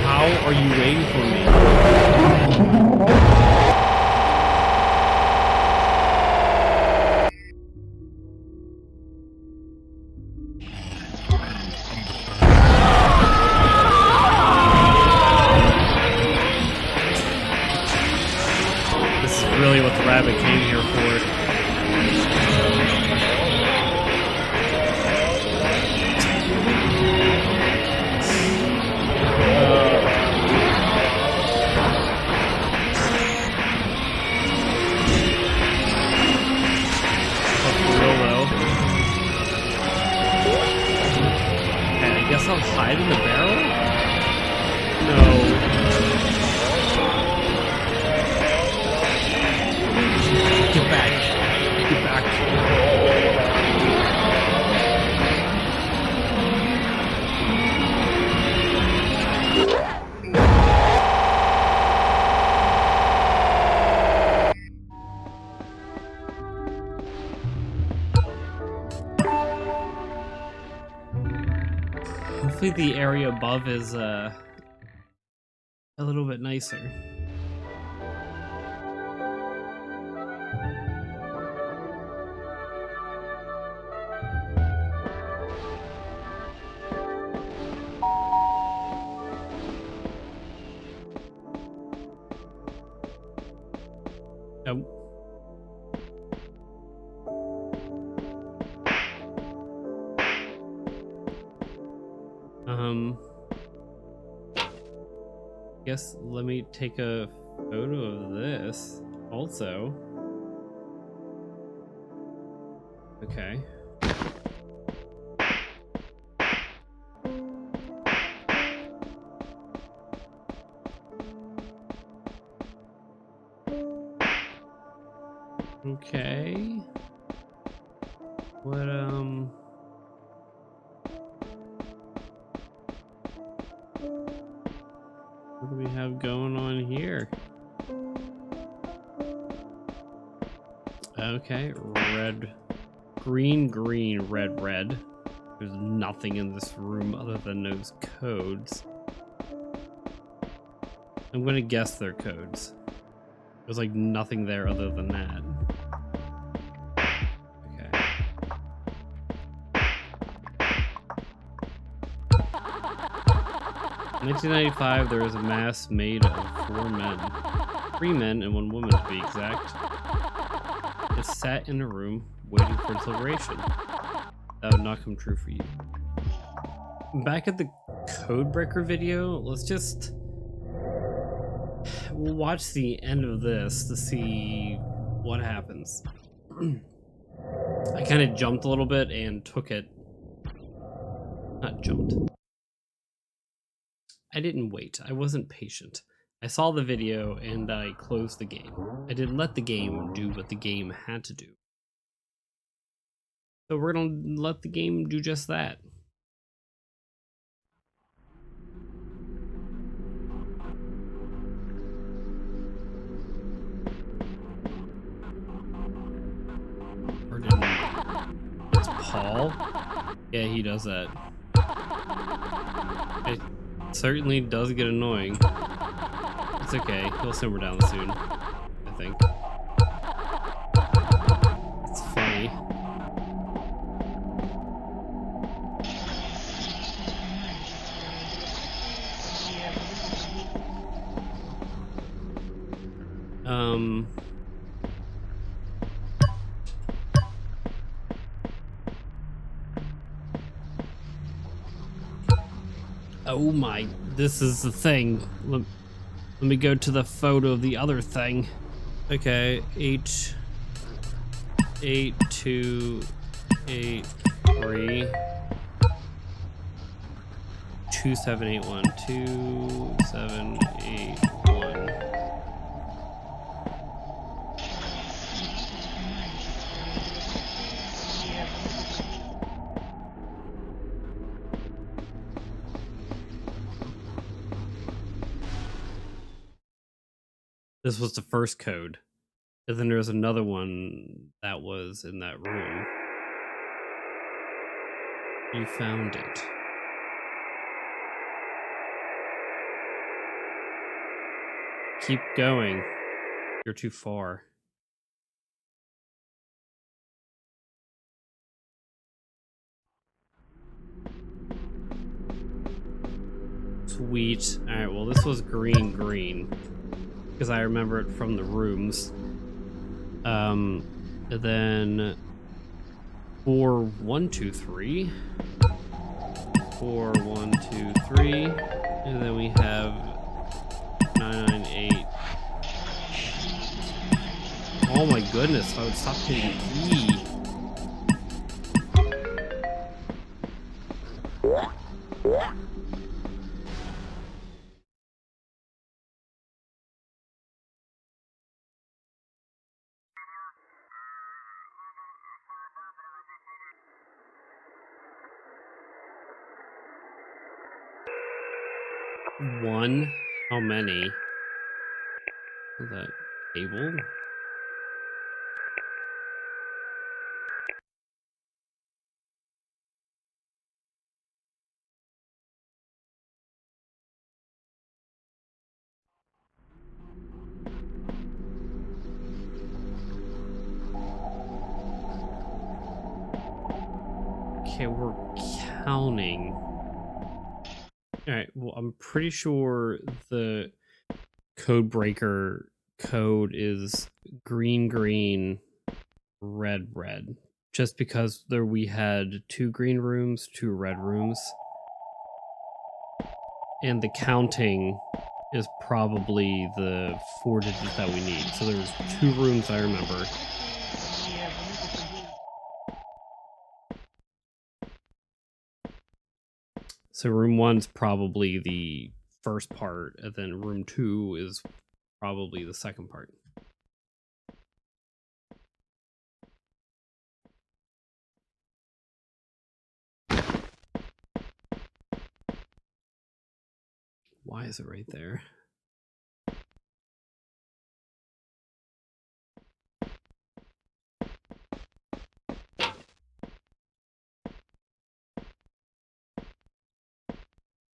How are you waiting for me? This is really what the rabbit came here for. Hopefully the area above is a little bit nicer. Oh. Guess let me take a photo of this also. Okay. Okay. What what do we have going on here? Okay, red, green, green, red, red. There's nothing in this room other than those codes. I'm gonna guess they're codes. There's like nothing there other than that. Okay. In 1995, there was a mass made of 4 men. 3 men and 1 woman to be exact. They sat in a room waiting for its liberation. That would not come true for you. Back at the Codebreaker video, we'll watch the end of this to see what happens. I kind of jumped a little bit and took it. Not jumped. I didn't wait. I wasn't patient. I saw the video and I closed the game. I didn't let the game do what the game had to do. So we're gonna let the game do just that. Or didn't it's Paul? Yeah, he does that. It certainly does get annoying. It's okay, he'll simmer down soon, I think. It's funny. Oh my, this is the thing. Let me go to the photo of the other thing. Okay, 8283 2781 2781. This was the first code. And then there was another one that was in that room. You found it. Keep going. You're too far. Sweet. Alright, well this was green green. Because I remember it from the rooms. And then 4123. 4123. And then we have 998. Oh my goodness, if I would stop hitting E. One? How many? Is that table? Okay, we're counting. Alright, well, I'm pretty sure the code breaker code is green, green, red, red. Just because there we had 2 green rooms, 2 red rooms. And the counting is probably the 4 digits that we need. So there's 2 rooms I remember. So room 1's probably the first part, and then room 2 is probably the second part. Why is it right there?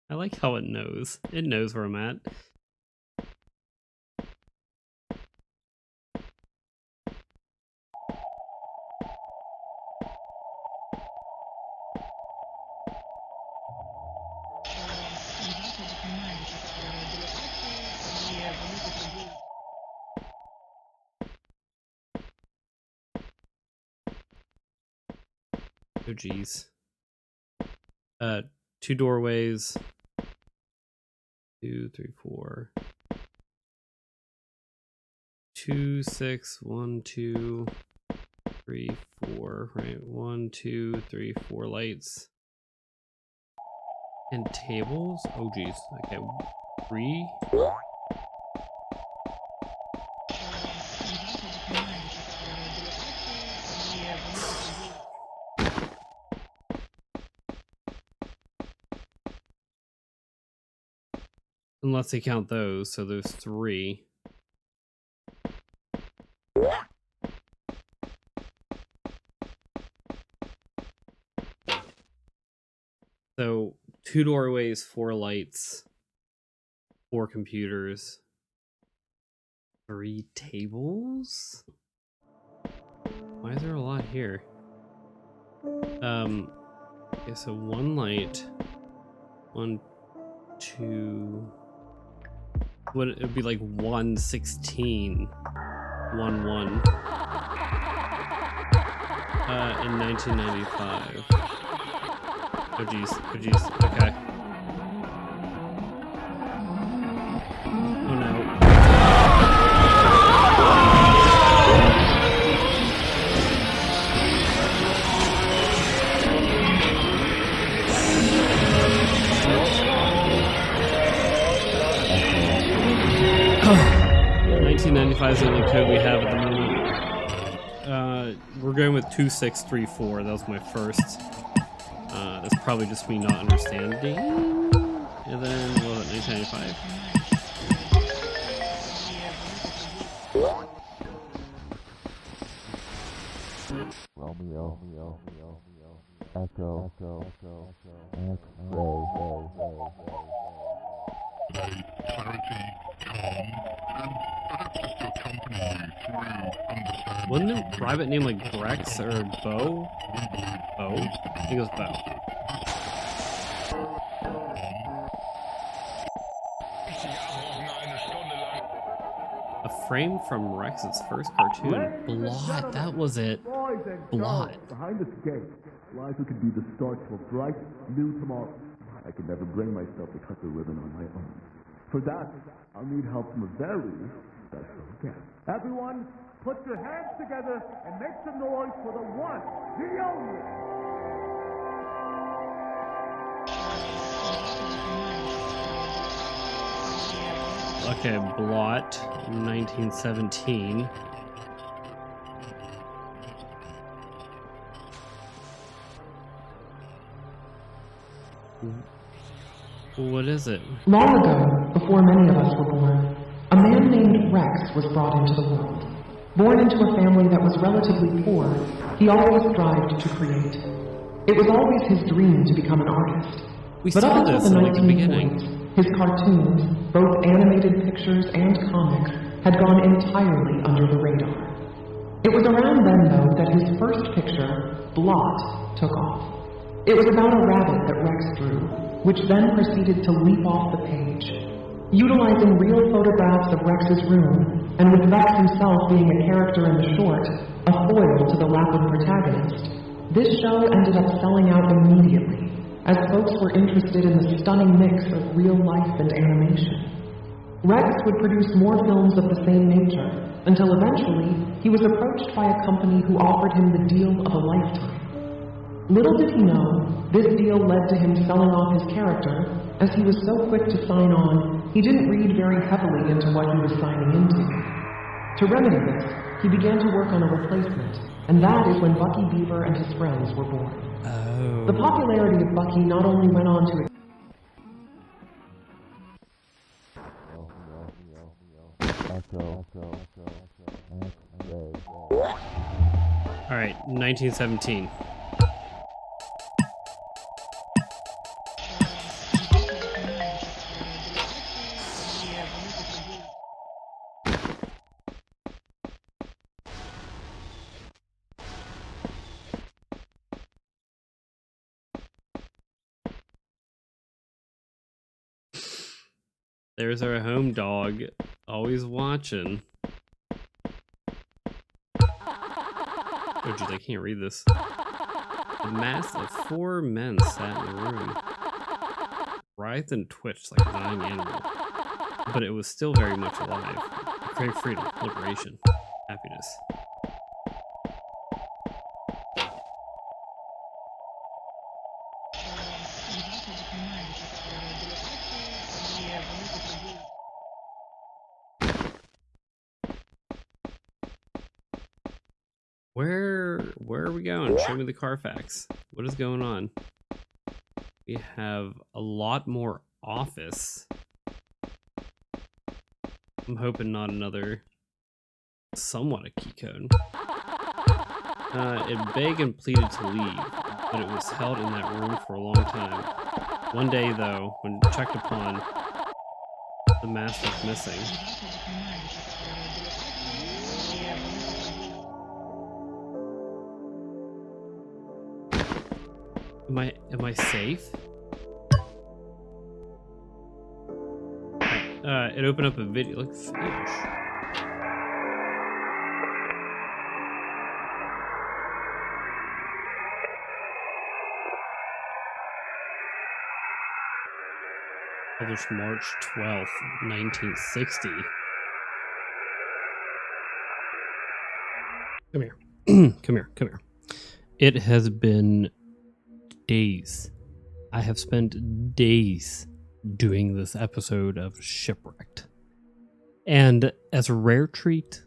I like how it knows. It knows where I'm at. Oh geez. 2 doorways. 2, 3, 4. 2, 6, 1, 2, 3, 4. Right, 1, 2, 3, 4 lights. And tables. Oh geez. Okay, 3. Unless they count those, so there's 3. So 2 doorways, 4 lights, 4 computers, 3 tables? Why is there a lot here? Okay, so 1 light, 1, 2. What it would be like 1, 16, 1, 1. In 1995. Oh geez, oh geez, okay. Oh no. Oh. 1995 is the only code we have at the moment. We're going with 2634. That was my first. That's probably just me not understanding. And then, what was it, 1995?
Romeo, Echo,
Wasn't it a private name like Brex or Bo? Bo? I think it was Bo. A frame from Rex's first cartoon. Blot, that was it. Blot.
Behind this gate lies what could be the start to a bright, new tomorrow. I could never bring myself to cut the ribbon on my own. For that, I'll need help from a very special guest. Everyone, put your hands together and make some noise for the one, the only.
Okay, Blot, 1917. What is it?
Long ago, before many of us were born, a man named Rex was brought into the world. Born into a family that was relatively poor, he always strived to create. It was always his dream to become an artist.
But saw
up until
this
the
in the beginning.
1940s, his cartoons, both animated pictures and comics, had gone entirely under the radar. It was around then, though, that his first picture, Blot, took off. It was about a rabbit that Rex drew, which then proceeded to leap off the page. Utilizing real photographs of Rex's room, and with Rex himself being a character in the short, a foil to the rapid protagonist, this show ended up selling out immediately, as folks were interested in the stunning mix of real life and animation. Rex would produce more films of the same nature, until eventually he was approached by a company who offered him the deal of a lifetime. Little did he know, this deal led to him selling off his character, as he was so quick to sign on, he didn't read very heavily into what he was signing into. To remedy this, he began to work on a replacement, and that is when Bucky, Beaver, and his friends were born.
Oh.
The popularity of Bucky not only went on to
All right, 1917. There's our home dog, always watching. Oh, geez, I can't read this. A mass of 4 men sat in the room. Writhed and twitched like a dying animal. But it was still very much alive. It craved freedom, liberation, happiness. Where are we going? Show me the Carfax. What is going on? We have a lot more office. I'm hoping not another somewhat a key code. It begged and pleaded to leave, but it was held in that room for a long time. One day, though, when checked upon, the mask was missing. Am I safe? It opened up a video. Look, finish. Published March 12th, 1960. Come here. Come here. Come here. It has been days. I have spent days doing this episode of Shipwrecked. And as a rare treat,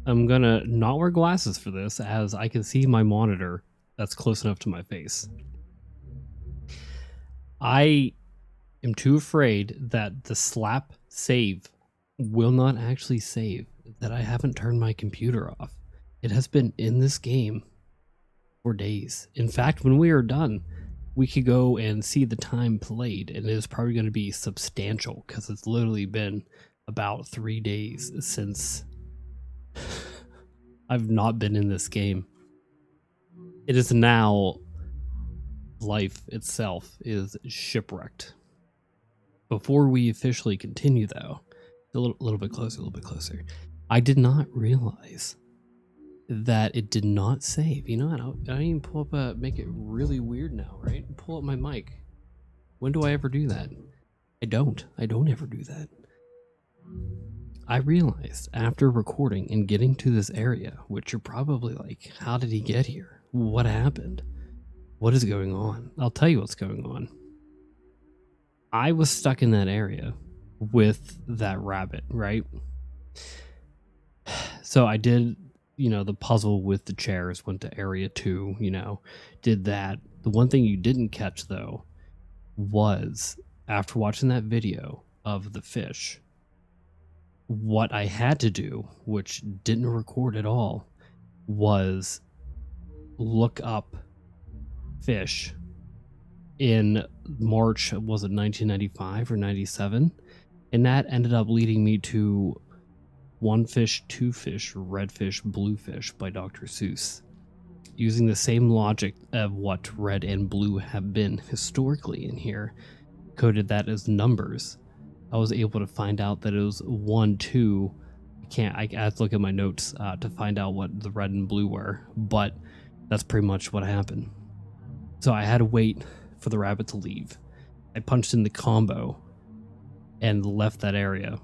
I'm gonna not wear glasses for this, as I can see my monitor that's close enough to my face. I am too afraid that the slap save will not actually save, that I haven't turned my computer off. It has been in this game for days. In fact, when we are done, we could go and see the time played, and it is probably going to be substantial because it's literally been about 3 days since I've not been in this game. It is now life itself is shipwrecked. Before we officially continue, though, a little bit closer. I did not realize that it did not save. You know what? I don't even pull up make it really weird now, right? Pull up my mic. When do I ever do that? I don't ever do that. I realized after recording and getting to this area, which you're probably like, how did he get here? What happened? What is going on? I'll tell you what's going on. I was stuck in that area with that rabbit, right? So I did, the puzzle with the chairs, went to area 2, did that. The one thing you didn't catch, though, was after watching that video of the fish, what I had to do, which didn't record at all, was look up fish in March, was it 1995 or 97? And that ended up leading me to One Fish, Two Fish, Red Fish, Blue Fish by Dr. Seuss. using the same logic of what red and blue have been historically in here, coded that as numbers, I was able to find out that it was 1, 2. I had to look at my notes to find out what the red and blue were, but that's pretty much what happened. So I had to wait for the rabbit to leave. I punched in the combo and left that area,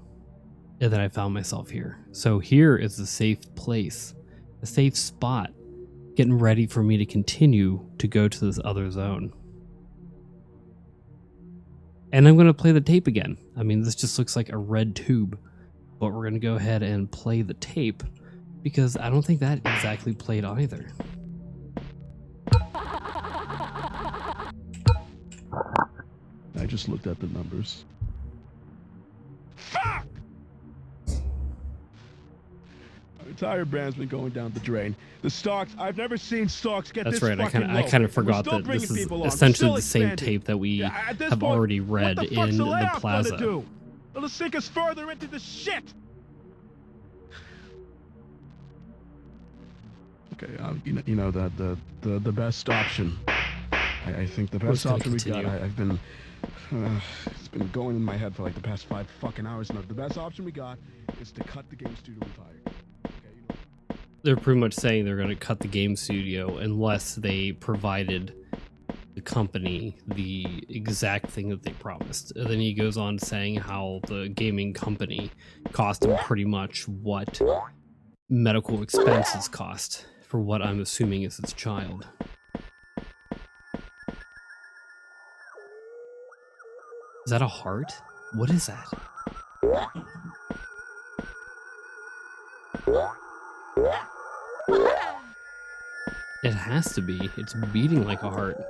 and then I found myself here. So here is a safe place, a safe spot, getting ready for me to continue to go to this other zone. And I'm going to play the tape again. I mean, this just looks like a red tube, but we're going to go ahead and play the tape because I don't think that exactly played either.
I just looked at the numbers. Fuck! Our entire brand's been going down the drain. The stocks, I've never seen stocks get
That's
this
right.
fucking low.
I kind of forgot that this is essentially the same tape that we have already read in the plaza.
It'll sink us further into the shit. Okay, you know that the best option. I think the best option we got. I've been. It's been going in my head for like the past 5 fucking hours now. The best option we got is to cut the game studio we've hired. Okay,
They're pretty much saying they're going to cut the game studio unless they provided the company the exact thing that they promised. And then he goes on saying how the gaming company cost him pretty much what medical expenses cost for what I'm assuming is his child. Is that a heart? What is that? It has to be. It's beating like a heart.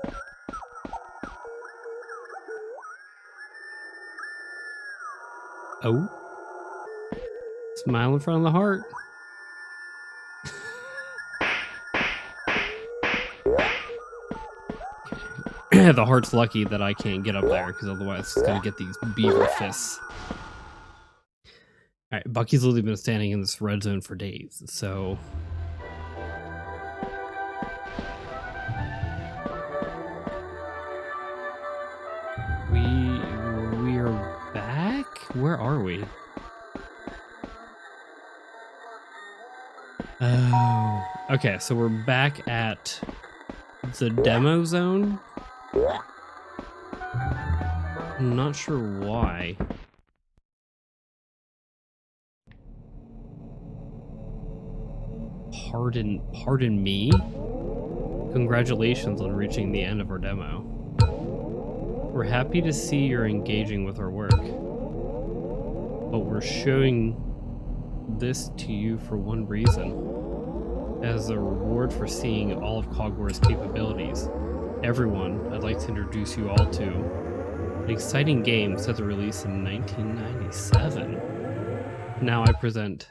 Oh. Smile in front of the heart. The heart's lucky that I can't get up there, because otherwise it's going to get these beaver fists. Alright, Bucky's literally been standing in this red zone for days, so... We're back? Where are we? Oh... Okay, so we're back at the demo zone? I'm not sure why. Pardon me? Congratulations on reaching the end of our demo. We're happy to see you're engaging with our work, but we're showing this to you for one reason. As a reward for seeing all of Cogware's capabilities. Everyone, I'd like to introduce you all to an exciting game set to release in 1997. Now I present...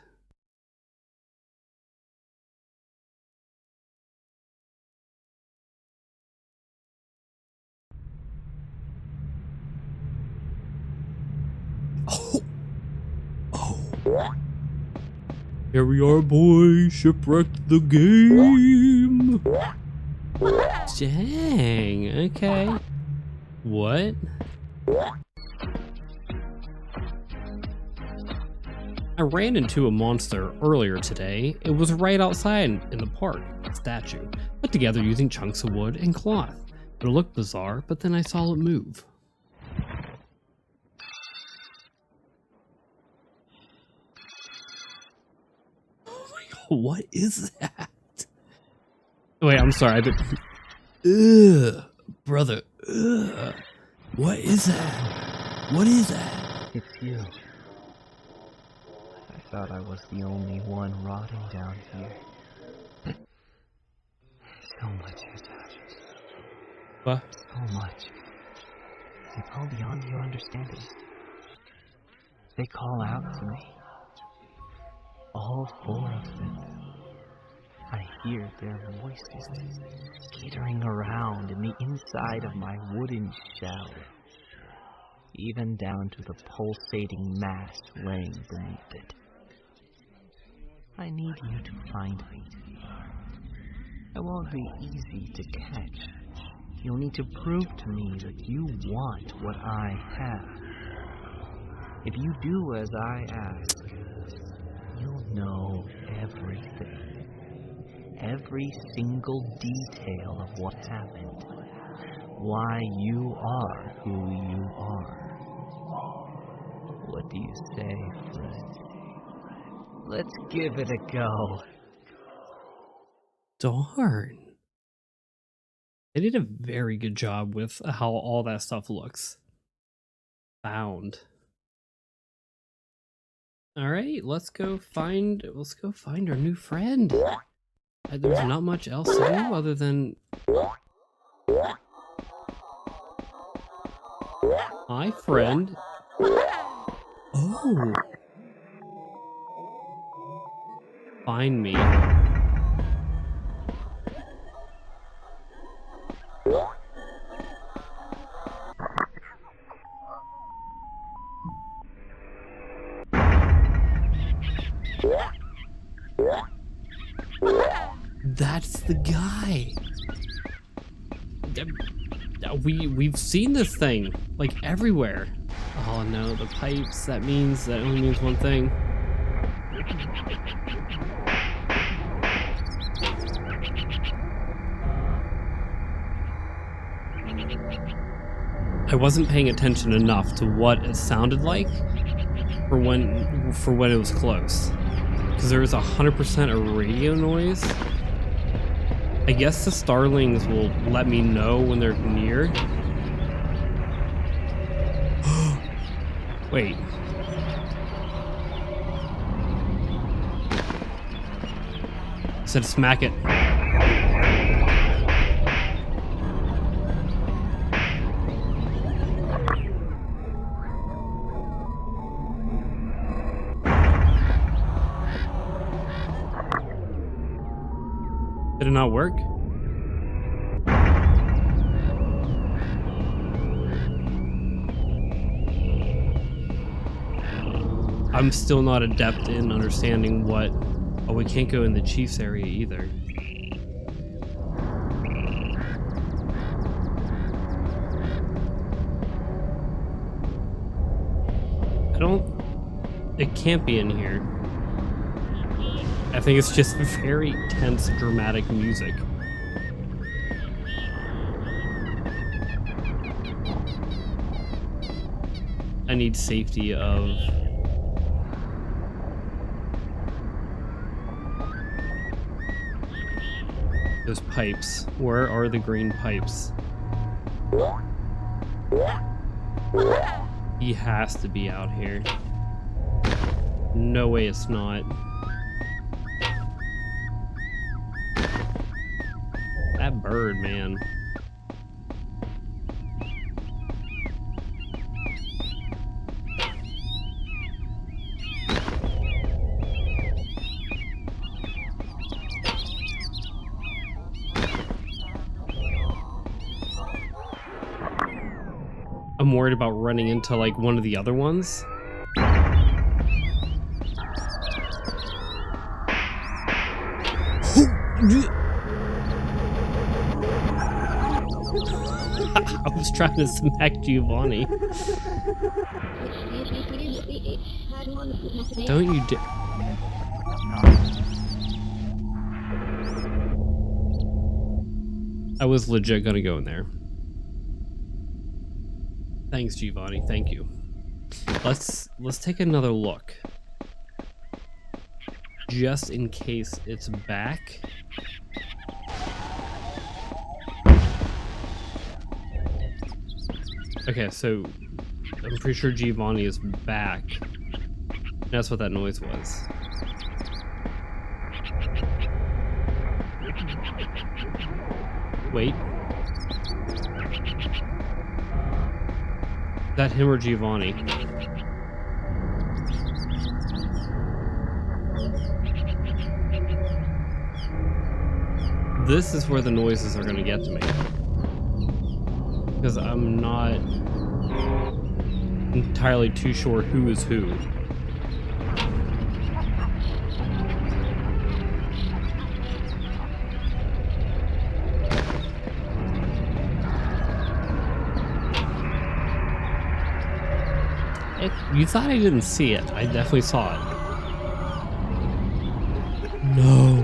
Here we are, boys. Shipwrecked the game. Dang. Okay. What? I ran into a monster earlier today. It was right outside in the park. A statue, put together using chunks of wood and cloth. It looked bizarre, but then I saw it move. What is that? Wait, I'm sorry. Ugh, brother. Ugh. What is that? What is that?
It's you. I thought I was the only one rotting down here. So much has happened.
What?
So much. It's all beyond your understanding. They call out to me. All 4 of them. I hear their voices skittering around in the inside of my wooden shell, even down to the pulsating mass laying beneath it. I need you to find me. It won't be easy to catch. You'll need to prove to me that you want what I have. If you do as I ask, you'll know everything. Every single detail of what happened. Why you are who you are. What do you say, friend? Let's give it a go.
Darn. They did a very good job with how all that stuff looks. Found. All right, let's go find our new friend. There's not much else to do other than. Hi, friend. Oh. Find me. That's the guy. We've seen this thing like everywhere. Oh no, the pipes. That only means one thing. I wasn't paying attention enough to what it sounded like for when it was close, because there was 100% a radio noise. I guess the starlings will let me know when they're near. Wait. I said smack it. Did it not work? I'm still not adept in understanding what... Oh, we can't go in the Chief's area either. It can't be in here. I think it's just very tense, dramatic music. I need safety of... those pipes. Where are the green pipes? He has to be out here. No way it's not. That bird, man. I'm worried about running into like one of the other ones. I was trying to smack Giovani. Don't you dare. I was legit gonna go in there. Thanks, Giovani. Thank you. Let's take another look. Just in case it's back. Okay, so I'm pretty sure Giovani is back. That's what that noise was. Wait. Is that him or Giovani? This is where the noises are going to get to me. Because I'm not entirely too sure who is who. You thought I didn't see it. I definitely saw it. No.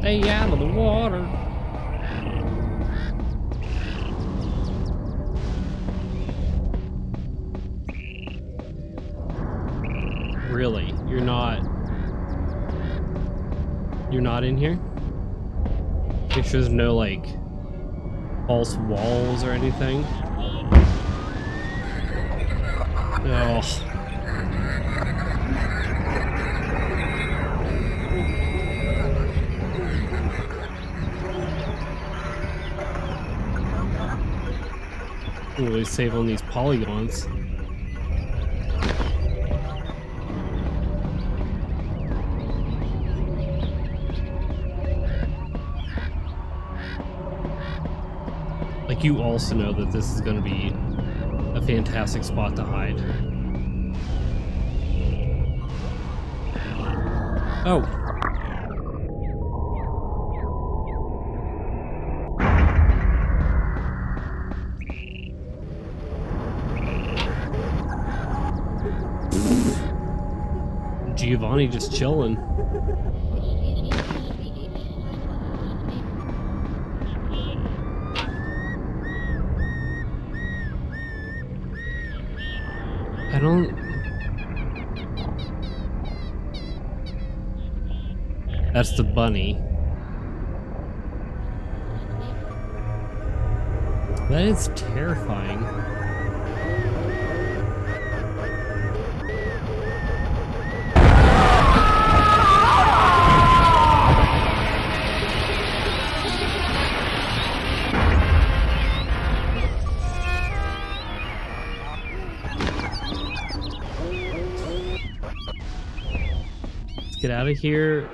Stay out of the water. Really? You're not in here? Make sure there's no like false walls or anything. Oh. Really save on these polygons. Like, you also know that this is going to be a fantastic spot to hide. Oh. Giovani just chilling. I don't... That's the bunny. That is terrifying. Get out of here.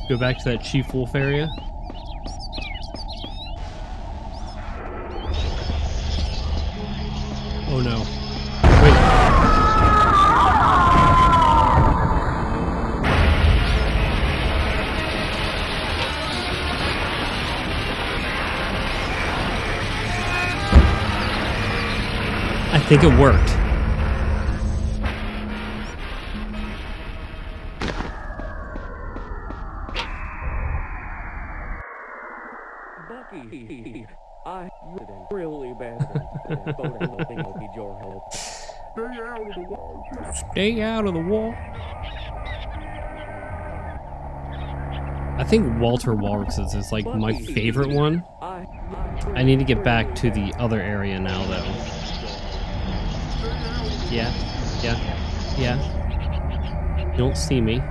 Go back to that Chief Wolf area. Oh no. Wait. I think it worked.
Bucky, I really bad. But I don't think I'll need your help. Stay out of the wall.
Stay out of the wall. I think Walter Walrus's is like my favorite one. I need to get back to the other area now, though. Yeah. You don't see me.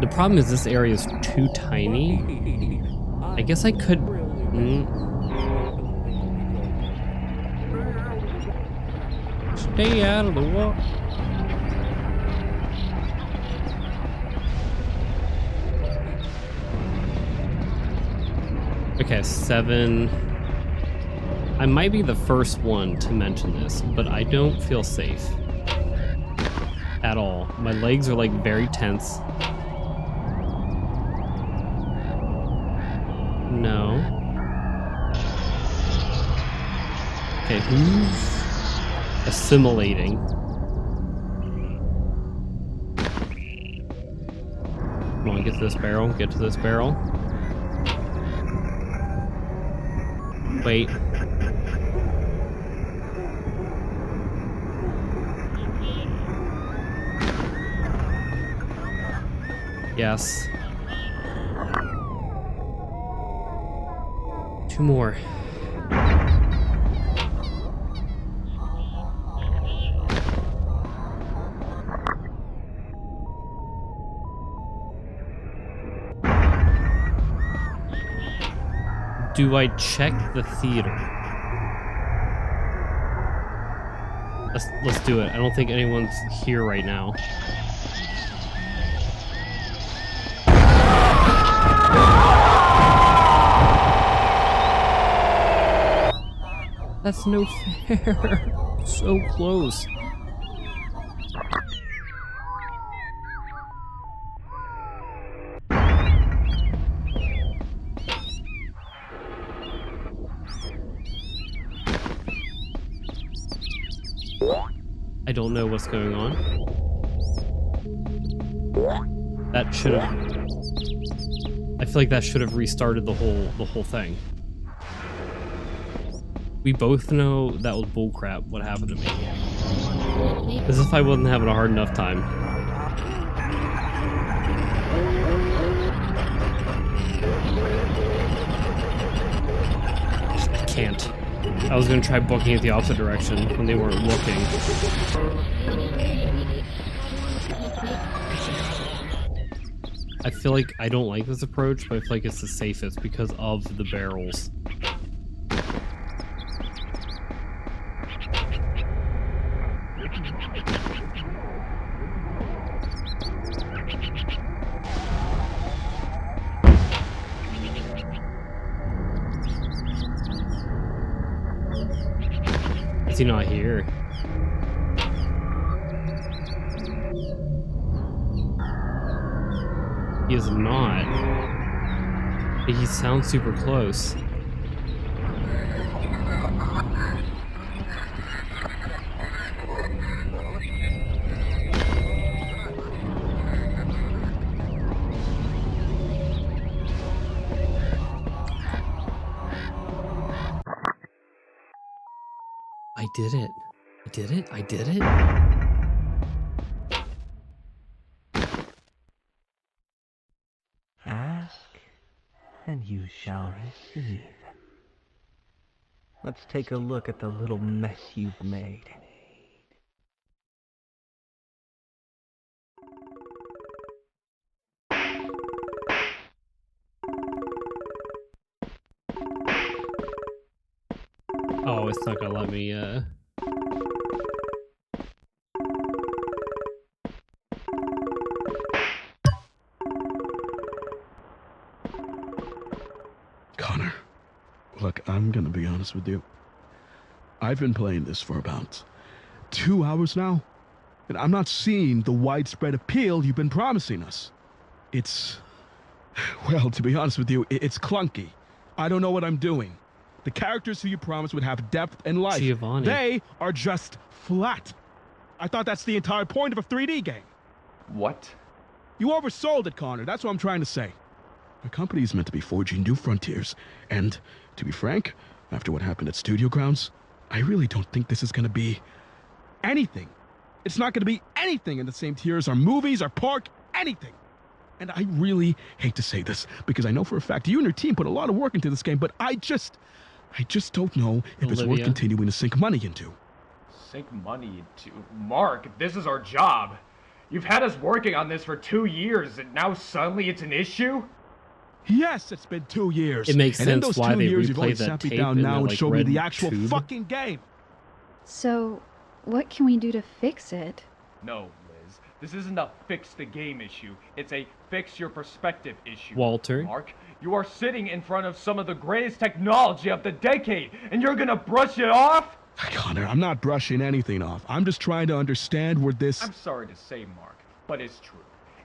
The problem is this area is too tiny. I guess I could... Stay out of the wall. Okay, 7. I might be the first one to mention this, but I don't feel safe. At all. My legs are like very tense. No. Okay, who's assimilating? Come on, get to this barrel, get to this barrel. Wait. Yes. 2 more. Do I check the theater? Let's do it. I don't think anyone's here right now. That's no fair. So close. I don't know what's going on. That should have... I feel like that should have restarted the whole thing. We both know that was bullcrap, what happened to me. As if I wasn't having a hard enough time. I can't. I was gonna try booking it the opposite direction when they weren't looking. I feel like I don't like this approach, but I feel like it's the safest because of the barrels. Is he not here? He is not. But he sounds super close. I did it. I did it. I did it.
Ask, and you shall receive. Let's take a look at the little mess you've made.
Oh, it's not gonna let me,
Connor, look, I'm gonna be honest with you. I've been playing this for about 2 hours now, and I'm not seeing the widespread appeal you've been promising us. It's... well, to be honest with you, it's clunky. I don't know what I'm doing. The characters who you promised would have depth and life.
Giovani.
They are just flat. I thought that's the entire point of a 3D game.
What?
You oversold it, Connor. That's what I'm trying to say. My company is meant to be forging new frontiers, and, to be frank, after what happened at Studio Grounds, I really don't think this is going to be anything. It's not going to be anything in the same tier as our movies, our park, anything. And I really hate to say this, because I know for a fact you and your team put a lot of work into this game, but I just don't know if it's worth continuing to sink money into.
Sink money into? Mark, this is our job. You've had us working on this for 2 years, and now suddenly it's an issue?
Yes, it's been 2 years.
It makes
and in
sense
those
why
2
they
years, you've only
replayed that
sat me
tape
down
in
now
that,
and
like,
showed me
red
the actual
tube.
fucking game.
So, what can we do to fix it?
No, Liz. This isn't a fix the game issue. It's a fix your perspective issue.
Walter.
Mark, you are sitting in front of some of the greatest technology of the decade, and you're gonna brush it off?
Connor, I'm not brushing anything off. I'm just trying to understand where this...
I'm sorry to say, Mark, but it's true.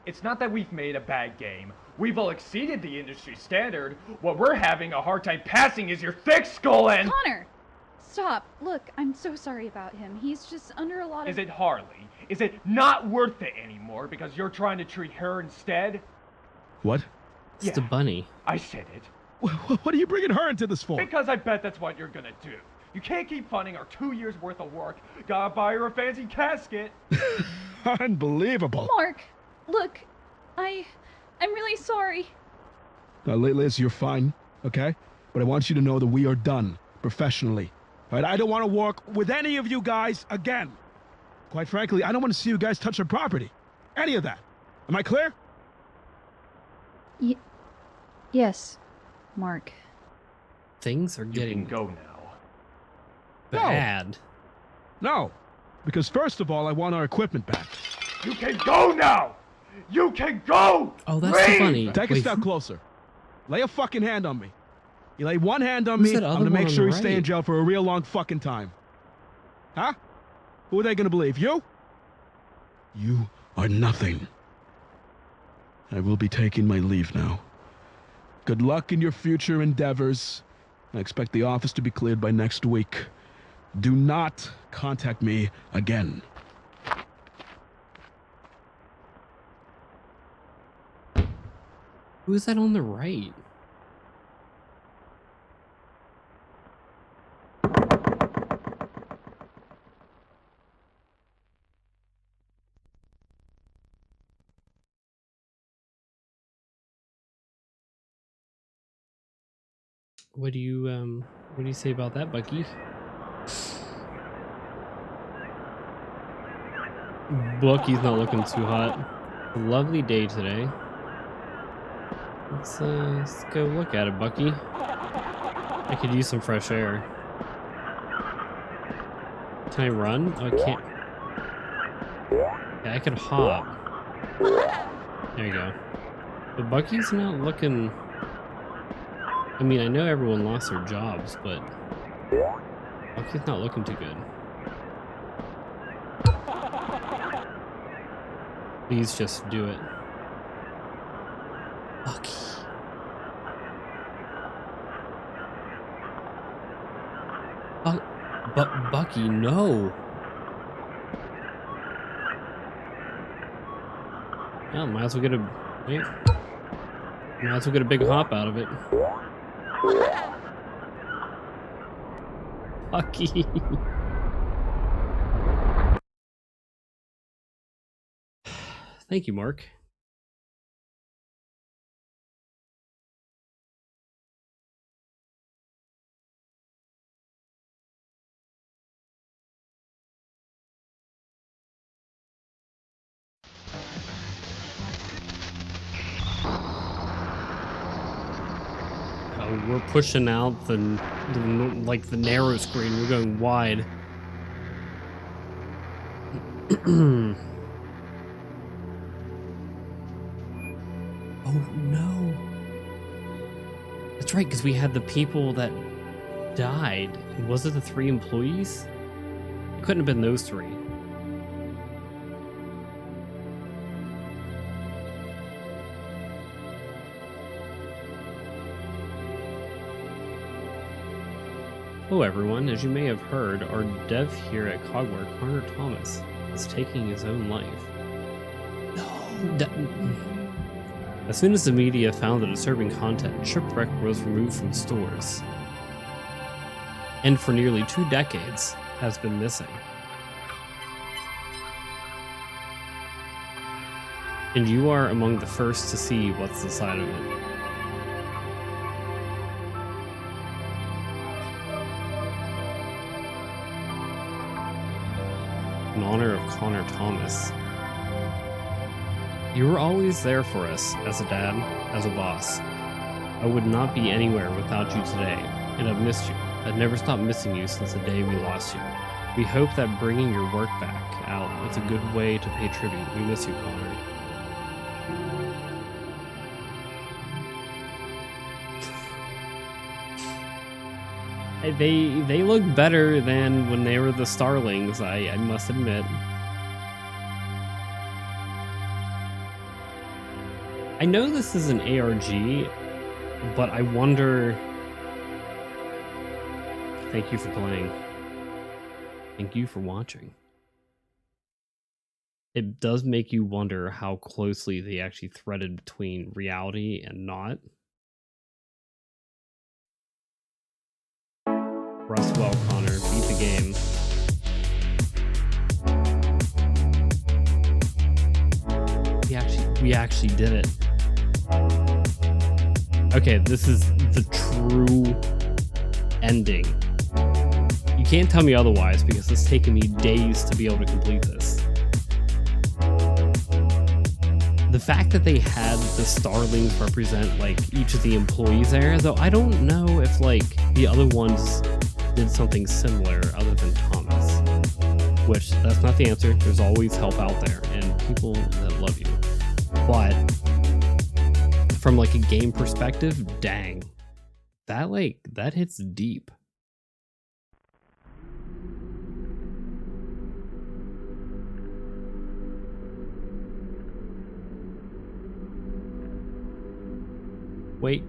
It's not that we've made a bad game. We've all exceeded the industry standard. What we're having a hard time passing is your thick skull and...
Connor! Stop. Look, I'm so sorry about him. He's just under a lot of...
Is it Harley? Is it not worth it anymore because you're trying to treat her instead?
What?
It's the bunny.
I said it.
What are you bringing her into this for?
Because I bet that's what you're gonna do. You can't keep funding our 2 years worth of work. Gotta buy her a fancy casket.
Unbelievable.
Mark, look, I'm really sorry.
Now, Liz, you're fine, okay? But I want you to know that we are done, professionally. All right? I don't want to work with any of you guys again. Quite frankly, I don't want to see you guys touch our property. Any of that. Am I clear?
Yes, Mark.
Things are getting...
You can go now.
Bad.
No. Because first of all, I want our equipment back.
You can go now! You can go!
Oh, that's so funny.
Take a step closer. Lay a fucking hand on me. You lay one hand on
Who's
me,
that
I'm
other
gonna make
one on
sure
the
you stay in
right?
jail for a real long fucking time. Huh? Who are they gonna believe? You? You are nothing. I will be taking my leave now. Good luck in your future endeavors. I expect the office to be cleared by next week. Do not contact me again.
Who is that on the right? What do you say about that, Bucky? Bucky's not looking too hot. A lovely day today. Let's go look at it, Bucky. I could use some fresh air. Can I run? Oh, I can't. Yeah, I could hop. There you go. But Bucky's not looking... I mean, I know everyone lost their jobs, but Bucky's not looking too good. Please just do it. Bucky. But Bucky, no. Yeah, might as well get a... Wait. Might as well get a big hop out of it. Bucky. Thank you, Mark. We're pushing out the narrow screen. We're going wide. Oh no! That's right, because we had the people that died. Was it the 3 employees? It couldn't have been those 3. Hello everyone, as you may have heard, our dev here at Cogware, Connor Thomas, is taking his own life. No! As soon as the media found the disturbing content, Shipwreck was removed from stores. And for nearly 2 decades, has been missing. And you are among the first to see what's inside of it. In honor of Connor Thomas. You were always there for us, as a dad, as a boss. I would not be anywhere without you today, and I've missed you. I've never stopped missing you since the day we lost you. We hope that bringing your work back out is a good way to pay tribute. We miss you, Connor. They look better than when they were the Starlings, I must admit. I know this is an ARG, but I wonder... Thank you for playing. Thank you for watching. It does make you wonder how closely they actually threaded between reality and not. Rest well, Connor. Beat the game. We actually did it. Okay, this is the true ending. You can't tell me otherwise because it's taken me days to be able to complete this. The fact that they had the Starlings represent like each of the employees there, though I don't know if like the other ones did something similar other than Thomas. Which, that's not the answer. There's always help out there and people that love you. But from like a game perspective, dang. that hits deep. Wait.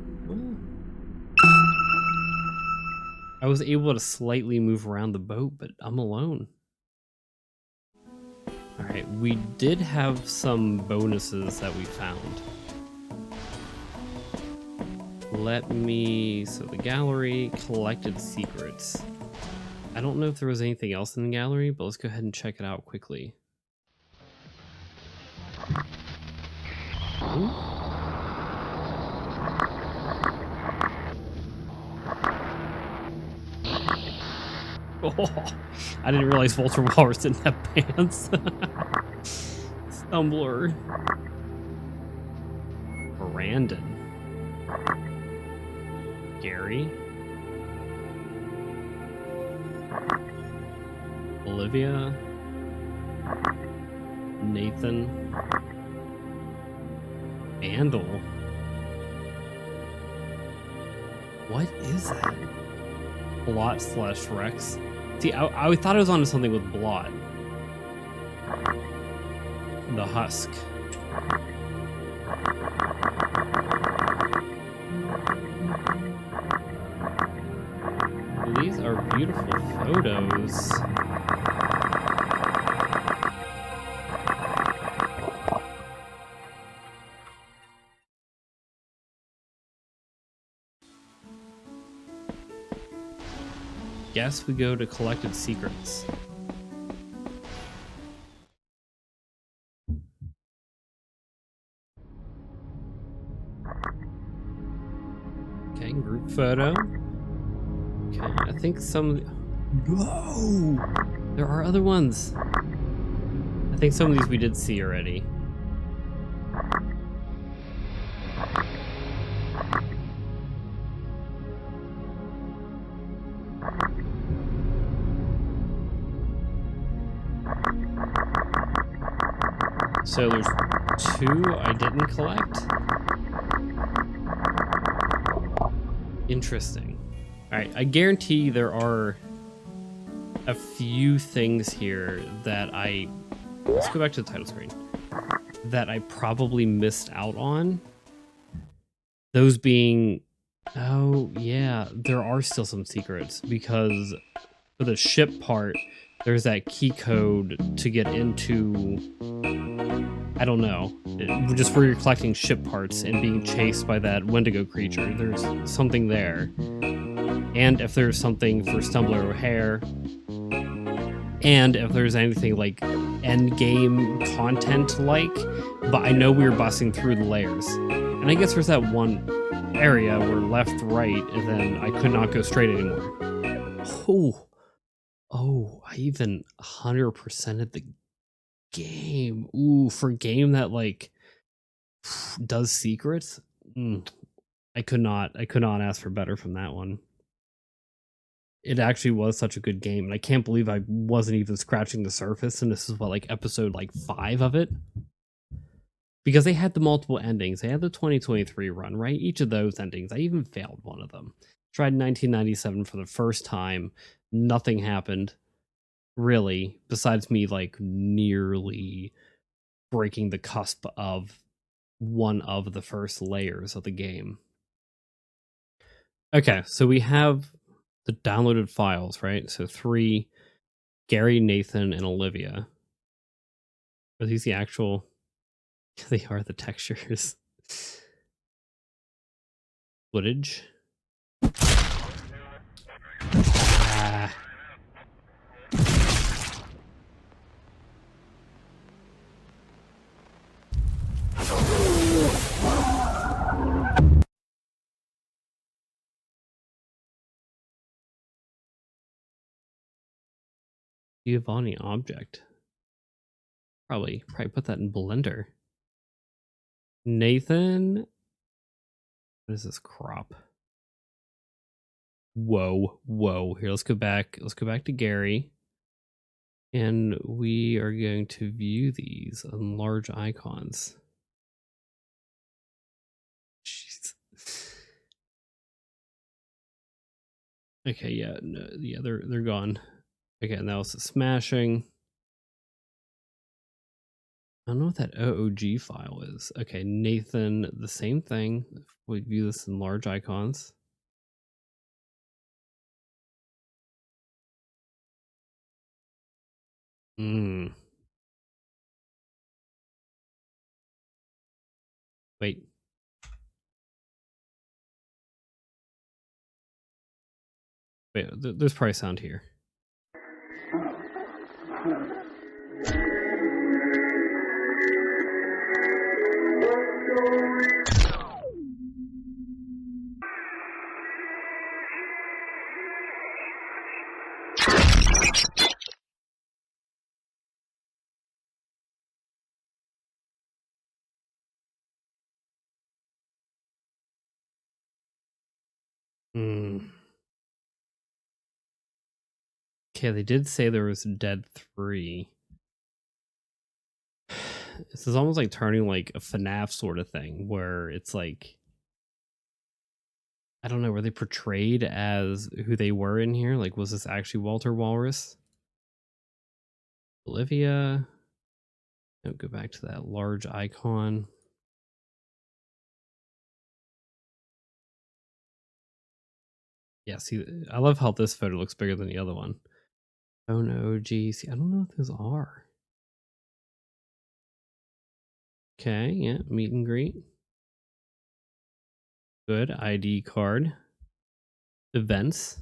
I was able to slightly move around the boat, but I'm alone. Alright, we did have some bonuses that we found. So the gallery, collected secrets. I don't know if there was anything else in the gallery, but let's go ahead and check it out quickly. Oh, I didn't realize Vulture Walrus didn't have pants. Stumbler. Brandon. Gary. Olivia. Nathan. Vandal. What is that? Blot/Rex. See, I thought I was onto something with Blot. The Husk. These are beautiful photos. Guess we go to collected secrets. Okay, group photo. Okay, I think some of the... Whoa! There are other ones. I think some of these we did see already. So there's 2 I didn't collect. Interesting. Alright, I guarantee there are a few things here that let's go back to the title screen, that I probably missed out on. Those being, oh yeah, there are still some secrets, because for the ship part, there's that key code to get into, I don't know, just where you're collecting ship parts and being chased by that Wendigo creature. There's something there. And if there's something for Stumbler O'Hare, and if there's anything like end game content like, but I know we were busting through the layers. And I guess there's that one area where left, right, and then I could not go straight anymore. Oh, I even 100%ed the game. Ooh, for a game that like does secrets, I could not ask for better from that one. It actually was such a good game, and I can't believe I wasn't even scratching the surface, and this is what, like episode 5 of it, because they had the multiple endings. They had the 2023 run, right? Each of those endings, I even failed one of them. Tried 1997 for the first time, nothing happened really, besides me like nearly breaking the cusp of one of the first layers of the game. Okay, so we have the downloaded files, right? So 3, Gary, Nathan, and Olivia. Are these the actual... They are the textures. Footage. Giovani object. Probably put that in Blender. Nathan. What is this crop? Whoa. Here, let's go back. Let's go back to Gary. And we are going to view these on large icons. Jeez. Okay, yeah, no, yeah, they're gone. Okay, and that was the smashing. I don't know what that OOG file is. Okay, Nathan, the same thing. We view this in large icons. Hmm. Wait. Wait, there's probably sound here. Hmm. Okay, they did say there was Dead 3. This is almost like turning like a FNAF sort of thing, where it's like, I don't know, were they portrayed as who they were in here? Like, was this actually Walter Walrus? Olivia? No, go back to that large icon. Yeah, see, I love how this photo looks bigger than the other one. Oh no, geez, I don't know what those are. Okay, yeah, meet and greet. Good, ID card. Events.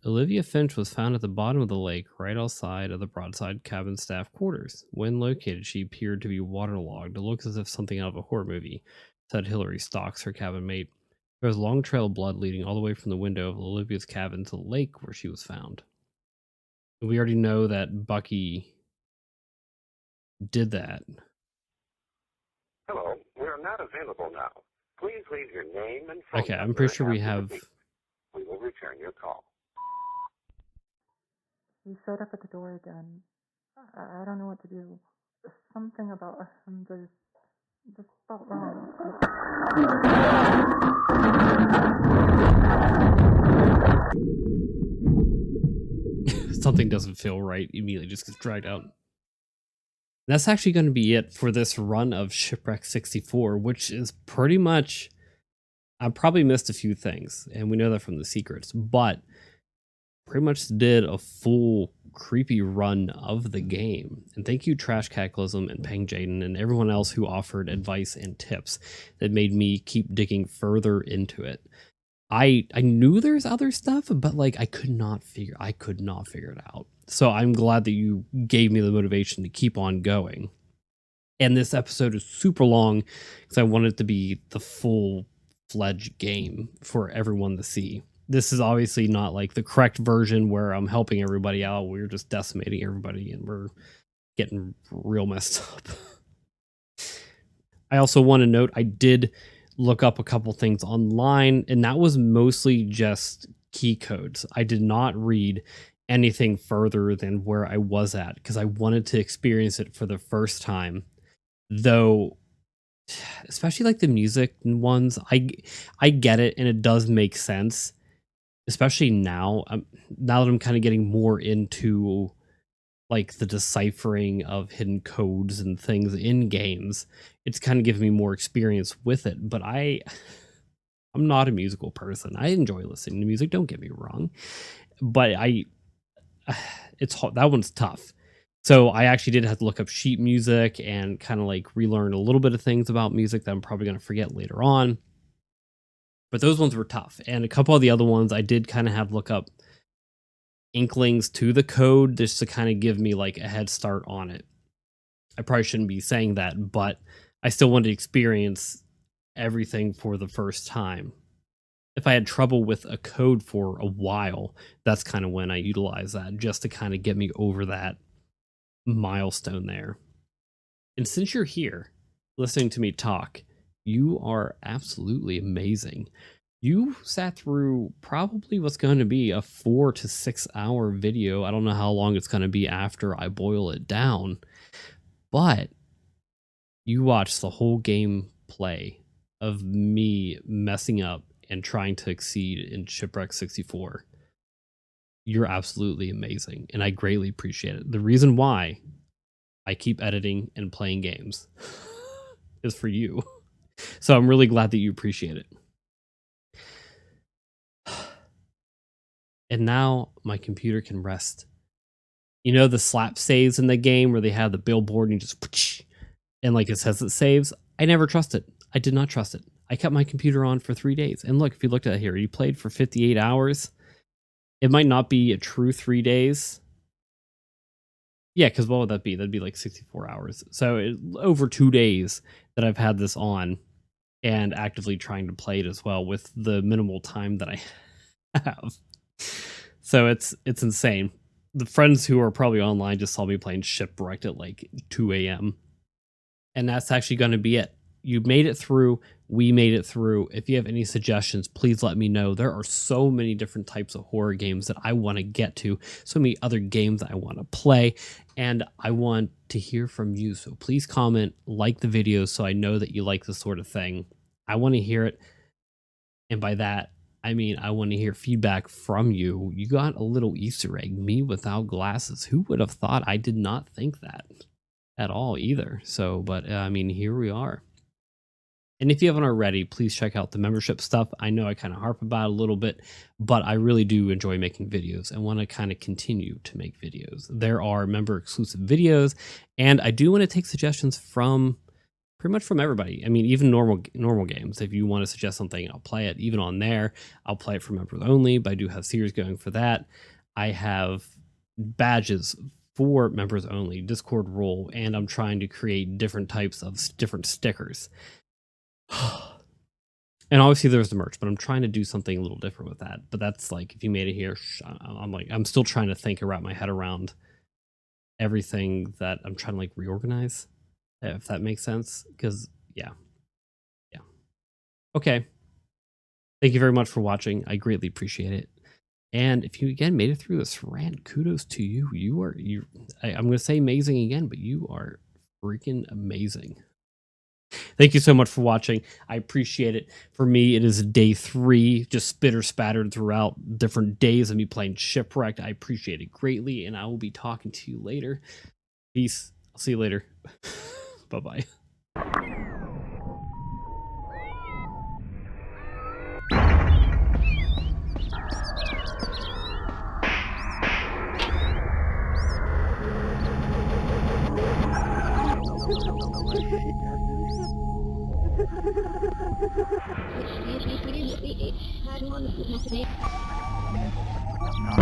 Olivia Finch was found at the bottom of the lake, right outside of the Broadside cabin staff quarters. When located, she appeared to be waterlogged. It looks as if something out of a horror movie, said Hillary Stocks, her cabin mate. There was a long trail of blood leading all the way from the window of Olivia's cabin to the lake where she was found. We already know that Bucky did that.
Hello, we are not available now. Please leave your name and phone
Okay,
number
I'm pretty sure we
after the
have...
beep. We will return your call.
He showed up at the door again. I don't know what to do. Something about him just felt wrong.
Something doesn't feel right, immediately just gets dragged out. That's actually going to be it for this run of Shipwrecked 64, which is pretty much... I probably missed a few things, and we know that from the secrets, but pretty much did a full creepy run of the game. And thank you, Trash Cataclysm and Peng Jaden and everyone else who offered advice and tips that made me keep digging further into it. I knew there's other stuff, but like I could not figure it out. So I'm glad that you gave me the motivation to keep on going. And this episode is super long because I want it to be the full-fledged game for everyone to see. This is obviously not like the correct version where I'm helping everybody out. We're just decimating everybody and we're getting real messed up. I also want to note I did look up a couple things online, and that was mostly just key codes. I did not read anything further than where I was at because I wanted to experience it for the first time. Though, especially like the music ones, I get it and it does make sense. Especially now, now that I'm kind of getting more into like the deciphering of hidden codes and things in games, it's kind of giving me more experience with it. But I'm not a musical person. I enjoy listening to music, don't get me wrong, but it's that one's tough. So I actually did have to look up sheet music and kind of like relearn a little bit of things about music that I'm probably going to forget later on. But those ones were tough. And a couple of the other ones I did kind of have to look up inklings to the code just to kind of give me like a head start on it. I probably shouldn't be saying that, but I still wanted to experience everything for the first time. If I had trouble with a code for a while, that's kind of when I utilize that just to kind of get me over that milestone there. And since you're here listening to me talk, you are absolutely amazing. You sat through probably what's going to be a 4 to 6 hour video. I don't know how long it's going to be after I boil it down, but you watched the whole game play of me messing up and trying to exceed in Shipwreck 64. You're absolutely amazing, and I greatly appreciate it. The reason why I keep editing and playing games is for you. So I'm really glad that you appreciate it. And now my computer can rest. You know the slap saves in the game where they have the billboard and you just and like it says it saves? I never trust it. I did not trust it. I kept my computer on for 3 days. And look, if you looked at it here, you played for 58 hours. It might not be a true 3 days. Yeah, because what would that be? That'd be like 64 hours. So over 2 days that I've had this on and actively trying to play it as well with the minimal time that I have. So it's insane. The friends who are probably online just saw me playing Shipwrecked at like 2 a.m. And that's actually going to be it. You made it through. We made it through. If you have any suggestions, please let me know. There are so many different types of horror games that I want to get to. So many other games that I want to play. And I want to hear from you. So please comment, like the video so I know that you like this sort of thing. I want to hear it. And by that, I mean, I want to hear feedback from you. You got a little Easter egg, me without glasses. Who would have thought? I did not think that at all either. So, but I mean, here we are. And if you haven't already, please check out the membership stuff. I know I kind of harp about it a little bit, but I really do enjoy making videos and want to kind of continue to make videos. There are member exclusive videos, and I do want to take suggestions from pretty much from everybody. I mean, even normal games. If you want to suggest something, I'll play it. Even on there, I'll play it for members only, but I do have series going for that. I have badges for members only, Discord role, and I'm trying to create different types of different stickers. And obviously there's the merch, but I'm trying to do something a little different with that. But that's like, if you made it here, I'm still trying to think and wrap my head around everything that I'm trying to like reorganize, if that makes sense. Because yeah. Okay. Thank you very much for watching. I greatly appreciate it. And if you again made it through this rant, kudos to you. I'm going to say amazing again, but you are freaking amazing. Thank you so much for watching. I appreciate it. For me, it is day 3, just spitter spattered throughout different days of me playing Shipwrecked. I appreciate it greatly, and I will be talking to you later. Peace. I'll see you later. Bye-bye.
I want to